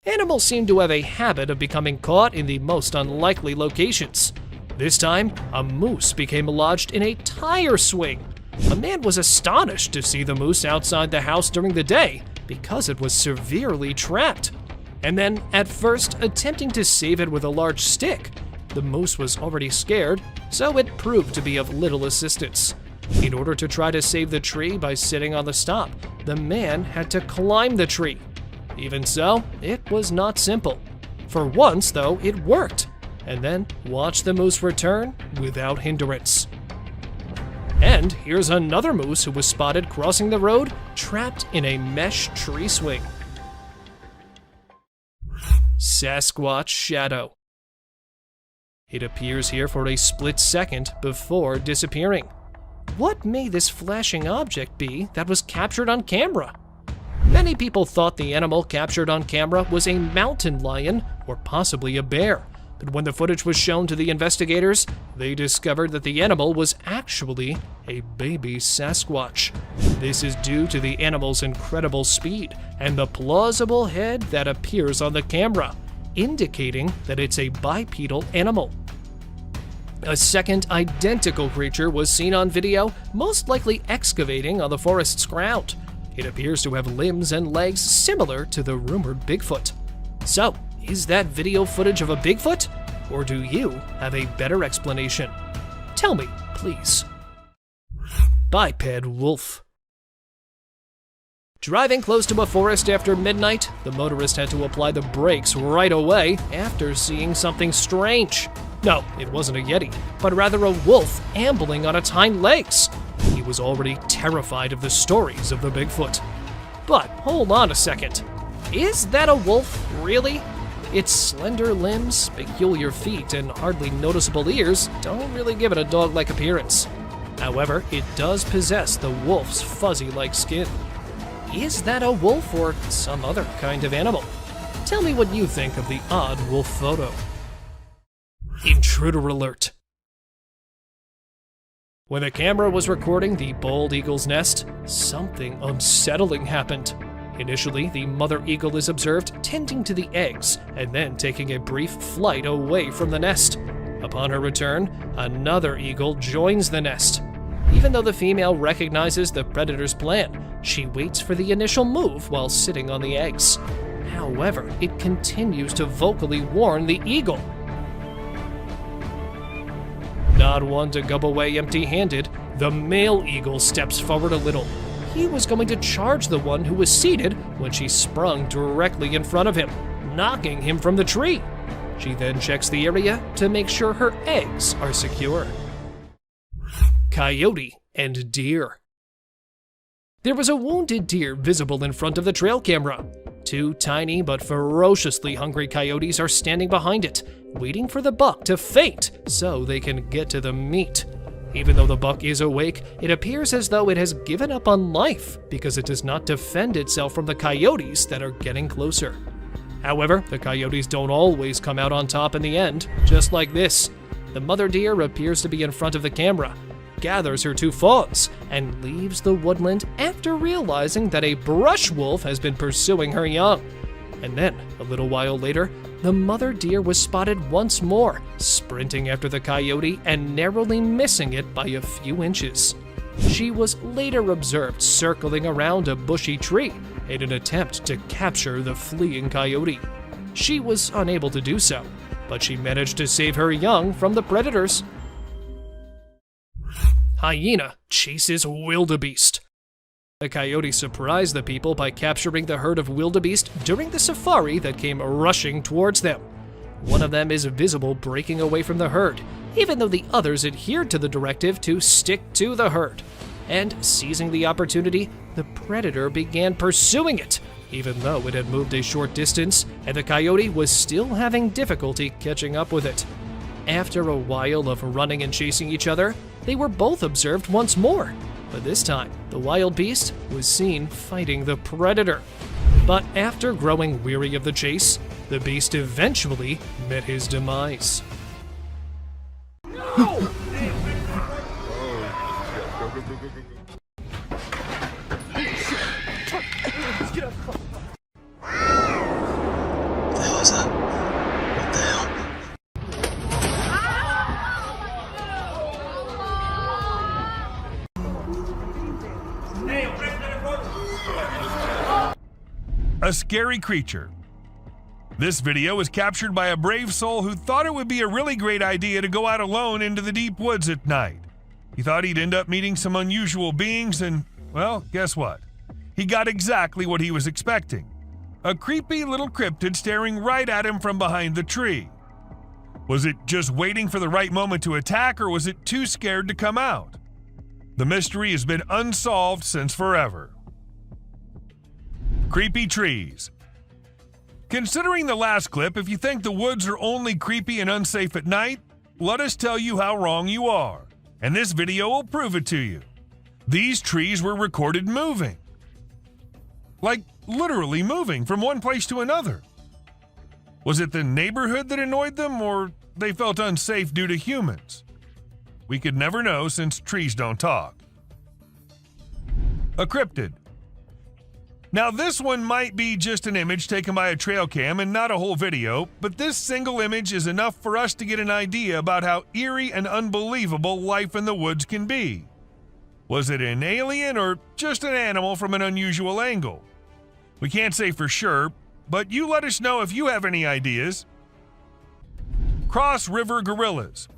Animals seem to have a habit of becoming caught in the most unlikely locations. This time, a moose became lodged in a tire swing. A man was astonished to see the moose outside the house during the day because it was severely trapped. And then, at first, attempting to save it with a large stick, the moose was already scared, so it proved to be of little assistance. In order to try to save the tree by sitting on the stop, the man had to climb the tree. Even so, it was not simple. For once, though, it worked, and then watch the moose return without hindrance. And here's another moose who was spotted crossing the road, trapped in a mesh tree swing. Sasquatch shadow. It appears here for a split second before disappearing. What may this flashing object be that was captured on camera? Many people thought the animal captured on camera was a mountain lion or possibly a bear, but when the footage was shown to the investigators, they discovered that the animal was actually a baby Sasquatch. This is due to the animal's incredible speed and the plausible head that appears on the camera, indicating that it's a bipedal animal. A second identical creature was seen on video, most likely excavating on the forest's ground. It appears to have limbs and legs similar to the rumored Bigfoot. So, is that video footage of a Bigfoot? Or do you have a better explanation? Tell me, please. Biped wolf. Driving close to a forest after midnight, the motorist had to apply the brakes right away after seeing something strange. No, it wasn't a Yeti, but rather a wolf ambling on its hind legs. He was already terrified of the stories of the Bigfoot. But hold on a second. Is that a wolf, really? Its slender limbs, peculiar feet, and hardly noticeable ears don't really give it a dog-like appearance. However, it does possess the wolf's fuzzy-like skin. Is that a wolf or some other kind of animal? Tell me what you think of the odd wolf photo. Intruder alert. When the camera was recording the bald eagle's nest, something unsettling happened. Initially, the mother eagle is observed tending to the eggs and then taking a brief flight away from the nest. Upon her return, another eagle joins the nest. Even though the female recognizes the predator's plan, she waits for the initial move while sitting on the eggs. However, it continues to vocally warn the eagle. Not one to go away empty-handed, the male eagle steps forward a little. He was going to charge the one who was seated when she sprung directly in front of him, knocking him from the tree. She then checks the area to make sure her eggs are secure. Coyote and deer. There was a wounded deer visible in front of the trail camera. Two tiny but ferociously hungry coyotes are standing behind it, waiting for the buck to faint so they can get to the meat. Even though the buck is awake, it appears as though it has given up on life because it does not defend itself from the coyotes that are getting closer. However, the coyotes don't always come out on top in the end, just like this. The mother deer appears to be in front of the camera, gathers her two fawns, and leaves the woodland after realizing that a brush wolf has been pursuing her young. And then, a little while later, the mother deer was spotted once more, sprinting after the coyote and narrowly missing it by a few inches. She was later observed circling around a bushy tree in an attempt to capture the fleeing coyote. She was unable to do so, but she managed to save her young from the predators. Hyena chases wildebeest. The coyote surprised the people by capturing the herd of wildebeest during the safari that came rushing towards them. One of them is visible breaking away from the herd, even though the others adhered to the directive to stick to the herd. And seizing the opportunity, the predator began pursuing it, even though it had moved a short distance and the coyote was still having difficulty catching up with it. After a while of running and chasing each other, they were both observed once more. But this time, the wild beast was seen fighting the predator. But after growing weary of the chase, the beast eventually met his demise. A scary creature. This video was captured by a brave soul who thought it would be a really great idea to go out alone into the deep woods at night. He thought he'd end up meeting some unusual beings and, well, guess what? He got exactly what he was expecting. A creepy little cryptid staring right at him from behind the tree. Was it just waiting for the right moment to attack, or was it too scared to come out? The mystery has been unsolved since forever. Creepy trees. Considering the last clip, if you think the woods are only creepy and unsafe at night, let us tell you how wrong you are, and this video will prove it to you. These trees were recorded moving. Like literally moving from one place to another. Was it the neighborhood that annoyed them, or they felt unsafe due to humans? We could never know since trees don't talk. A cryptid. Now this one might be just an image taken by a trail cam and not a whole video, but this single image is enough for us to get an idea about how eerie and unbelievable life in the woods can be. Was it an alien or just an animal from an unusual angle? We can't say for sure, but you let us know if you have any ideas. Cross River Gorillas.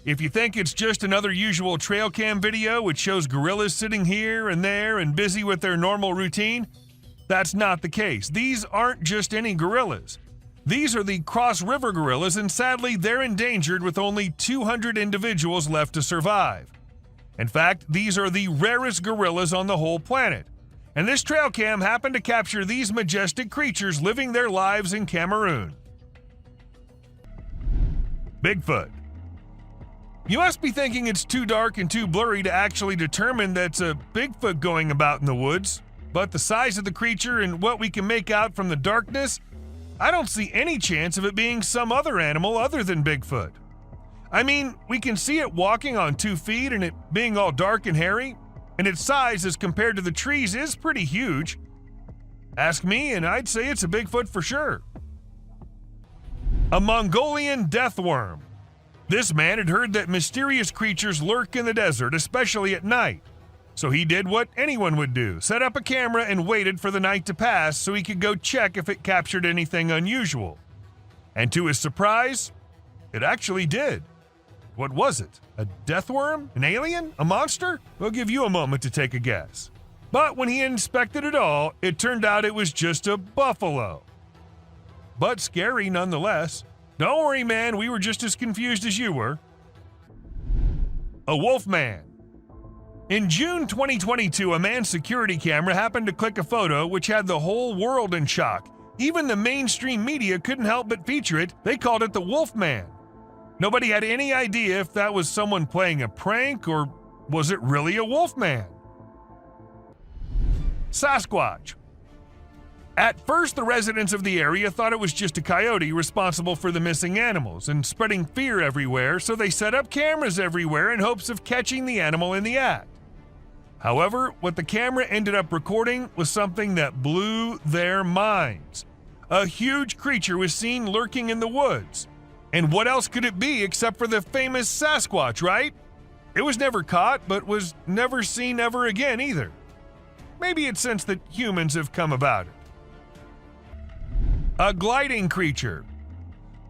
If you think it's just another usual trail cam video which shows gorillas sitting here and there and busy with their normal routine, that's not the case. These aren't just any gorillas. These are the Cross River gorillas, and sadly they're endangered with only 200 individuals left to survive. In fact, these are the rarest gorillas on the whole planet. And this trail cam happened to capture these majestic creatures living their lives in Cameroon. Bigfoot. You must be thinking it's too dark and too blurry to actually determine that's a Bigfoot going about in the woods, but the size of the creature and what we can make out from the darkness, I don't see any chance of it being some other animal other than Bigfoot. I mean, we can see it walking on 2 feet and it being all dark and hairy, and its size as compared to the trees is pretty huge. Ask me and I'd say it's a Bigfoot for sure. A Mongolian death worm. This man had heard that mysterious creatures lurk in the desert, especially at night. So he did what anyone would do, set up a camera and waited for the night to pass so he could go check if it captured anything unusual. And to his surprise, it actually did. What was it? A death worm? An alien? A monster? We'll give you a moment to take a guess. But when he inspected it all, it turned out it was just a buffalo. But scary nonetheless. Don't worry, man, we were just as confused as you were. A wolf man. In June 2022, a man's security camera happened to click a photo which had the whole world in shock. Even the mainstream media couldn't help but feature it. They called it the wolf man. Nobody had any idea if that was someone playing a prank or was it really a wolfman? Sasquatch. At first, the residents of the area thought it was just a coyote responsible for the missing animals and spreading fear everywhere, so they set up cameras everywhere in hopes of catching the animal in the act. However, what the camera ended up recording was something that blew their minds. A huge creature was seen lurking in the woods. And what else could it be except for the famous Sasquatch, right? It was never caught, but was never seen ever again either. Maybe it's since that humans have come about it. A gliding creature.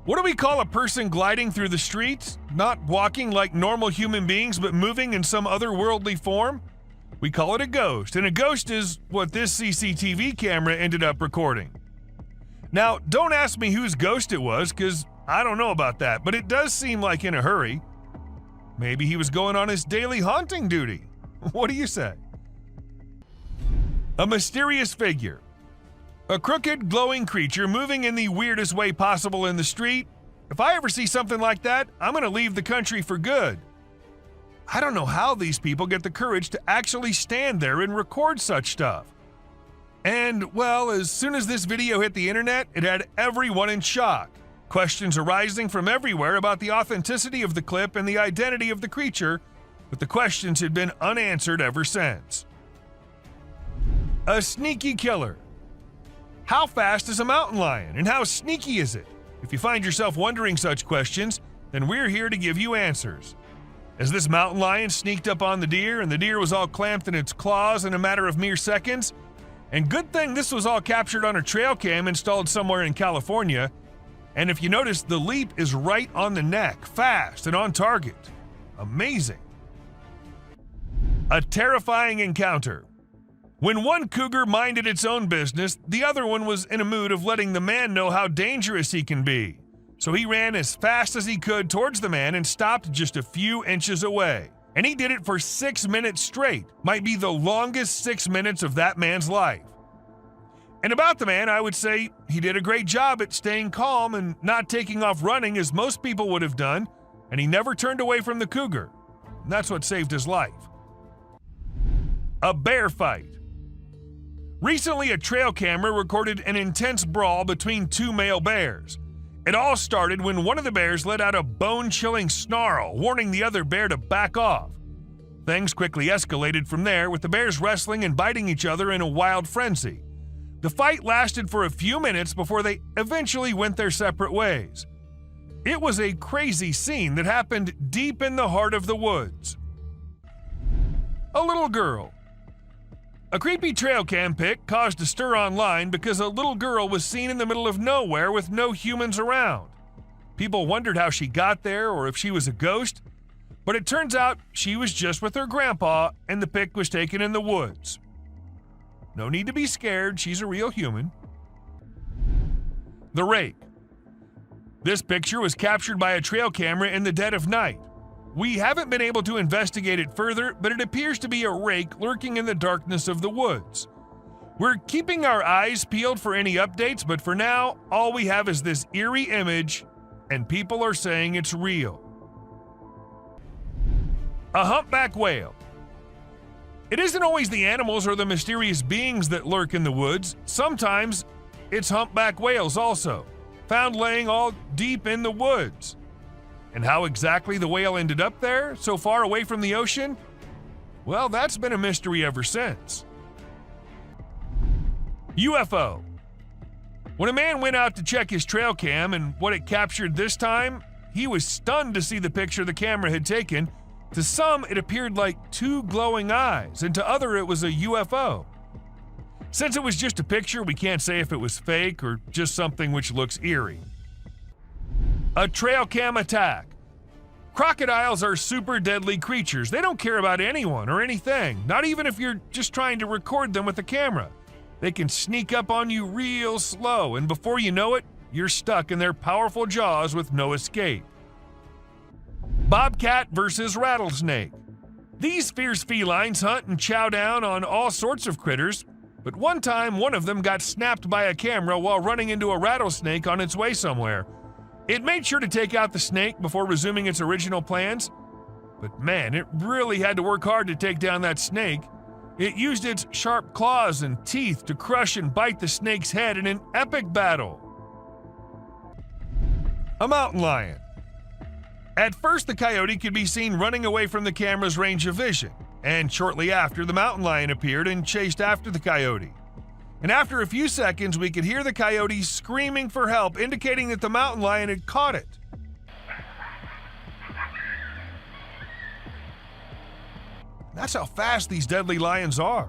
What do we call a person gliding through the streets? Not walking like normal human beings, but moving in some otherworldly form? We call it a ghost, and a ghost is what this CCTV camera ended up recording. Now, don't ask me whose ghost it was, because I don't know about that, but it does seem like in a hurry. Maybe he was going on his daily haunting duty. What do you say? A mysterious figure. A crooked, glowing creature moving in the weirdest way possible in the street. If I ever see something like that, I'm going to leave the country for good. I don't know how these people get the courage to actually stand there and record such stuff. And, well, as soon as this video hit the internet, it had everyone in shock. Questions arising from everywhere about the authenticity of the clip and the identity of the creature, but the questions had been unanswered ever since. A sneaky killer. How fast is a mountain lion, and how sneaky is it? If you find yourself wondering such questions, then we're here to give you answers. As this mountain lion sneaked up on the deer, and the deer was all clamped in its claws in a matter of mere seconds, and good thing this was all captured on a trail cam installed somewhere in California, and if you notice, the leap is right on the neck, fast and on target. Amazing. A terrifying encounter. When one cougar minded its own business, the other one was in a mood of letting the man know how dangerous he can be. So he ran as fast as he could towards the man and stopped just a few inches away. And he did it for 6 minutes straight. Might be the longest 6 minutes of that man's life. And about the man, I would say he did a great job at staying calm and not taking off running as most people would have done, and he never turned away from the cougar. And that's what saved his life. A bear fight. Recently, a trail camera recorded an intense brawl between two male bears. It all started when one of the bears let out a bone-chilling snarl, warning the other bear to back off. Things quickly escalated from there, with the bears wrestling and biting each other in a wild frenzy. The fight lasted for a few minutes before they eventually went their separate ways. It was a crazy scene that happened deep in the heart of the woods. A little girl. A creepy trail cam pic caused a stir online because a little girl was seen in the middle of nowhere with no humans around. People wondered how she got there or if she was a ghost, but it turns out she was just with her grandpa and the pic was taken in the woods. No need to be scared, she's a real human. The rake. This picture was captured by a trail camera in the dead of night. We haven't been able to investigate it further, but it appears to be a rake lurking in the darkness of the woods. We're keeping our eyes peeled for any updates, but for now, all we have is this eerie image, and people are saying it's real. A humpback whale. It isn't always the animals or the mysterious beings that lurk in the woods. Sometimes it's humpback whales also, found laying all deep in the woods. And how exactly the whale ended up there, so far away from the ocean? Well, that's been a mystery ever since. UFO. When a man went out to check his trail cam and what it captured this time, he was stunned to see the picture the camera had taken. To some, it appeared like two glowing eyes, and to others, it was a UFO. Since it was just a picture, we can't say if it was fake or just something which looks eerie. A trail cam attack. Crocodiles are super deadly creatures. They don't care about anyone or anything, not even if you're just trying to record them with a camera. They can sneak up on you real slow, and before you know it, you're stuck in their powerful jaws with no escape. Bobcat versus rattlesnake. These fierce felines hunt and chow down on all sorts of critters, but one time one of them got snapped by a camera while running into a rattlesnake on its way somewhere. It made sure to take out the snake before resuming its original plans. But man, it really had to work hard to take down that snake. It used its sharp claws and teeth to crush and bite the snake's head in an epic battle. A mountain lion. At first, the coyote could be seen running away from the camera's range of vision, and shortly after, the mountain lion appeared and chased after the coyote. And after a few seconds, we could hear the coyote screaming for help, indicating that the mountain lion had caught it. That's how fast these deadly lions are.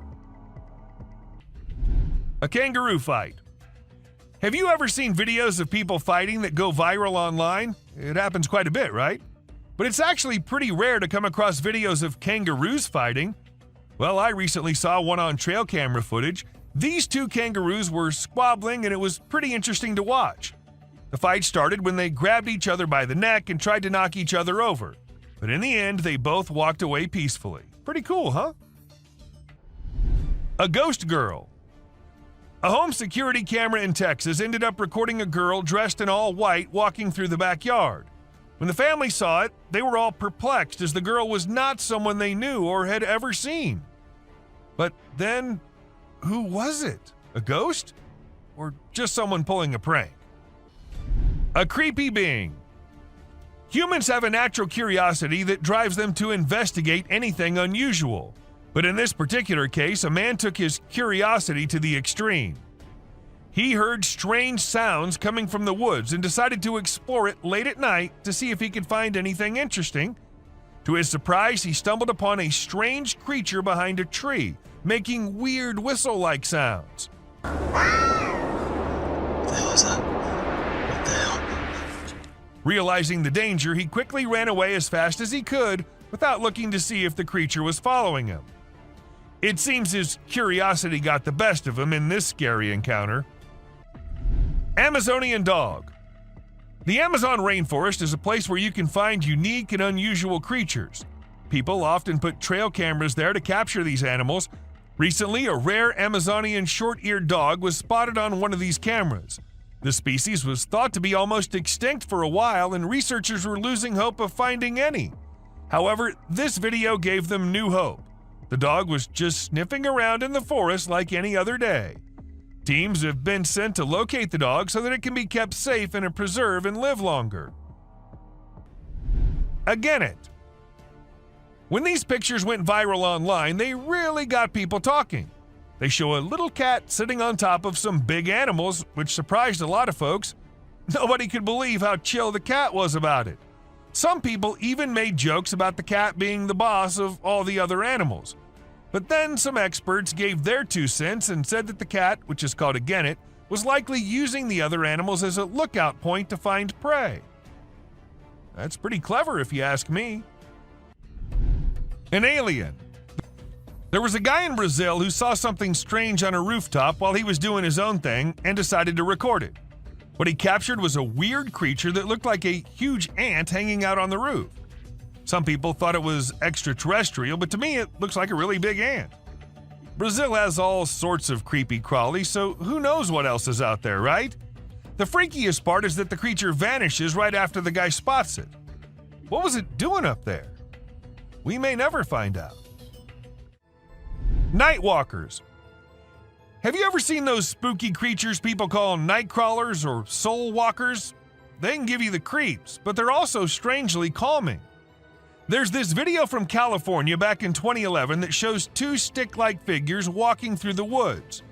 A kangaroo fight. Have you ever seen videos of people fighting that go viral online? It happens quite a bit, right? But it's actually pretty rare to come across videos of kangaroos fighting. Well, I recently saw one on trail camera footage. These two kangaroos were squabbling and it was pretty interesting to watch. The fight started when they grabbed each other by the neck and tried to knock each other over. But in the end, they both walked away peacefully. Pretty cool, huh? A ghost girl. A home security camera in Texas ended up recording a girl dressed in all white walking through the backyard. When the family saw it, they were all perplexed as the girl was not someone they knew or had ever seen. But then, who was it? A ghost? Or just someone pulling a prank? A creepy being. Humans have a natural curiosity that drives them to investigate anything unusual. But in this particular case, a man took his curiosity to the extreme. He heard strange sounds coming from the woods and decided to explore it late at night to see if he could find anything interesting. To his surprise, he stumbled upon a strange creature behind a tree, making weird whistle-like sounds. What the hell is that? What the hell? Realizing the danger, he quickly ran away as fast as he could without looking to see if the creature was following him. It seems his curiosity got the best of him in this scary encounter. Amazonian dog. The Amazon rainforest is a place where you can find unique and unusual creatures. People often put trail cameras there to capture these animals. Recently, a rare Amazonian short-eared dog was spotted on one of these cameras. The species was thought to be almost extinct for a while, and researchers were losing hope of finding any. However, this video gave them new hope. The dog was just sniffing around in the forest like any other day. Teams have been sent to locate the dog so that it can be kept safe in a preserve and live longer. A genet. When these pictures went viral online, they really got people talking. They show a little cat sitting on top of some big animals, which surprised a lot of folks. Nobody could believe how chill the cat was about it. Some people even made jokes about the cat being the boss of all the other animals. But then some experts gave their 2 cents and said that the cat, which is called a genet, was likely using the other animals as a lookout point to find prey. That's pretty clever if you ask me. An alien. There was a guy in Brazil who saw something strange on a rooftop while he was doing his own thing and decided to record it. What he captured was a weird creature that looked like a huge ant hanging out on the roof. Some people thought it was extraterrestrial, but to me it looks like a really big ant. Brazil has all sorts of creepy crawlies, so who knows what else is out there, right? The freakiest part is that the creature vanishes right after the guy spots it. What was it doing up there? We may never find out. Night walkers. Have you ever seen those spooky creatures people call night crawlers or soul walkers? They can give you the creeps, but they're also strangely calming. There's this video from California back in 2011 that shows 2 stick-like figures walking through the woods.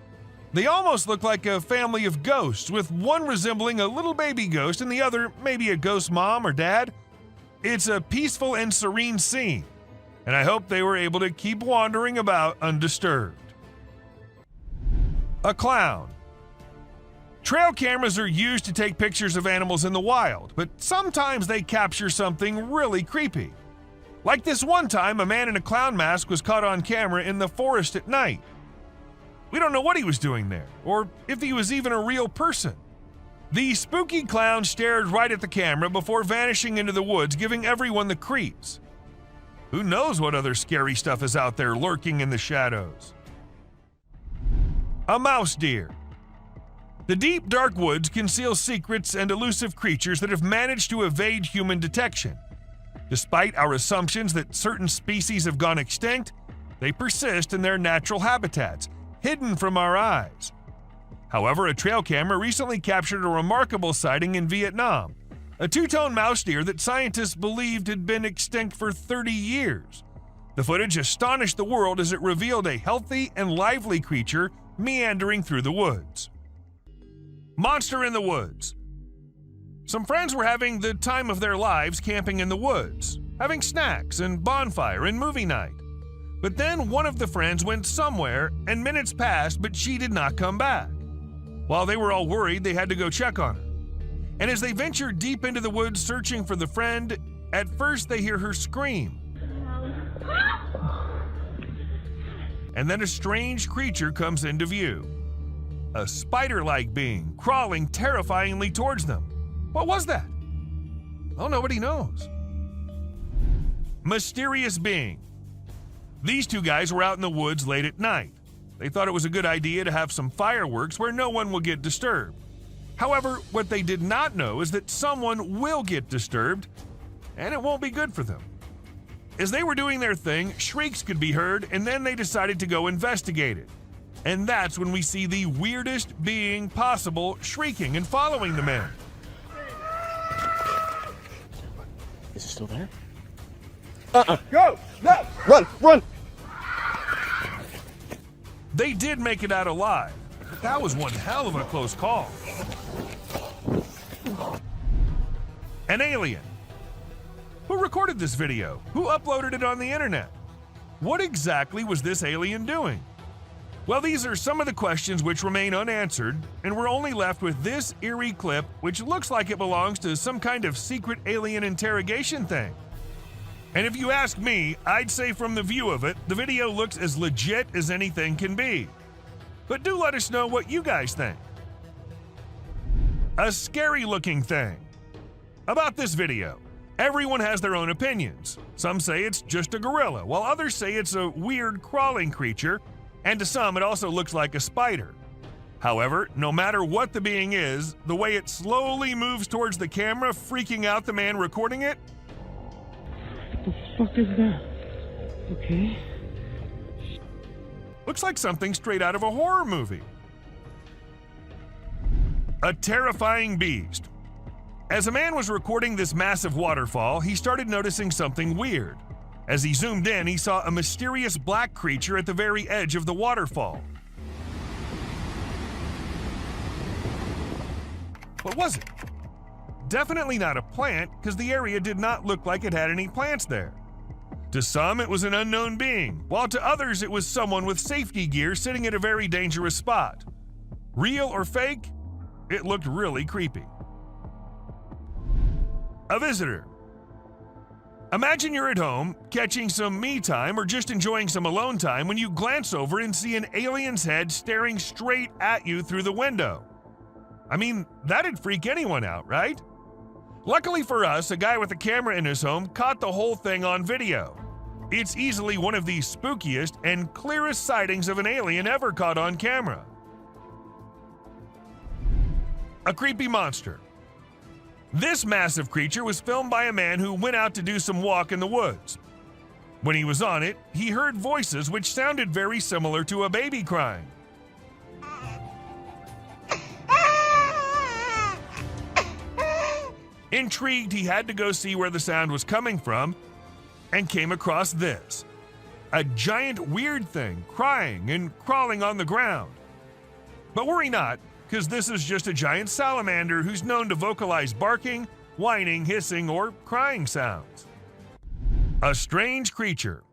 They almost look like a family of ghosts, with one resembling a little baby ghost and the other maybe a ghost mom or dad. It's a peaceful and serene scene, and I hope they were able to keep wandering about undisturbed. A clown. Trail cameras are used to take pictures of animals in the wild, but sometimes they capture something really creepy. Like this one time, a man in a clown mask was caught on camera in the forest at night. We don't know what he was doing there, or if he was even a real person. The spooky clown stared right at the camera before vanishing into the woods, giving everyone the creeps. Who knows what other scary stuff is out there lurking in the shadows? A mouse deer. The deep, dark woods conceal secrets and elusive creatures that have managed to evade human detection. Despite our assumptions that certain species have gone extinct, they persist in their natural habitats, hidden from our eyes. However, a trail camera recently captured a remarkable sighting in Vietnam, a two-tone mouse deer that scientists believed had been extinct for 30 years. The footage astonished the world as it revealed a healthy and lively creature meandering through the woods. Monster in the woods. Some friends were having the time of their lives camping in the woods, having snacks and bonfire and movie night. But then one of the friends went somewhere and minutes passed, but she did not come back. While they were all worried, they had to go check on her. And as they ventured deep into the woods searching for the friend, at first they hear her scream. And then a strange creature comes into view. A spider-like being crawling terrifyingly towards them. What was that? Well, nobody knows. Mysterious being. These two guys were out in the woods late at night. They thought it was a good idea to have some fireworks where no one will get disturbed. However, what they did not know is that someone will get disturbed, and it won't be good for them. As they were doing their thing, shrieks could be heard, and then they decided to go investigate it. And that's when we see the weirdest being possible shrieking and following the men. Is it still there? Go! No! Run! Run! They did make it out alive, but that was one hell of a close call. An alien. Who recorded this video? Who uploaded it on the internet? What exactly was this alien doing? Well, these are some of the questions which remain unanswered, and we're only left with this eerie clip, which looks like it belongs to some kind of secret alien interrogation thing. And if you ask me, I'd say from the view of it, the video looks as legit as anything can be. But do let us know what you guys think. A scary looking thing. About this video, everyone has their own opinions. Some say it's just a gorilla, while others say it's a weird crawling creature, and to some it also looks like a spider. However, no matter what the being is, the way it slowly moves towards the camera, freaking out the man recording it, What the fuck is that? Okay. looks like something straight out of a horror movie. A terrifying beast. As a man was recording this massive waterfall, he started noticing something weird. As he zoomed in, he saw a mysterious black creature at the very edge of the waterfall. What was it? Definitely not a plant, because the area did not look like it had any plants there. To some, it was an unknown being, while to others it was someone with safety gear sitting at a very dangerous spot. Real or fake? It looked really creepy. A visitor. Imagine you're at home, catching some me time or just enjoying some alone time when you glance over and see an alien's head staring straight at you through the window. I mean, that'd freak anyone out, right? Luckily for us, a guy with a camera in his home caught the whole thing on video. It's easily one of the spookiest and clearest sightings of an alien ever caught on camera. A creepy monster. This massive creature was filmed by a man who went out to do some walk in the woods. When he was on it, he heard voices which sounded very similar to a baby crying. Intrigued, he had to go see where the sound was coming from and came across this. A giant weird thing crying and crawling on the ground. But worry not, because this is just a giant salamander who's known to vocalize barking, whining, hissing, or crying sounds. A strange creature.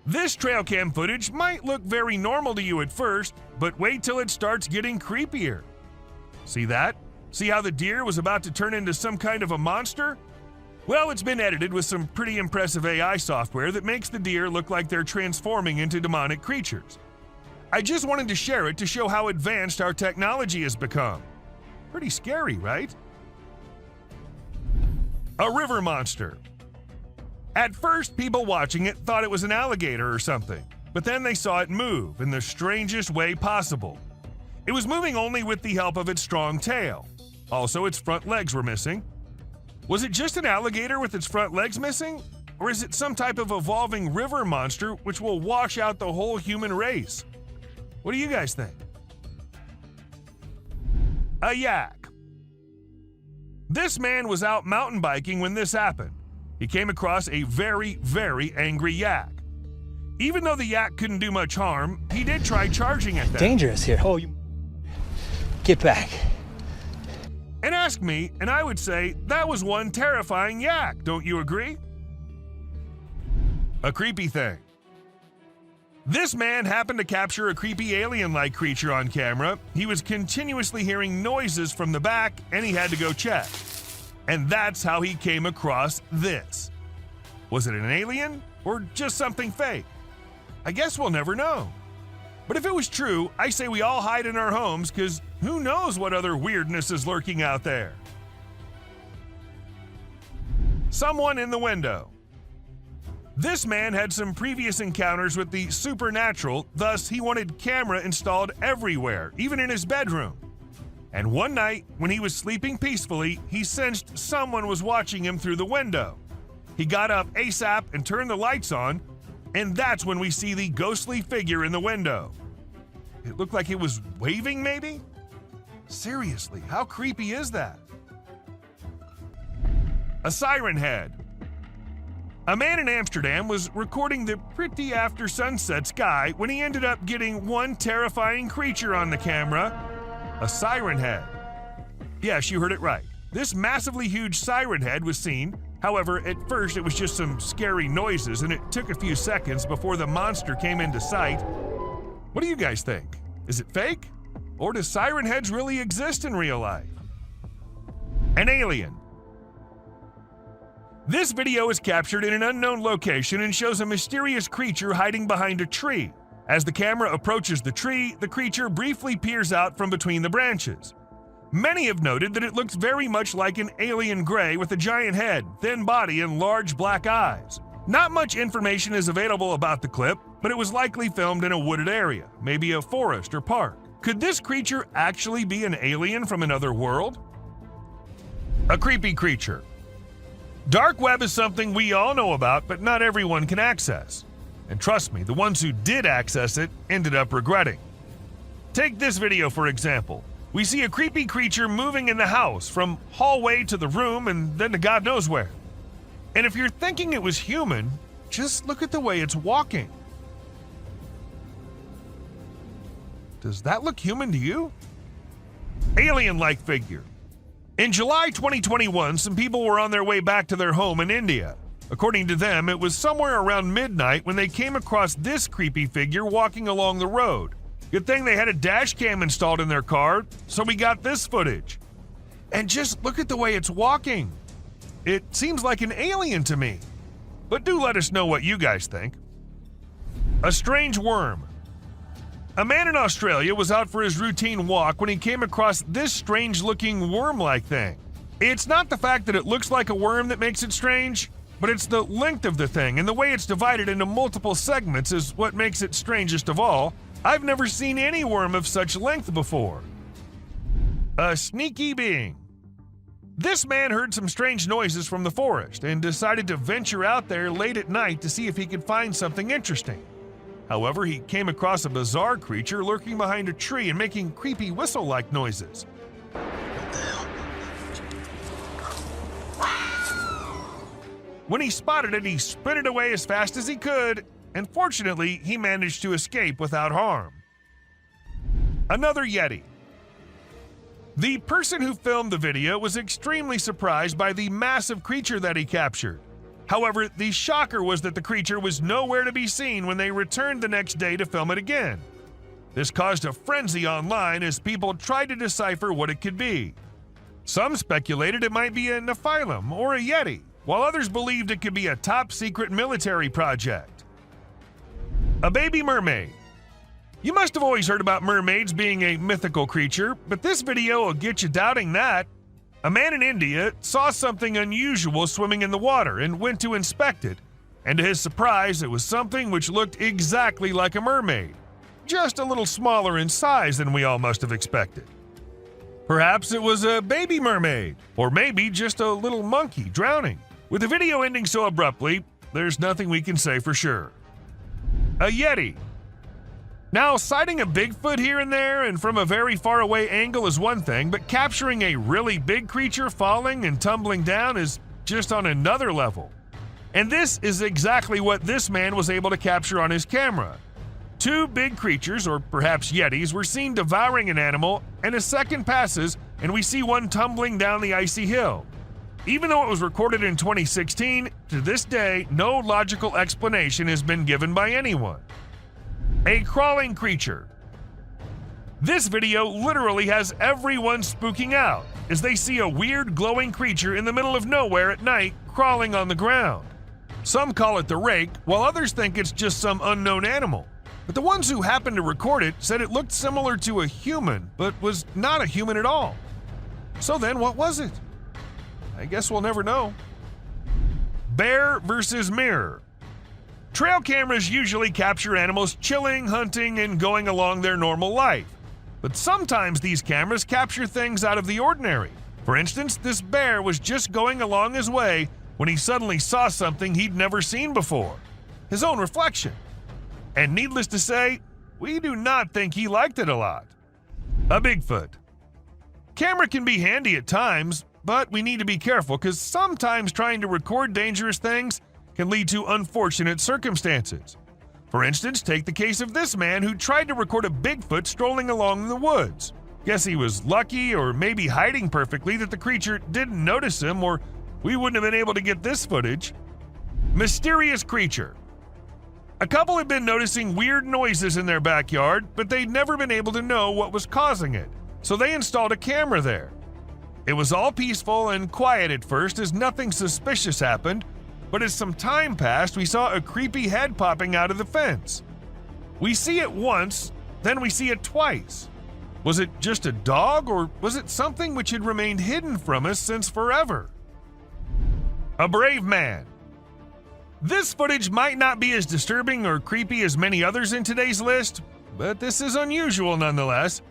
This trail cam footage might look very normal to you at first, but wait till it starts getting creepier. See that? See how the deer was about to turn into some kind of a monster? Well, it's been edited with some pretty impressive AI software that makes the deer look like they're transforming into demonic creatures. I just wanted to share it to show how advanced our technology has become. Pretty scary, right? A river monster. At first, people watching it thought it was an alligator or something, but then they saw it move in the strangest way possible. It was moving only with the help of its strong tail. Also, its front legs were missing. Was it just an alligator with its front legs missing? Or is it some type of evolving river monster which will wash out the whole human race? What do you guys think? A yak. This man was out mountain biking when this happened. He came across a very, very angry yak. Even though the yak couldn't do much harm, he did try charging at them. Dangerous here. Oh, you get back. And ask me, and I would say that was one terrifying yak, don't you agree? A creepy thing. This man happened to capture a creepy alien-like creature on camera. He was continuously hearing noises from the back, and he had to go check. And that's how he came across this. Was it an alien or just something fake? I guess we'll never know. But if it was true, I say we all hide in our homes, because who knows what other weirdness is lurking out there. Someone in the window. This man had some previous encounters with the supernatural, thus he wanted camera installed everywhere, even in his bedroom. And one night, when he was sleeping peacefully, he sensed someone was watching him through the window. He got up ASAP and turned the lights on, and that's when we see the ghostly figure in the window. It looked like it was waving, maybe? Seriously, how creepy is that? A siren head. A man in Amsterdam was recording the pretty after sunset sky when he ended up getting one terrifying creature on the camera, a siren head. Yes, you heard it right. This massively huge siren head was seen. However, at first it was just some scary noises, and it took a few seconds before the monster came into sight. What do you guys think? Is it fake? Or do siren heads really exist in real life? An alien. This video is captured in an unknown location and shows a mysterious creature hiding behind a tree. As the camera approaches the tree, the creature briefly peers out from between the branches. Many have noted that it looks very much like an alien gray with a giant head, thin body, and large black eyes. Not much information is available about the clip, but it was likely filmed in a wooded area, maybe a forest or park. Could this creature actually be an alien from another world? A creepy creature. Dark web is something we all know about, but not everyone can access. And trust me, the ones who did access it ended up regretting. Take this video for example. We see a creepy creature moving in the house from hallway to the room and then to God knows where. And if you're thinking it was human, just look at the way it's walking. Does that look human to you? Alien-like figure. In July 2021, some people were on their way back to their home in India. According to them, it was somewhere around midnight when they came across this creepy figure walking along the road. Good thing they had a dash cam installed in their car, so we got this footage. And just look at the way it's walking. It seems like an alien to me. But do let us know what you guys think. A strange worm. A man in Australia was out for his routine walk when he came across this strange-looking worm-like thing. It's not the fact that it looks like a worm that makes it strange, but it's the length of the thing and the way it's divided into multiple segments is what makes it strangest of all. I've never seen any worm of such length before. A sneaky being. This man heard some strange noises from the forest and decided to venture out there late at night to see if he could find something interesting. However, he came across a bizarre creature lurking behind a tree and making creepy whistle-like noises. When he spotted it, he sprinted away as fast as he could, and fortunately, he managed to escape without harm. Another Yeti. The person who filmed the video was extremely surprised by the massive creature that he captured. However, the shocker was that the creature was nowhere to be seen when they returned the next day to film it again. This caused a frenzy online as people tried to decipher what it could be. Some speculated it might be a Nephilim or a Yeti, while others believed it could be a top-secret military project. A baby mermaid. You must have always heard about mermaids being a mythical creature, but this video will get you doubting that. A man in India saw something unusual swimming in the water and went to inspect it, and to his surprise, it was something which looked exactly like a mermaid. just a little smaller in size than we all must have expected. Perhaps it was a baby mermaid, or maybe just a little monkey drowning. With the video ending so abruptly, there's nothing we can say for sure. A Yeti. Now, sighting a Bigfoot here and there and from a very far away angle is one thing, but capturing a really big creature falling and tumbling down is just on another level. And this is exactly what this man was able to capture on his camera. Two big creatures, or perhaps Yetis, were seen devouring an animal, and a second passes and we see one tumbling down the icy hill. Even though it was recorded in 2016, to this day, no logical explanation has been given by anyone. A crawling creature. This video literally has everyone spooking out as they see a weird glowing creature in the middle of nowhere at night crawling on the ground. Some call it the rake, while others think it's just some unknown animal. But the ones who happened to record it said it looked similar to a human, but was not a human at all. So then what was it? I guess we'll never know. Bear versus mirror. Trail cameras usually capture animals chilling, hunting, and going along their normal life. But sometimes these cameras capture things out of the ordinary. For instance, this bear was just going along his way when he suddenly saw something he'd never seen before. His own reflection. And needless to say, we do not think he liked it a lot. A Bigfoot. Camera can be handy at times, but we need to be careful because sometimes trying to record dangerous things can lead to unfortunate circumstances. For instance, take the case of this man who tried to record a Bigfoot strolling along in the woods. Guess he was lucky, or maybe hiding perfectly, that the creature didn't notice him, or we wouldn't have been able to get this footage. Mysterious creature. A couple had been noticing weird noises in their backyard, but they'd never been able to know what was causing it, so they installed a camera there. It was all peaceful and quiet at first as nothing suspicious happened, but as some time passed, we saw a creepy head popping out of the fence. We see it once, then we see it twice. Was it just a dog, or was it something which had remained hidden from us since forever? A brave man. This footage might not be as disturbing or creepy as many others in today's list, but this is unusual nonetheless.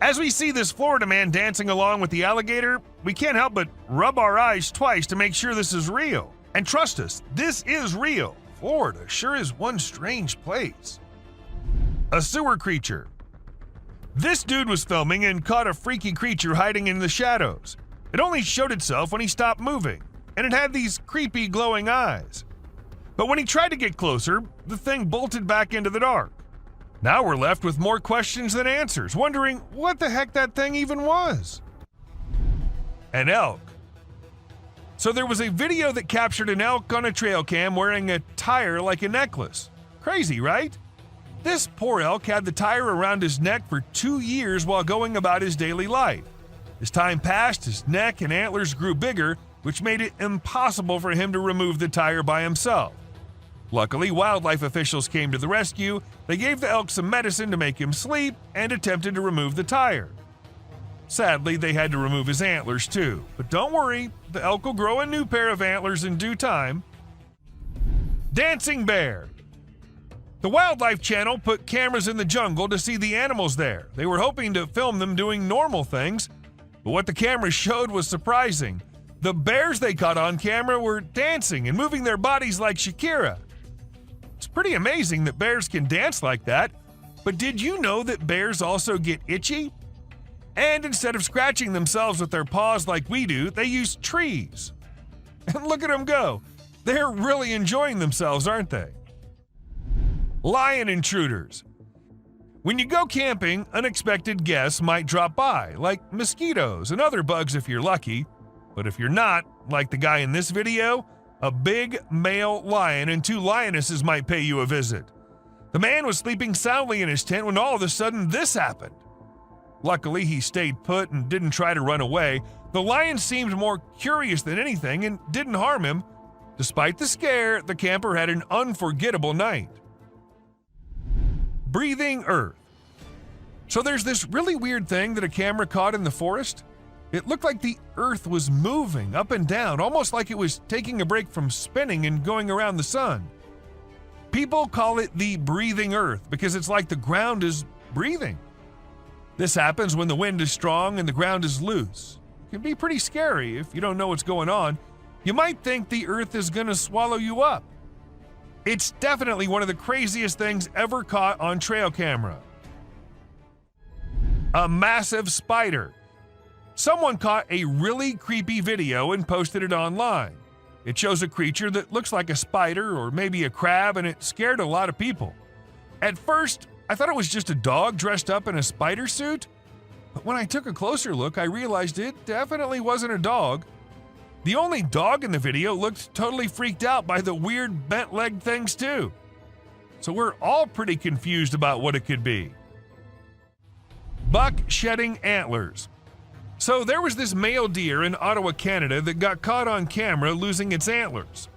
As we see this Florida man dancing along with the alligator, we can't help but rub our eyes twice to make sure this is real. And trust us, this is real. Florida sure is one strange place. A sewer creature. This dude was filming and caught a freaky creature hiding in the shadows. It only showed itself when he stopped moving, and it had these creepy glowing eyes. But when he tried to get closer, the thing bolted back into the dark. Now we're left with more questions than answers, wondering what the heck that thing even was. An elk. So there was a video that captured an elk on a trail cam wearing a tire like a necklace. Crazy, right? This poor elk had the tire around his neck for 2 years while going about his daily life. As time passed, his neck and antlers grew bigger, which made it impossible for him to remove the tire by himself. Luckily, wildlife officials came to the rescue. They gave the elk some medicine to make him sleep and attempted to remove the tire. Sadly, they had to remove his antlers too. But don't worry, the elk will grow a new pair of antlers in due time. Dancing bear. The Wildlife Channel put cameras in the jungle to see the animals there. They were hoping to film them doing normal things, but what the cameras showed was surprising. The bears they caught on camera were dancing and moving their bodies like Shakira. It's pretty amazing that bears can dance like that, but did you know that bears also get itchy? And instead of scratching themselves with their paws like we do, they use trees. And look at them go. They're really enjoying themselves, aren't they? Lion intruders. When you go camping, unexpected guests might drop by, like mosquitoes and other bugs if you're lucky. But if you're not, like the guy in this video, a big male lion and 2 lionesses might pay you a visit. The man was sleeping soundly in his tent when all of a sudden this happened. Luckily, he stayed put and didn't try to run away. The lion seemed more curious than anything and didn't harm him. Despite the scare, the camper had an unforgettable night. Breathing earth. So there's this really weird thing that a camera caught in the forest. It looked like the earth was moving up and down, almost like it was taking a break from spinning and going around the sun. People call it the breathing earth because it's like the ground is breathing. This happens when the wind is strong and the ground is loose. It can be pretty scary if you don't know what's going on. You might think the earth is going to swallow you up. It's definitely one of the craziest things ever caught on trail camera. A massive spider. Someone caught a really creepy video and posted it online. It shows a creature that looks like a spider or maybe a crab, and it scared a lot of people. At first, I thought it was just a dog dressed up in a spider suit, but when I took a closer look, I realized it definitely wasn't a dog. The only dog in the video looked totally freaked out by the weird bent-legged things too. So we're all pretty confused about what it could be. Buck shedding antlers. So there was this male deer in Ottawa, Canada that got caught on camera losing its antlers.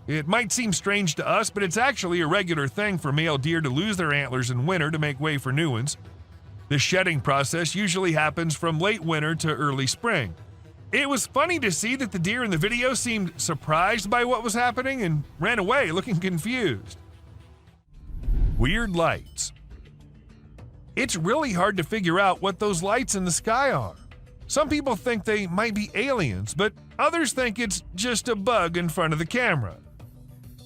It might seem strange to us, but it's actually a regular thing for male deer to lose their antlers in winter to make way for new ones. The shedding process usually happens from late winter to early spring. It was funny to see that the deer in the video seemed surprised by what was happening and ran away looking confused. Weird lights. It's really hard to figure out what those lights in the sky are. Some people think they might be aliens, but others think it's just a bug in front of the camera.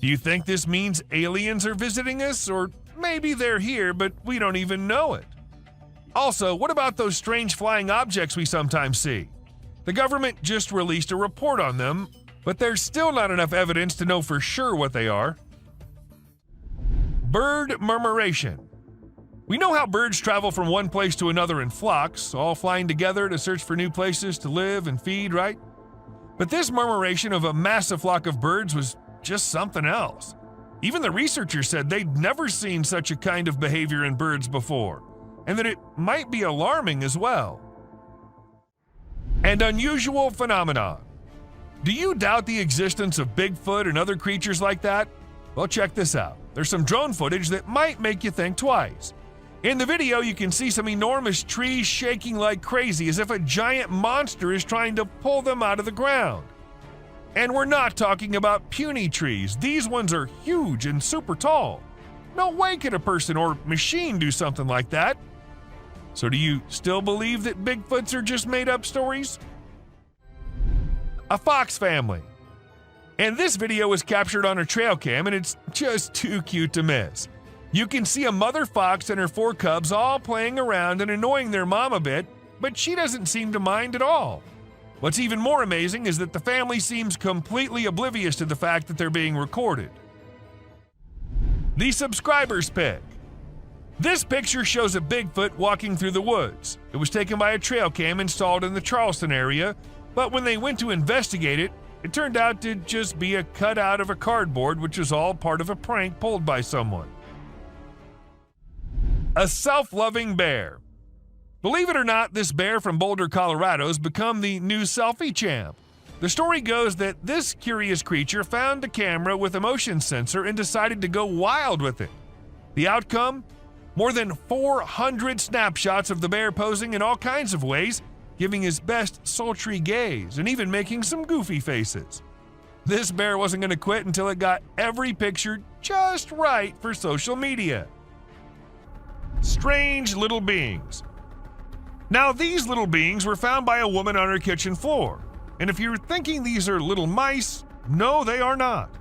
Do you think this means aliens are visiting us, or maybe they're here, but we don't even know it? Also, what about those strange flying objects we sometimes see? The government just released a report on them, but there's still not enough evidence to know for sure what they are. Bird murmuration. We know how birds travel from one place to another in flocks, all flying together to search for new places to live and feed, right? But this murmuration of a massive flock of birds was just something else. Even the researchers said they'd never seen such a kind of behavior in birds before, and that it might be alarming as well. An unusual phenomenon. Do you doubt the existence of Bigfoot and other creatures like that? Well, check this out. There's some drone footage that might make you think twice. In the video, you can see some enormous trees shaking like crazy as if a giant monster is trying to pull them out of the ground. And we're not talking about puny trees. These ones are huge and super tall. No way could a person or machine do something like that. So do you still believe that Bigfoots are just made-up stories? A fox family. And this video was captured on a trail cam, and it's just too cute to miss. You can see a mother fox and her 4 cubs all playing around and annoying their mom a bit, but she doesn't seem to mind at all. What's even more amazing is that the family seems completely oblivious to the fact that they're being recorded. The subscribers pick. This picture shows a Bigfoot walking through the woods. It was taken by a trail cam installed in the Charleston area, but when they went to investigate it, it turned out to just be a cutout of a cardboard, which was all part of a prank pulled by someone. A self-loving bear. Believe it or not, this bear from Boulder, Colorado has become the new selfie champ. The story goes that this curious creature found a camera with a motion sensor and decided to go wild with it. The outcome? More than 400 snapshots of the bear posing in all kinds of ways, giving his best sultry gaze and even making some goofy faces. This bear wasn't going to quit until it got every picture just right for social media. Strange little beings. Now, these little beings were found by a woman on her kitchen floor. And if you're thinking these are little mice, no, they are not.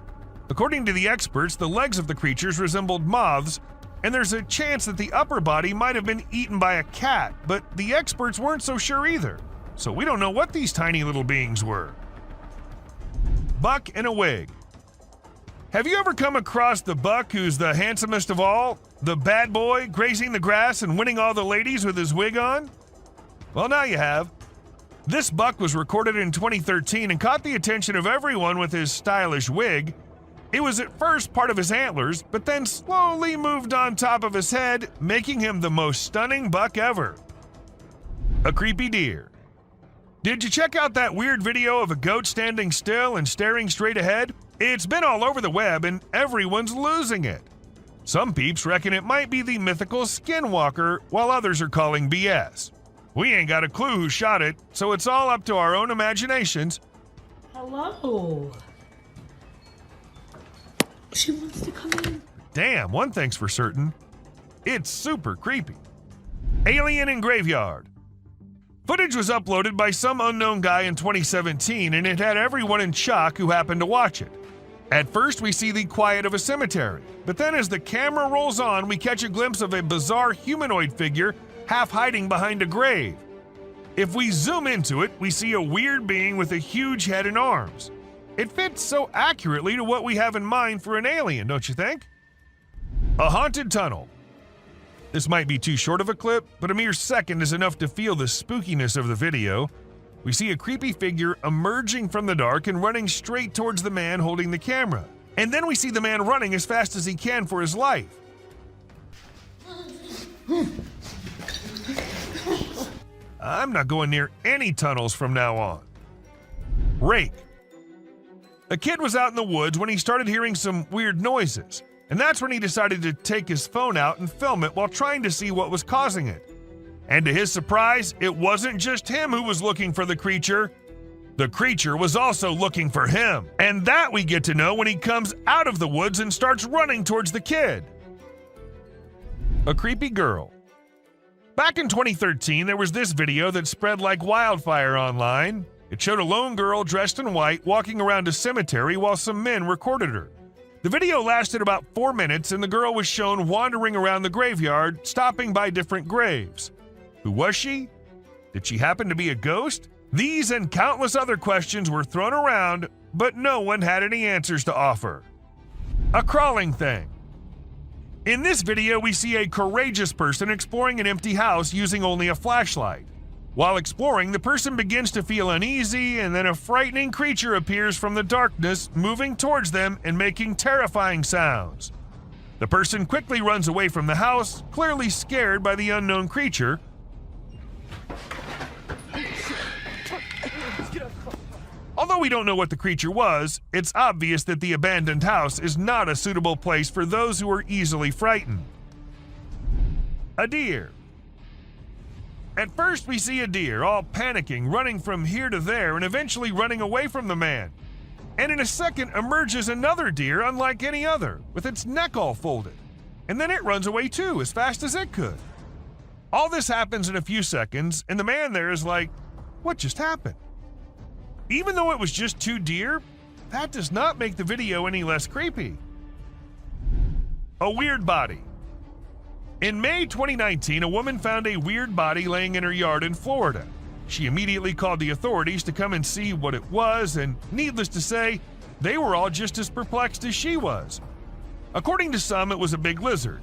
According to the experts, the legs of the creatures resembled moths, and there's a chance that the upper body might have been eaten by a cat, but the experts weren't so sure either. So we don't know what these tiny little beings were. Buck in a wig. Have you ever come across the buck who's the handsomest of all? The bad boy grazing the grass and winning all the ladies with his wig on? Well, now you have. This buck was recorded in 2013 and caught the attention of everyone with his stylish wig. It was at first part of his antlers, but then slowly moved on top of his head, making him the most stunning buck ever. A creepy deer. Did you check out that weird video of a goat standing still and staring straight ahead? It's been all over the web and everyone's losing it. Some peeps reckon it might be the mythical skinwalker, while others are calling BS. We ain't got a clue who shot it, so it's all up to our own imaginations. Hello. She wants to come in. damn, one thing's for certain. It's super creepy. Alien in Graveyard. Footage was uploaded by some unknown guy in 2017, and it had everyone in shock who happened to watch it. At first, we see the quiet of a cemetery, but then as the camera rolls on, we catch a glimpse of a bizarre humanoid figure half hiding behind a grave. If we zoom into it, we see a weird being with a huge head and arms. It fits so accurately to what we have in mind for an alien, don't you think? A haunted tunnel. This might be too short of a clip, but a mere second is enough to feel the spookiness of the video. We see a creepy figure emerging from the dark and running straight towards the man holding the camera. And then we see the man running as fast as he can for his life. I'm not going near any tunnels from now on. Rake. A kid was out in the woods when he started hearing some weird noises, and that's when he decided to take his phone out and film it while trying to see what was causing it. And to his surprise, it wasn't just him who was looking for the creature. The creature was also looking for him, and that we get to know when he comes out of the woods and starts running towards the kid. A creepy girl. Back in 2013, there was this video that spread like wildfire online. It showed a lone girl dressed in white walking around a cemetery while some men recorded her. The video lasted about 4 minutes, and the girl was shown wandering around the graveyard, stopping by different graves. Who was she? Did she happen to be a ghost? These and countless other questions were thrown around, but no one had any answers to offer. A crawling thing. In this video, we see a courageous person exploring an empty house using only a flashlight. While exploring, the person begins to feel uneasy, and then a frightening creature appears from the darkness, moving towards them and making terrifying sounds. The person quickly runs away from the house, clearly scared by the unknown creature. Although we don't know what the creature was, it's obvious that the abandoned house is not a suitable place for those who are easily frightened. A deer. At first, we see a deer all panicking, running from here to there, and eventually running away from the man. And in a second emerges another deer unlike any other, with its neck all folded. And then it runs away too, as fast as it could. All this happens in a few seconds, and the man there is like, what just happened? Even though it was just 2 deer, that does not make the video any less creepy. A weird body. In May 2019, a woman found a weird body laying in her yard in Florida. She immediately called the authorities to come and see what it was, and needless to say, they were all just as perplexed as she was. According to some, it was a big lizard.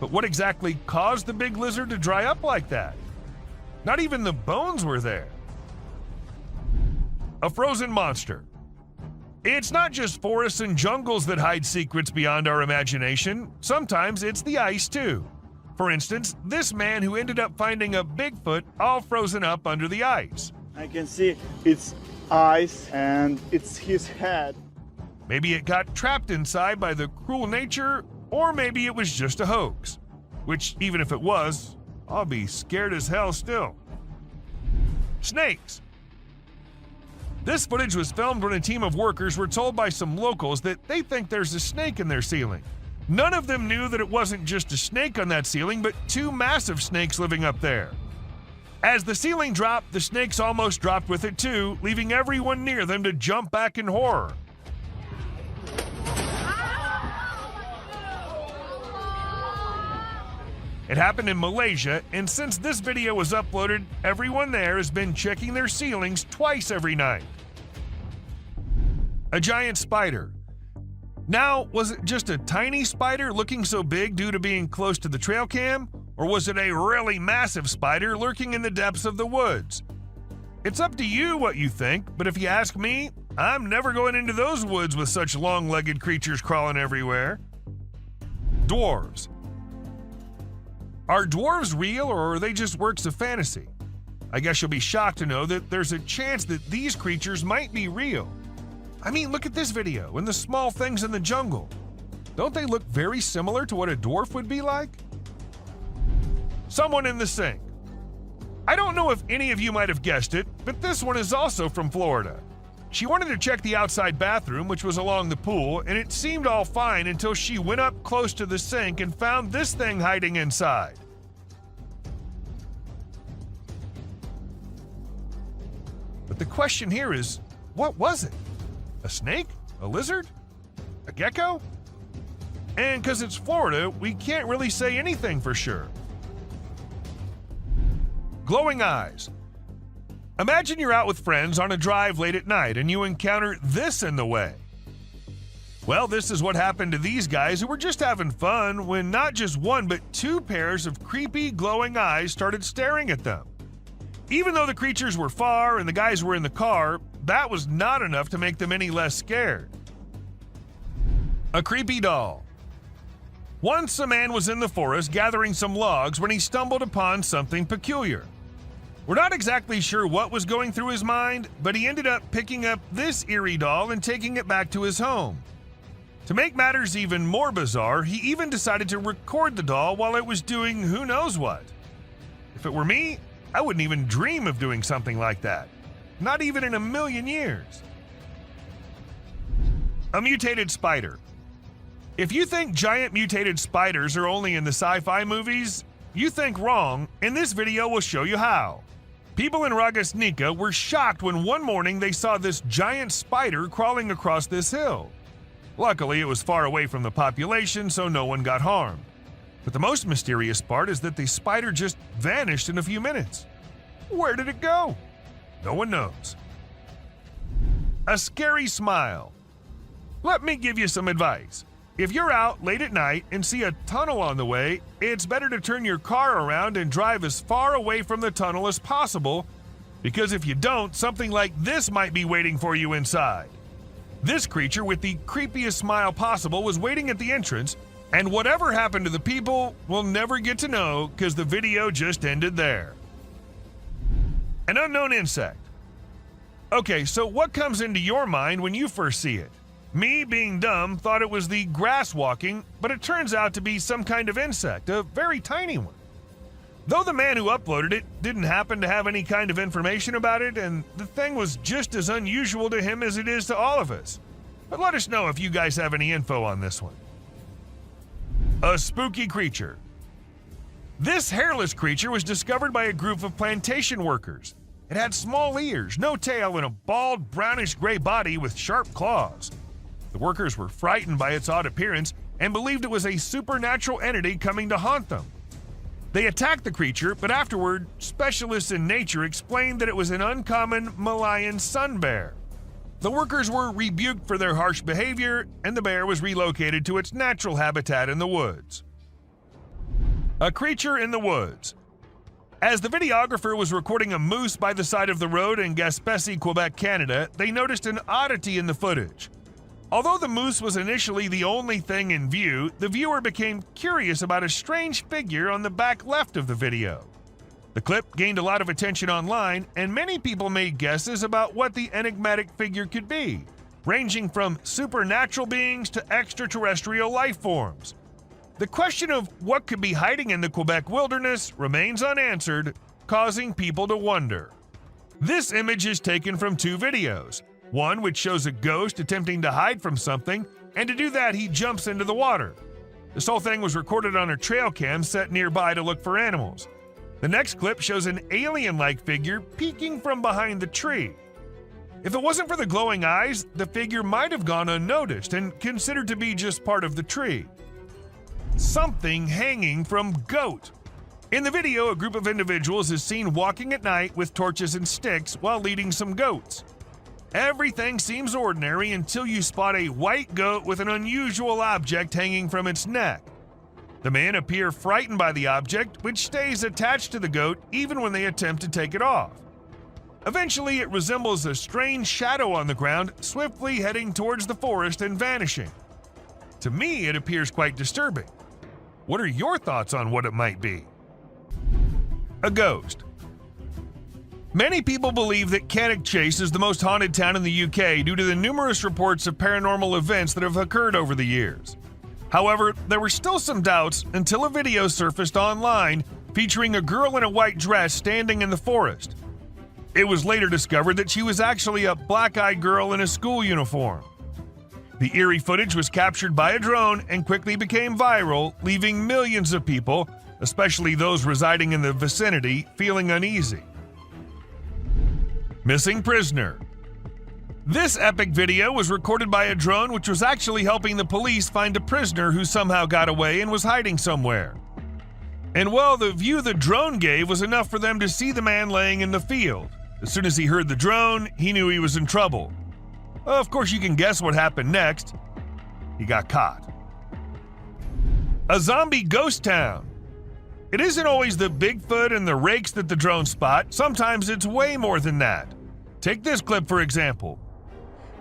But what exactly caused the big lizard to dry up like that? Not even the bones were there. A frozen monster. It's not just forests and jungles that hide secrets beyond our imagination. Sometimes it's the ice, too. For instance, this man who ended up finding a Bigfoot all frozen up under the ice. I can see its eyes and it's his head. Maybe it got trapped inside by the cruel nature, or maybe it was just a hoax. Which, even if it was, I'll be scared as hell still. Snakes. This footage was filmed when a team of workers were told by some locals that they think there's a snake in their ceiling. None of them knew that it wasn't just a snake on that ceiling, but 2 massive snakes living up there. As the ceiling dropped, the snakes almost dropped with it too, leaving everyone near them to jump back in horror. It happened in Malaysia, and since this video was uploaded, everyone there has been checking their ceilings twice every night. A giant spider. Now, was it just a tiny spider looking so big due to being close to the trail cam? Or was it a really massive spider lurking in the depths of the woods? It's up to you what you think, but if you ask me, I'm never going into those woods with such long-legged creatures crawling everywhere. Dwarves. Are dwarves real, or are they just works of fantasy? I guess you'll be shocked to know that there's a chance that these creatures might be real. I mean, look at this video and the small things in the jungle. Don't they look very similar to what a dwarf would be like? Someone in the sink. I don't know if any of you might have guessed it, but this one is also from Florida. She wanted to check the outside bathroom, which was along the pool, and it seemed all fine until she went up close to the sink and found this thing hiding inside. But the question here is, what was it? A snake? A lizard? A gecko? And because it's Florida, we can't really say anything for sure. Glowing eyes. Imagine you're out with friends on a drive late at night and you encounter this in the way. Well, this is what happened to these guys who were just having fun when not just one but two pairs of creepy glowing eyes started staring at them. Even though the creatures were far and the guys were in the car, that was not enough to make them any less scared. A creepy doll. Once a man was in the forest gathering some logs when he stumbled upon something peculiar. We're not exactly sure what was going through his mind, but he ended up picking up this eerie doll and taking it back to his home. To make matters even more bizarre, he even decided to record the doll while it was doing who knows what. If it were me, I wouldn't even dream of doing something like that. Not even in a million years. A mutated spider. If you think giant mutated spiders are only in the sci-fi movies, you think wrong, and this video will show you how. People in Ragasnika were shocked when one morning they saw this giant spider crawling across this hill. Luckily, it was far away from the population, so no one got harmed. But the most mysterious part is that the spider just vanished in a few minutes. Where did it go? No one knows. A scary smile. Let me give you some advice. If you're out late at night and see a tunnel on the way, it's better to turn your car around and drive as far away from the tunnel as possible, because if you don't, something like this might be waiting for you inside. This creature with the creepiest smile possible was waiting at the entrance, and whatever happened to the people, we'll never get to know because the video just ended there. An unknown insect. Okay, so what comes into your mind when you first see it? Me, being dumb, thought it was the grass walking, but it turns out to be some kind of insect, a very tiny one. Though the man who uploaded it didn't happen to have any kind of information about it, and the thing was just as unusual to him as it is to all of us. But let us know if you guys have any info on this one. A spooky creature. This hairless creature was discovered by a group of plantation workers. It had small ears, no tail, and a bald, brownish-gray body with sharp claws. The workers were frightened by its odd appearance and believed it was a supernatural entity coming to haunt them. They attacked the creature, but afterward, specialists in nature explained that it was an uncommon Malayan sun bear. The workers were rebuked for their harsh behavior, and the bear was relocated to its natural habitat in the woods. A creature in the woods. As the videographer was recording a moose by the side of the road in Gaspésie, Quebec, Canada, they noticed an oddity in the footage. Although the moose was initially the only thing in view, the viewer became curious about a strange figure on the back left of the video. The clip gained a lot of attention online, and many people made guesses about what the enigmatic figure could be, ranging from supernatural beings to extraterrestrial life forms. The question of what could be hiding in the Quebec wilderness remains unanswered, causing people to wonder. This image is taken from two videos. One which shows a ghost attempting to hide from something, and to do that he jumps into the water. This whole thing was recorded on a trail cam set nearby to look for animals. The next clip shows an alien-like figure peeking from behind the tree. If it wasn't for the glowing eyes, the figure might have gone unnoticed and considered to be just part of the tree. Something hanging from goat. In the video, a group of individuals is seen walking at night with torches and sticks while leading some goats. Everything seems ordinary until you spot a white goat with an unusual object hanging from its neck. The men appear frightened by the object, which stays attached to the goat even when they attempt to take it off. Eventually, it resembles a strange shadow on the ground, swiftly heading towards the forest and vanishing. To me, it appears quite disturbing. What are your thoughts on what it might be? A ghost. Many people believe that Cannock Chase is the most haunted town in the UK due to the numerous reports of paranormal events that have occurred over the years. However, there were still some doubts until a video surfaced online featuring a girl in a white dress standing in the forest. It was later discovered that she was actually a black-eyed girl in a school uniform. The eerie footage was captured by a drone and quickly became viral, leaving millions of people, especially those residing in the vicinity, feeling uneasy. Missing prisoner. This epic video was recorded by a drone which was actually helping the police find a prisoner who somehow got away and was hiding somewhere. And well, the view the drone gave was enough for them to see the man laying in the field. As soon as he heard the drone, he knew he was in trouble. Of course, you can guess what happened next. He got caught. A zombie ghost town. It isn't always the Bigfoot and the rakes that the drones spot. Sometimes it's way more than that. Take this clip for example.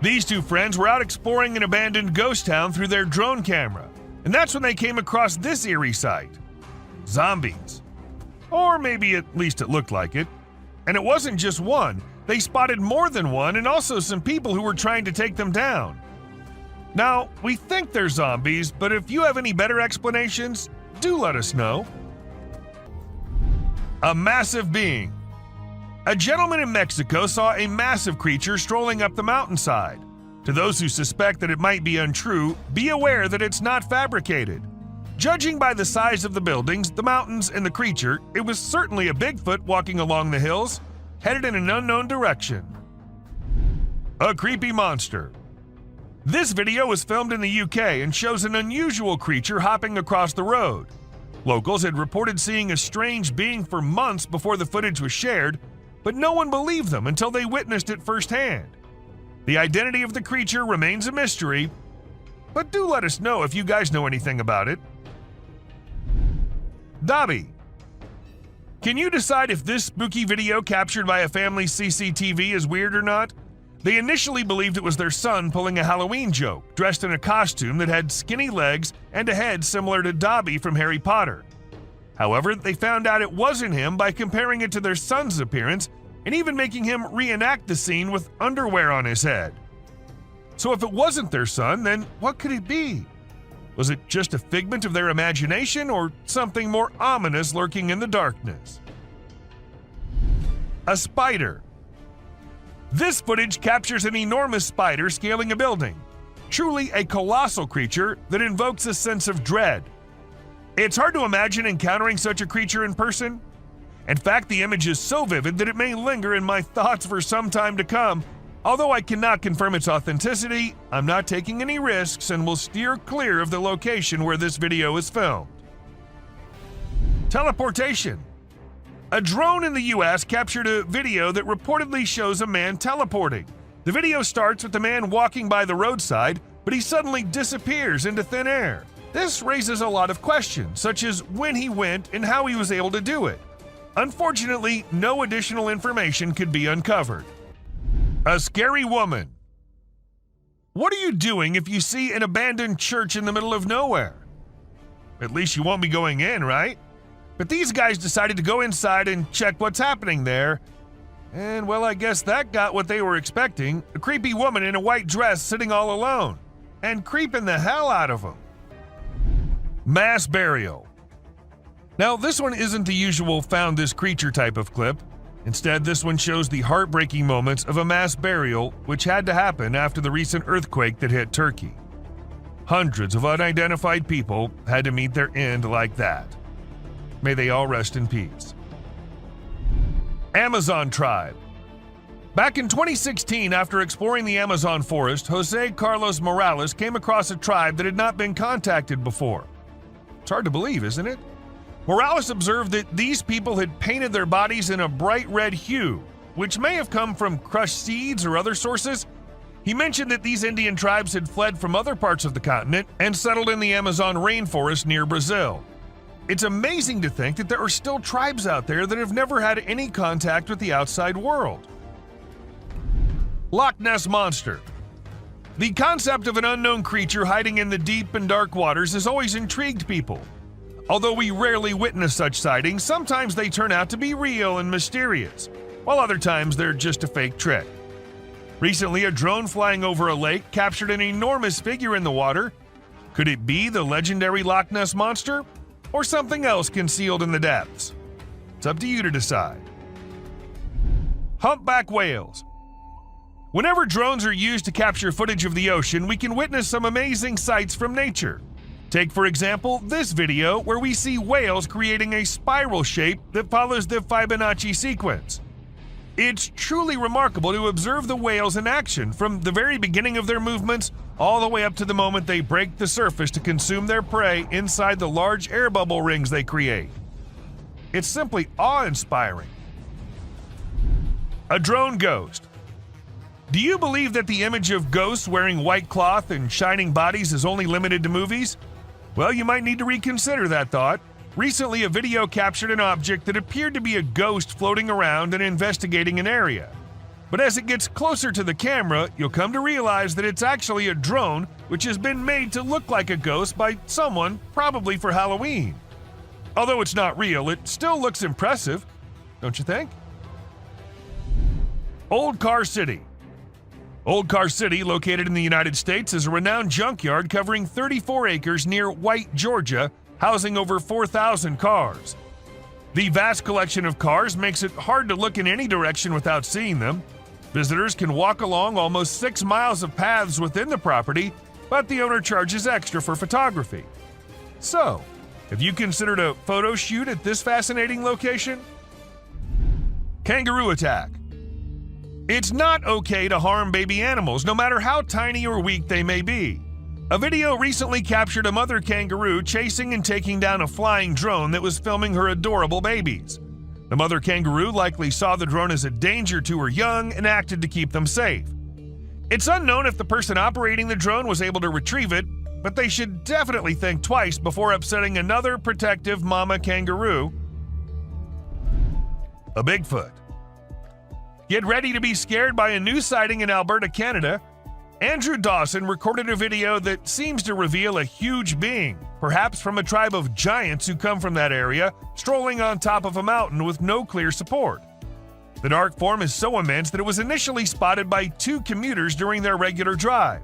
These two friends were out exploring an abandoned ghost town through their drone camera, and that's when they came across this eerie sight. Zombies. Or maybe at least it looked like it. And it wasn't just one. They spotted more than one and also some people who were trying to take them down. Now, we think they're zombies, but if you have any better explanations, do let us know. A massive being. A gentleman in Mexico saw a massive creature strolling up the mountainside. To those who suspect that it might be untrue, be aware that it's not fabricated. Judging by the size of the buildings, the mountains, and the creature, it was certainly a Bigfoot walking along the hills, headed in an unknown direction. A creepy monster. This video was filmed in the UK and shows an unusual creature hopping across the road. Locals had reported seeing a strange being for months before the footage was shared, but no one believed them until they witnessed it firsthand. The identity of the creature remains a mystery, but do let us know if you guys know anything about it. Dobby. Can you decide if this spooky video captured by a family's CCTV is weird or not? They initially believed it was their son pulling a Halloween joke, dressed in a costume that had skinny legs and a head similar to Dobby from Harry Potter. However, they found out it wasn't him by comparing it to their son's appearance and even making him reenact the scene with underwear on his head. So if it wasn't their son, then what could it be? Was it just a figment of their imagination or something more ominous lurking in the darkness? A spider. This footage captures an enormous spider scaling a building. Truly a colossal creature that invokes a sense of dread. It's hard to imagine encountering such a creature in person. In fact, the image is so vivid that it may linger in my thoughts for some time to come. Although I cannot confirm its authenticity, I'm not taking any risks and will steer clear of the location where this video is filmed. Teleportation. A drone in the US captured a video that reportedly shows a man teleporting. The video starts with the man walking by the roadside, but he suddenly disappears into thin air. This raises a lot of questions, such as when he went and how he was able to do it. Unfortunately, no additional information could be uncovered. A scary woman. What are you doing if you see an abandoned church in the middle of nowhere? At least you won't be going in, right? But these guys decided to go inside and check what's happening there. And well, I guess that got what they were expecting. A creepy woman in a white dress sitting all alone. And creeping the hell out of them. Mass burial. Now, this one isn't the usual found this creature type of clip. Instead, this one shows the heartbreaking moments of a mass burial which had to happen after the recent earthquake that hit Turkey. Hundreds of unidentified people had to meet their end like that. May they all rest in peace. Amazon tribe. Back in 2016, after exploring the Amazon forest, Jose Carlos Morales came across a tribe that had not been contacted before. It's hard to believe, isn't it? Morales observed that these people had painted their bodies in a bright red hue, which may have come from crushed seeds or other sources. He mentioned that these Indian tribes had fled from other parts of the continent and settled in the Amazon rainforest near Brazil. It's amazing to think that there are still tribes out there that have never had any contact with the outside world. Loch Ness Monster. The concept of an unknown creature hiding in the deep and dark waters has always intrigued people. Although we rarely witness such sightings, sometimes they turn out to be real and mysterious, while other times they're just a fake trick. Recently, a drone flying over a lake captured an enormous figure in the water. Could it be the legendary Loch Ness Monster? Or something else concealed in the depths? It's up to you to decide. Humpback whales. Whenever drones are used to capture footage of the ocean, we can witness some amazing sights from nature. Take, for example, this video where we see whales creating a spiral shape that follows the Fibonacci sequence. It's truly remarkable to observe the whales in action from the very beginning of their movements all the way up to the moment they break the surface to consume their prey inside the large air bubble rings they create. It's simply awe-inspiring. A drone ghost. Do you believe that the image of ghosts wearing white cloth and shining bodies is only limited to movies? Well, you might need to reconsider that thought. Recently, a video captured an object that appeared to be a ghost floating around and investigating an area. But as it gets closer to the camera, you'll come to realize that it's actually a drone which has been made to look like a ghost by someone, probably for Halloween. Although it's not real, it still looks impressive, don't you think? Old Car City. Old Car City, located in the United States, is a renowned junkyard covering 34 acres near White, Georgia, housing over 4,000 cars. The vast collection of cars makes it hard to look in any direction without seeing them. Visitors can walk along almost 6 miles of paths within the property, but the owner charges extra for photography. So, have you considered a photo shoot at this fascinating location? Kangaroo attack. It's not okay to harm baby animals, no matter how tiny or weak they may be. A video recently captured a mother kangaroo chasing and taking down a flying drone that was filming her adorable babies. The mother kangaroo likely saw the drone as a danger to her young and acted to keep them safe. It's unknown if the person operating the drone was able to retrieve it, but they should definitely think twice before upsetting another protective mama kangaroo. A Bigfoot. Get ready to be scared by a new sighting in Alberta, Canada. Andrew Dawson recorded a video that seems to reveal a huge being, perhaps from a tribe of giants who come from that area, strolling on top of a mountain with no clear support. The dark form is so immense that it was initially spotted by 2 commuters during their regular drive.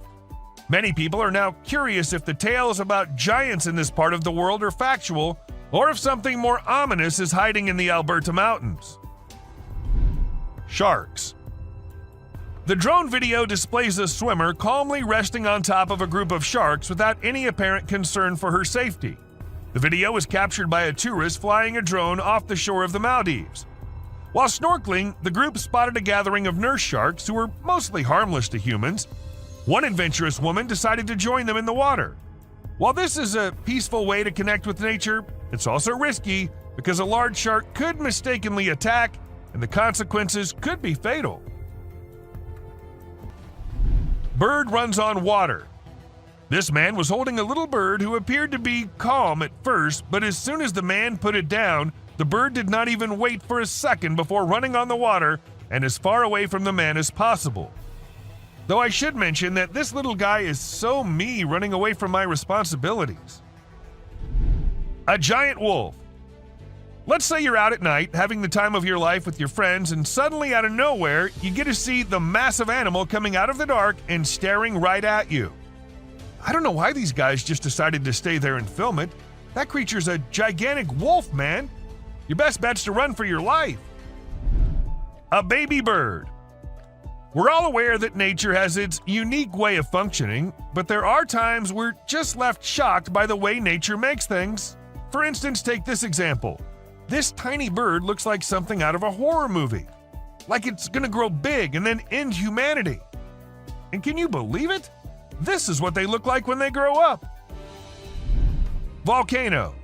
Many people are now curious if the tales about giants in this part of the world are factual, or if something more ominous is hiding in the Alberta mountains. Sharks. The drone video displays a swimmer calmly resting on top of a group of sharks without any apparent concern for her safety. The video was captured by a tourist flying a drone off the shore of the Maldives. While snorkeling, the group spotted a gathering of nurse sharks who were mostly harmless to humans. One adventurous woman decided to join them in the water. While this is a peaceful way to connect with nature, it's also risky because a large shark could mistakenly attack and the consequences could be fatal. Bird runs on water. This man was holding a little bird who appeared to be calm at first, but as soon as the man put it down, the bird did not even wait for a second before running on the water and as far away from the man as possible. Though I should mention that this little guy is so me running away from my responsibilities. A giant wolf. Let's say you're out at night having the time of your life with your friends, and suddenly out of nowhere you get to see the massive animal coming out of the dark and staring right at you. I don't know why these guys just decided to stay there and film it. That creature's a gigantic wolf, man. Your best bet's to run for your life. A baby bird. We're all aware that nature has its unique way of functioning, but there are times we're just left shocked by the way nature makes things. For instance, take this example. This tiny bird looks like something out of a horror movie. Like it's gonna grow big and then end humanity. And can you believe it? This is what they look like when they grow up. Volcano.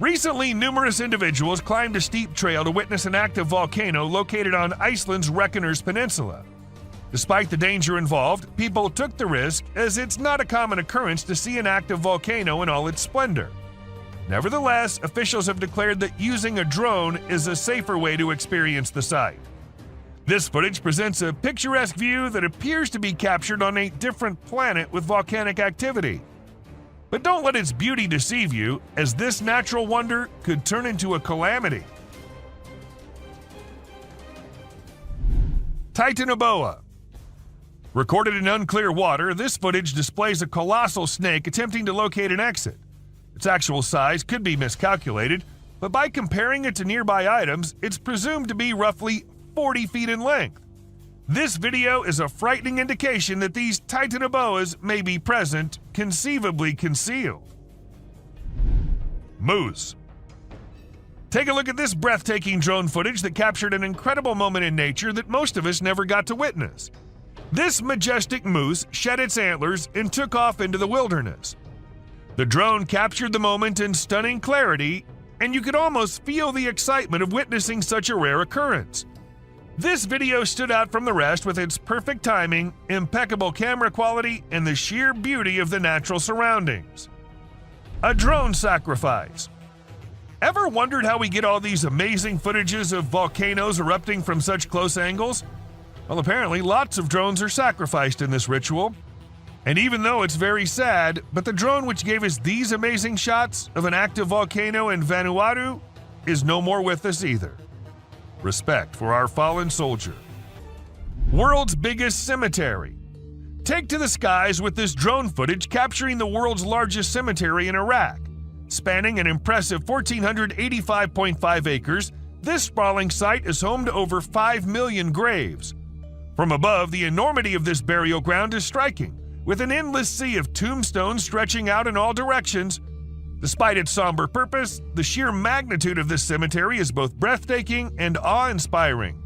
Recently, numerous individuals climbed a steep trail to witness an active volcano located on Iceland's Reykjanes Peninsula. Despite the danger involved, people took the risk as it's not a common occurrence to see an active volcano in all its splendor. Nevertheless, officials have declared that using a drone is a safer way to experience the site. This footage presents a picturesque view that appears to be captured on a different planet with volcanic activity. But don't let its beauty deceive you, as this natural wonder could turn into a calamity. Titanoboa. Recorded in unclear water, this footage displays a colossal snake attempting to locate an exit. Its actual size could be miscalculated, but by comparing it to nearby items, it's presumed to be roughly 40 feet in length. This video is a frightening indication that these titanoboas may be present, conceivably concealed. Moose. Take a look at this breathtaking drone footage that captured an incredible moment in nature that most of us never got to witness. This majestic moose shed its antlers and took off into the wilderness. The drone captured the moment in stunning clarity, and you could almost feel the excitement of witnessing such a rare occurrence. This video stood out from the rest with its perfect timing, impeccable camera quality, and the sheer beauty of the natural surroundings. A drone sacrifice. Ever wondered how we get all these amazing footages of volcanoes erupting from such close angles? Well, apparently lots of drones are sacrificed in this ritual. And even though it's very sad, but the drone which gave us these amazing shots of an active volcano in Vanuatu is no more with us either. Respect for our fallen soldier. World's biggest cemetery. Take to the skies with this drone footage capturing the world's largest cemetery in Iraq. Spanning an impressive 1,485.5 acres, this sprawling site is home to over 5 million graves. From above, the enormity of this burial ground is striking, with an endless sea of tombstones stretching out in all directions. Despite its somber purpose, the sheer magnitude of this cemetery is both breathtaking and awe-inspiring.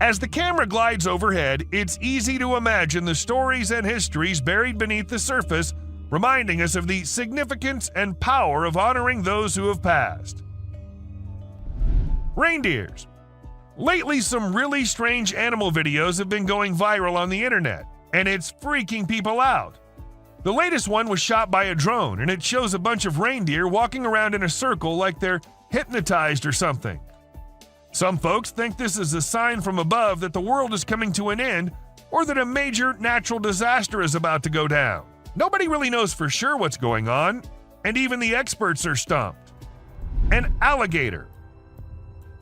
As the camera glides overhead, it's easy to imagine the stories and histories buried beneath the surface, reminding us of the significance and power of honoring those who have passed. Reindeers. Lately, some really strange animal videos have been going viral on the internet, and it's freaking people out. The latest one was shot by a drone, and it shows a bunch of reindeer walking around in a circle like they're hypnotized or something. Some folks think this is a sign from above that the world is coming to an end, or that a major natural disaster is about to go down. Nobody really knows for sure what's going on, and even the experts are stumped. An alligator.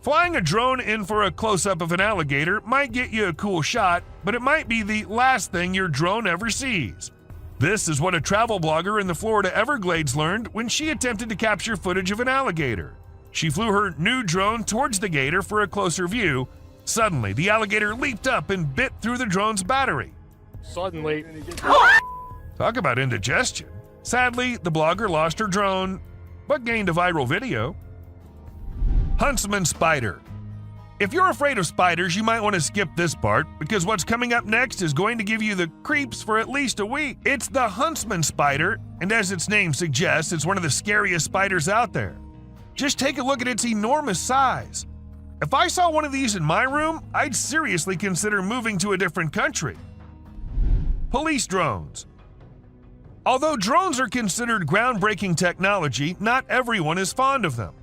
Flying a drone in for a close-up of an alligator might get you a cool shot, but it might be the last thing your drone ever sees. This is what a travel blogger in the Florida Everglades learned when she attempted to capture footage of an alligator. She flew her new drone towards the gator for a closer view. Suddenly, the alligator leaped up and bit through the drone's battery. Suddenly. Talk about indigestion. Sadly, the blogger lost her drone, but gained a viral video. Huntsman spider. If you're afraid of spiders, you might want to skip this part, because what's coming up next is going to give you the creeps for at least a week. It's the huntsman spider, and as its name suggests, it's one of the scariest spiders out there. Just take a look at its enormous size. If I saw one of these in my room, I'd seriously consider moving to a different country. Police drones. Although drones are considered groundbreaking technology, not everyone is fond of them.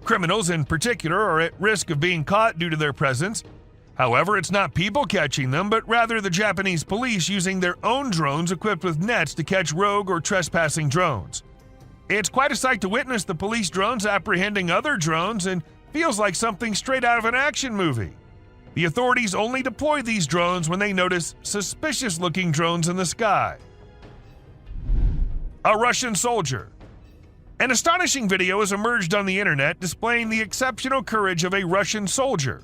Criminals in particular are at risk of being caught due to their presence. However, it's not people catching them, but rather the Japanese police using their own drones equipped with nets to catch rogue or trespassing drones. It's quite a sight to witness the police drones apprehending other drones, and feels like something straight out of an action movie. The authorities only deploy these drones when they notice suspicious-looking drones in the sky. A Russian soldier. An astonishing video has emerged on the internet displaying the exceptional courage of a Russian soldier.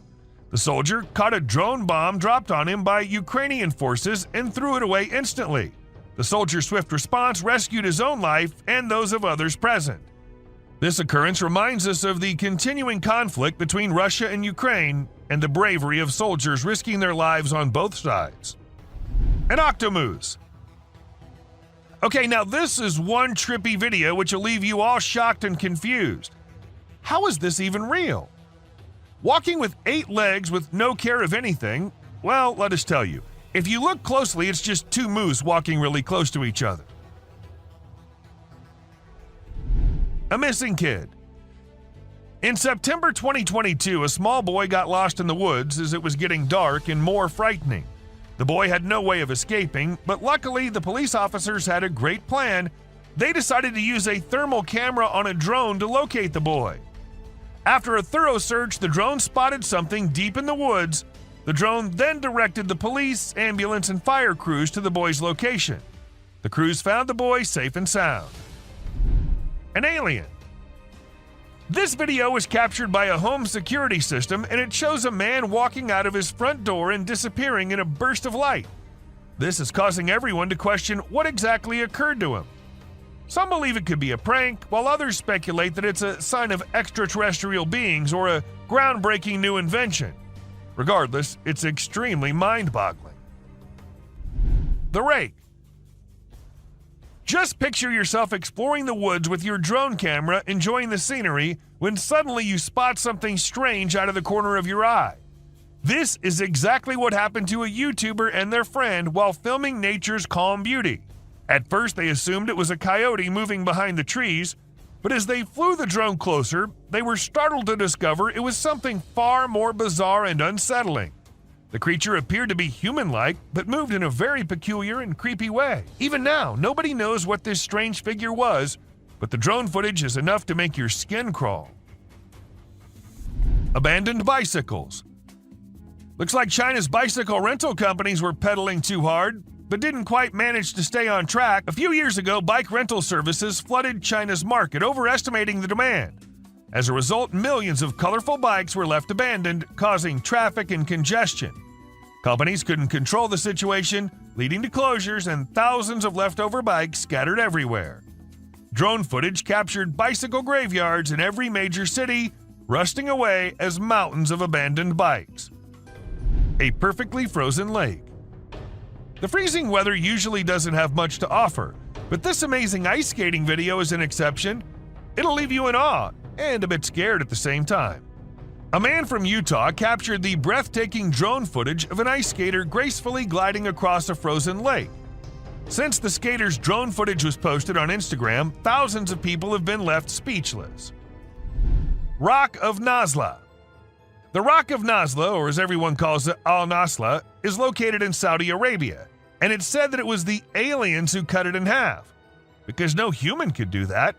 The soldier caught a drone bomb dropped on him by Ukrainian forces and threw it away instantly. The soldier's swift response rescued his own life and those of others present. This occurrence reminds us of the continuing conflict between Russia and Ukraine and the bravery of soldiers risking their lives on both sides. An octomoose. Okay, now this is one trippy video which will leave you all shocked and confused. How is this even real? Walking with 8 legs with no care of anything? Well, let us tell you. If you look closely, it's just 2 moose walking really close to each other. A missing kid. In September 2022, a small boy got lost in the woods as it was getting dark and more frightening. The boy had no way of escaping, but luckily the police officers had a great plan. They decided to use a thermal camera on a drone to locate the boy. After a thorough search, the drone spotted something deep in the woods. The drone then directed the police, ambulance, and fire crews to the boy's location. The crews found the boy safe and sound. An alien. This video was captured by a home security system, and it shows a man walking out of his front door and disappearing in a burst of light. This is causing everyone to question what exactly occurred to him. Some believe it could be a prank, while others speculate that it's a sign of extraterrestrial beings or a groundbreaking new invention. Regardless, it's extremely mind-boggling. The rake. Just picture yourself exploring the woods with your drone camera, enjoying the scenery, when suddenly you spot something strange out of the corner of your eye. This is exactly what happened to a YouTuber and their friend while filming nature's calm beauty. At first, they assumed it was a coyote moving behind the trees, but as they flew the drone closer, they were startled to discover it was something far more bizarre and unsettling. The creature appeared to be human-like, but moved in a very peculiar and creepy way. Even now, nobody knows what this strange figure was, but the drone footage is enough to make your skin crawl. Abandoned bicycles. Looks like China's bicycle rental companies were pedaling too hard, but didn't quite manage to stay on track. A few years ago, bike rental services flooded China's market, overestimating the demand. As a result, millions of colorful bikes were left abandoned, causing traffic and congestion. Companies couldn't control the situation, leading to closures and thousands of leftover bikes scattered everywhere. Drone footage captured bicycle graveyards in every major city, rusting away as mountains of abandoned bikes. A perfectly frozen lake. The freezing weather usually doesn't have much to offer, but this amazing ice skating video is an exception. It'll leave you in awe and a bit scared at the same time. A man from Utah captured the breathtaking drone footage of an ice skater gracefully gliding across a frozen lake. Since the skater's drone footage was posted on Instagram, thousands of people have been left speechless. Rock of Nazla. The Rock of Nazla, or as everyone calls it, Al-Nasla, is located in Saudi Arabia, and it's said that it was the aliens who cut it in half, because no human could do that.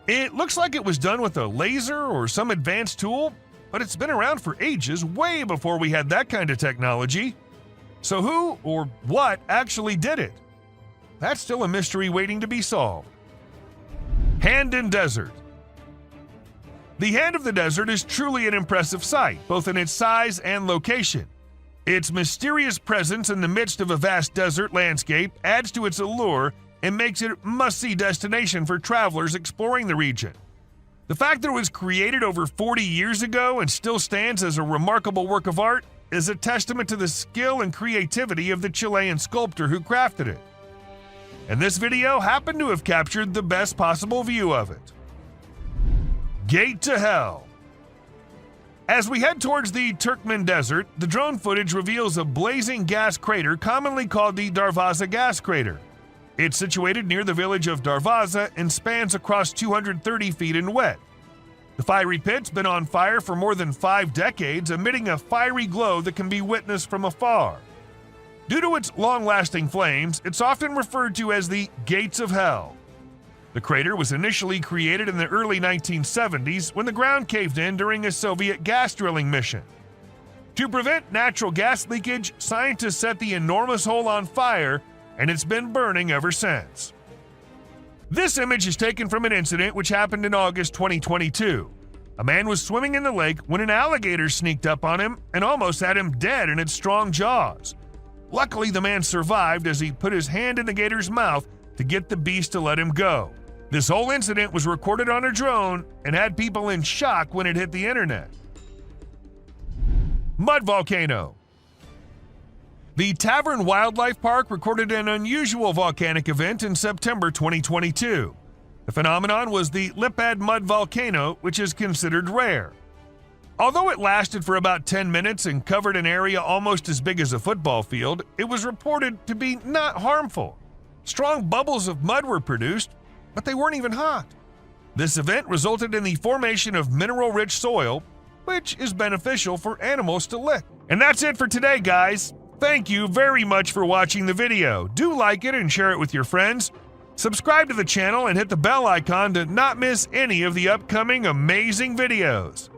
It looks like it was done with a laser or some advanced tool, but it's been around for ages, way before we had that kind of technology. So who or what actually did it? That's still a mystery waiting to be solved. Hand in Desert. The Hand of the Desert is truly an impressive sight, both in its size and location. Its mysterious presence in the midst of a vast desert landscape adds to its allure and makes it a must-see destination for travelers exploring the region. The fact that it was created over 40 years ago and still stands as a remarkable work of art is a testament to the skill and creativity of the Chilean sculptor who crafted it. And this video happened to have captured the best possible view of it. Gate to Hell. As we head towards the Turkmen Desert, the drone footage reveals a blazing gas crater commonly called the Darvaza gas crater. It's situated near the village of Darvaza and spans across 230 feet in width. The fiery pit's been on fire for more than 5 decades, emitting a fiery glow that can be witnessed from afar. Due to its long-lasting flames, it's often referred to as the Gates of Hell. The crater was initially created in the early 1970s when the ground caved in during a Soviet gas drilling mission. To prevent natural gas leakage, scientists set the enormous hole on fire, and it's been burning ever since. This image is taken from an incident which happened in August 2022. A man was swimming in the lake when an alligator sneaked up on him and almost had him dead in its strong jaws. Luckily, the man survived as he put his hand in the gator's mouth to get the beast to let him go. This whole incident was recorded on a drone and had people in shock when it hit the internet. Mud volcano. The Tavern Wildlife Park recorded an unusual volcanic event in September 2022. The phenomenon was the Lipad mud volcano, which is considered rare. Although it lasted for about 10 minutes and covered an area almost as big as a football field, it was reported to be not harmful. Strong bubbles of mud were produced, but they weren't even hot. This event resulted in the formation of mineral-rich soil, which is beneficial for animals to lick. And that's it for today, guys. Thank you very much for watching the video. Do like it and share it with your friends. Subscribe to the channel and hit the bell icon to not miss any of the upcoming amazing videos.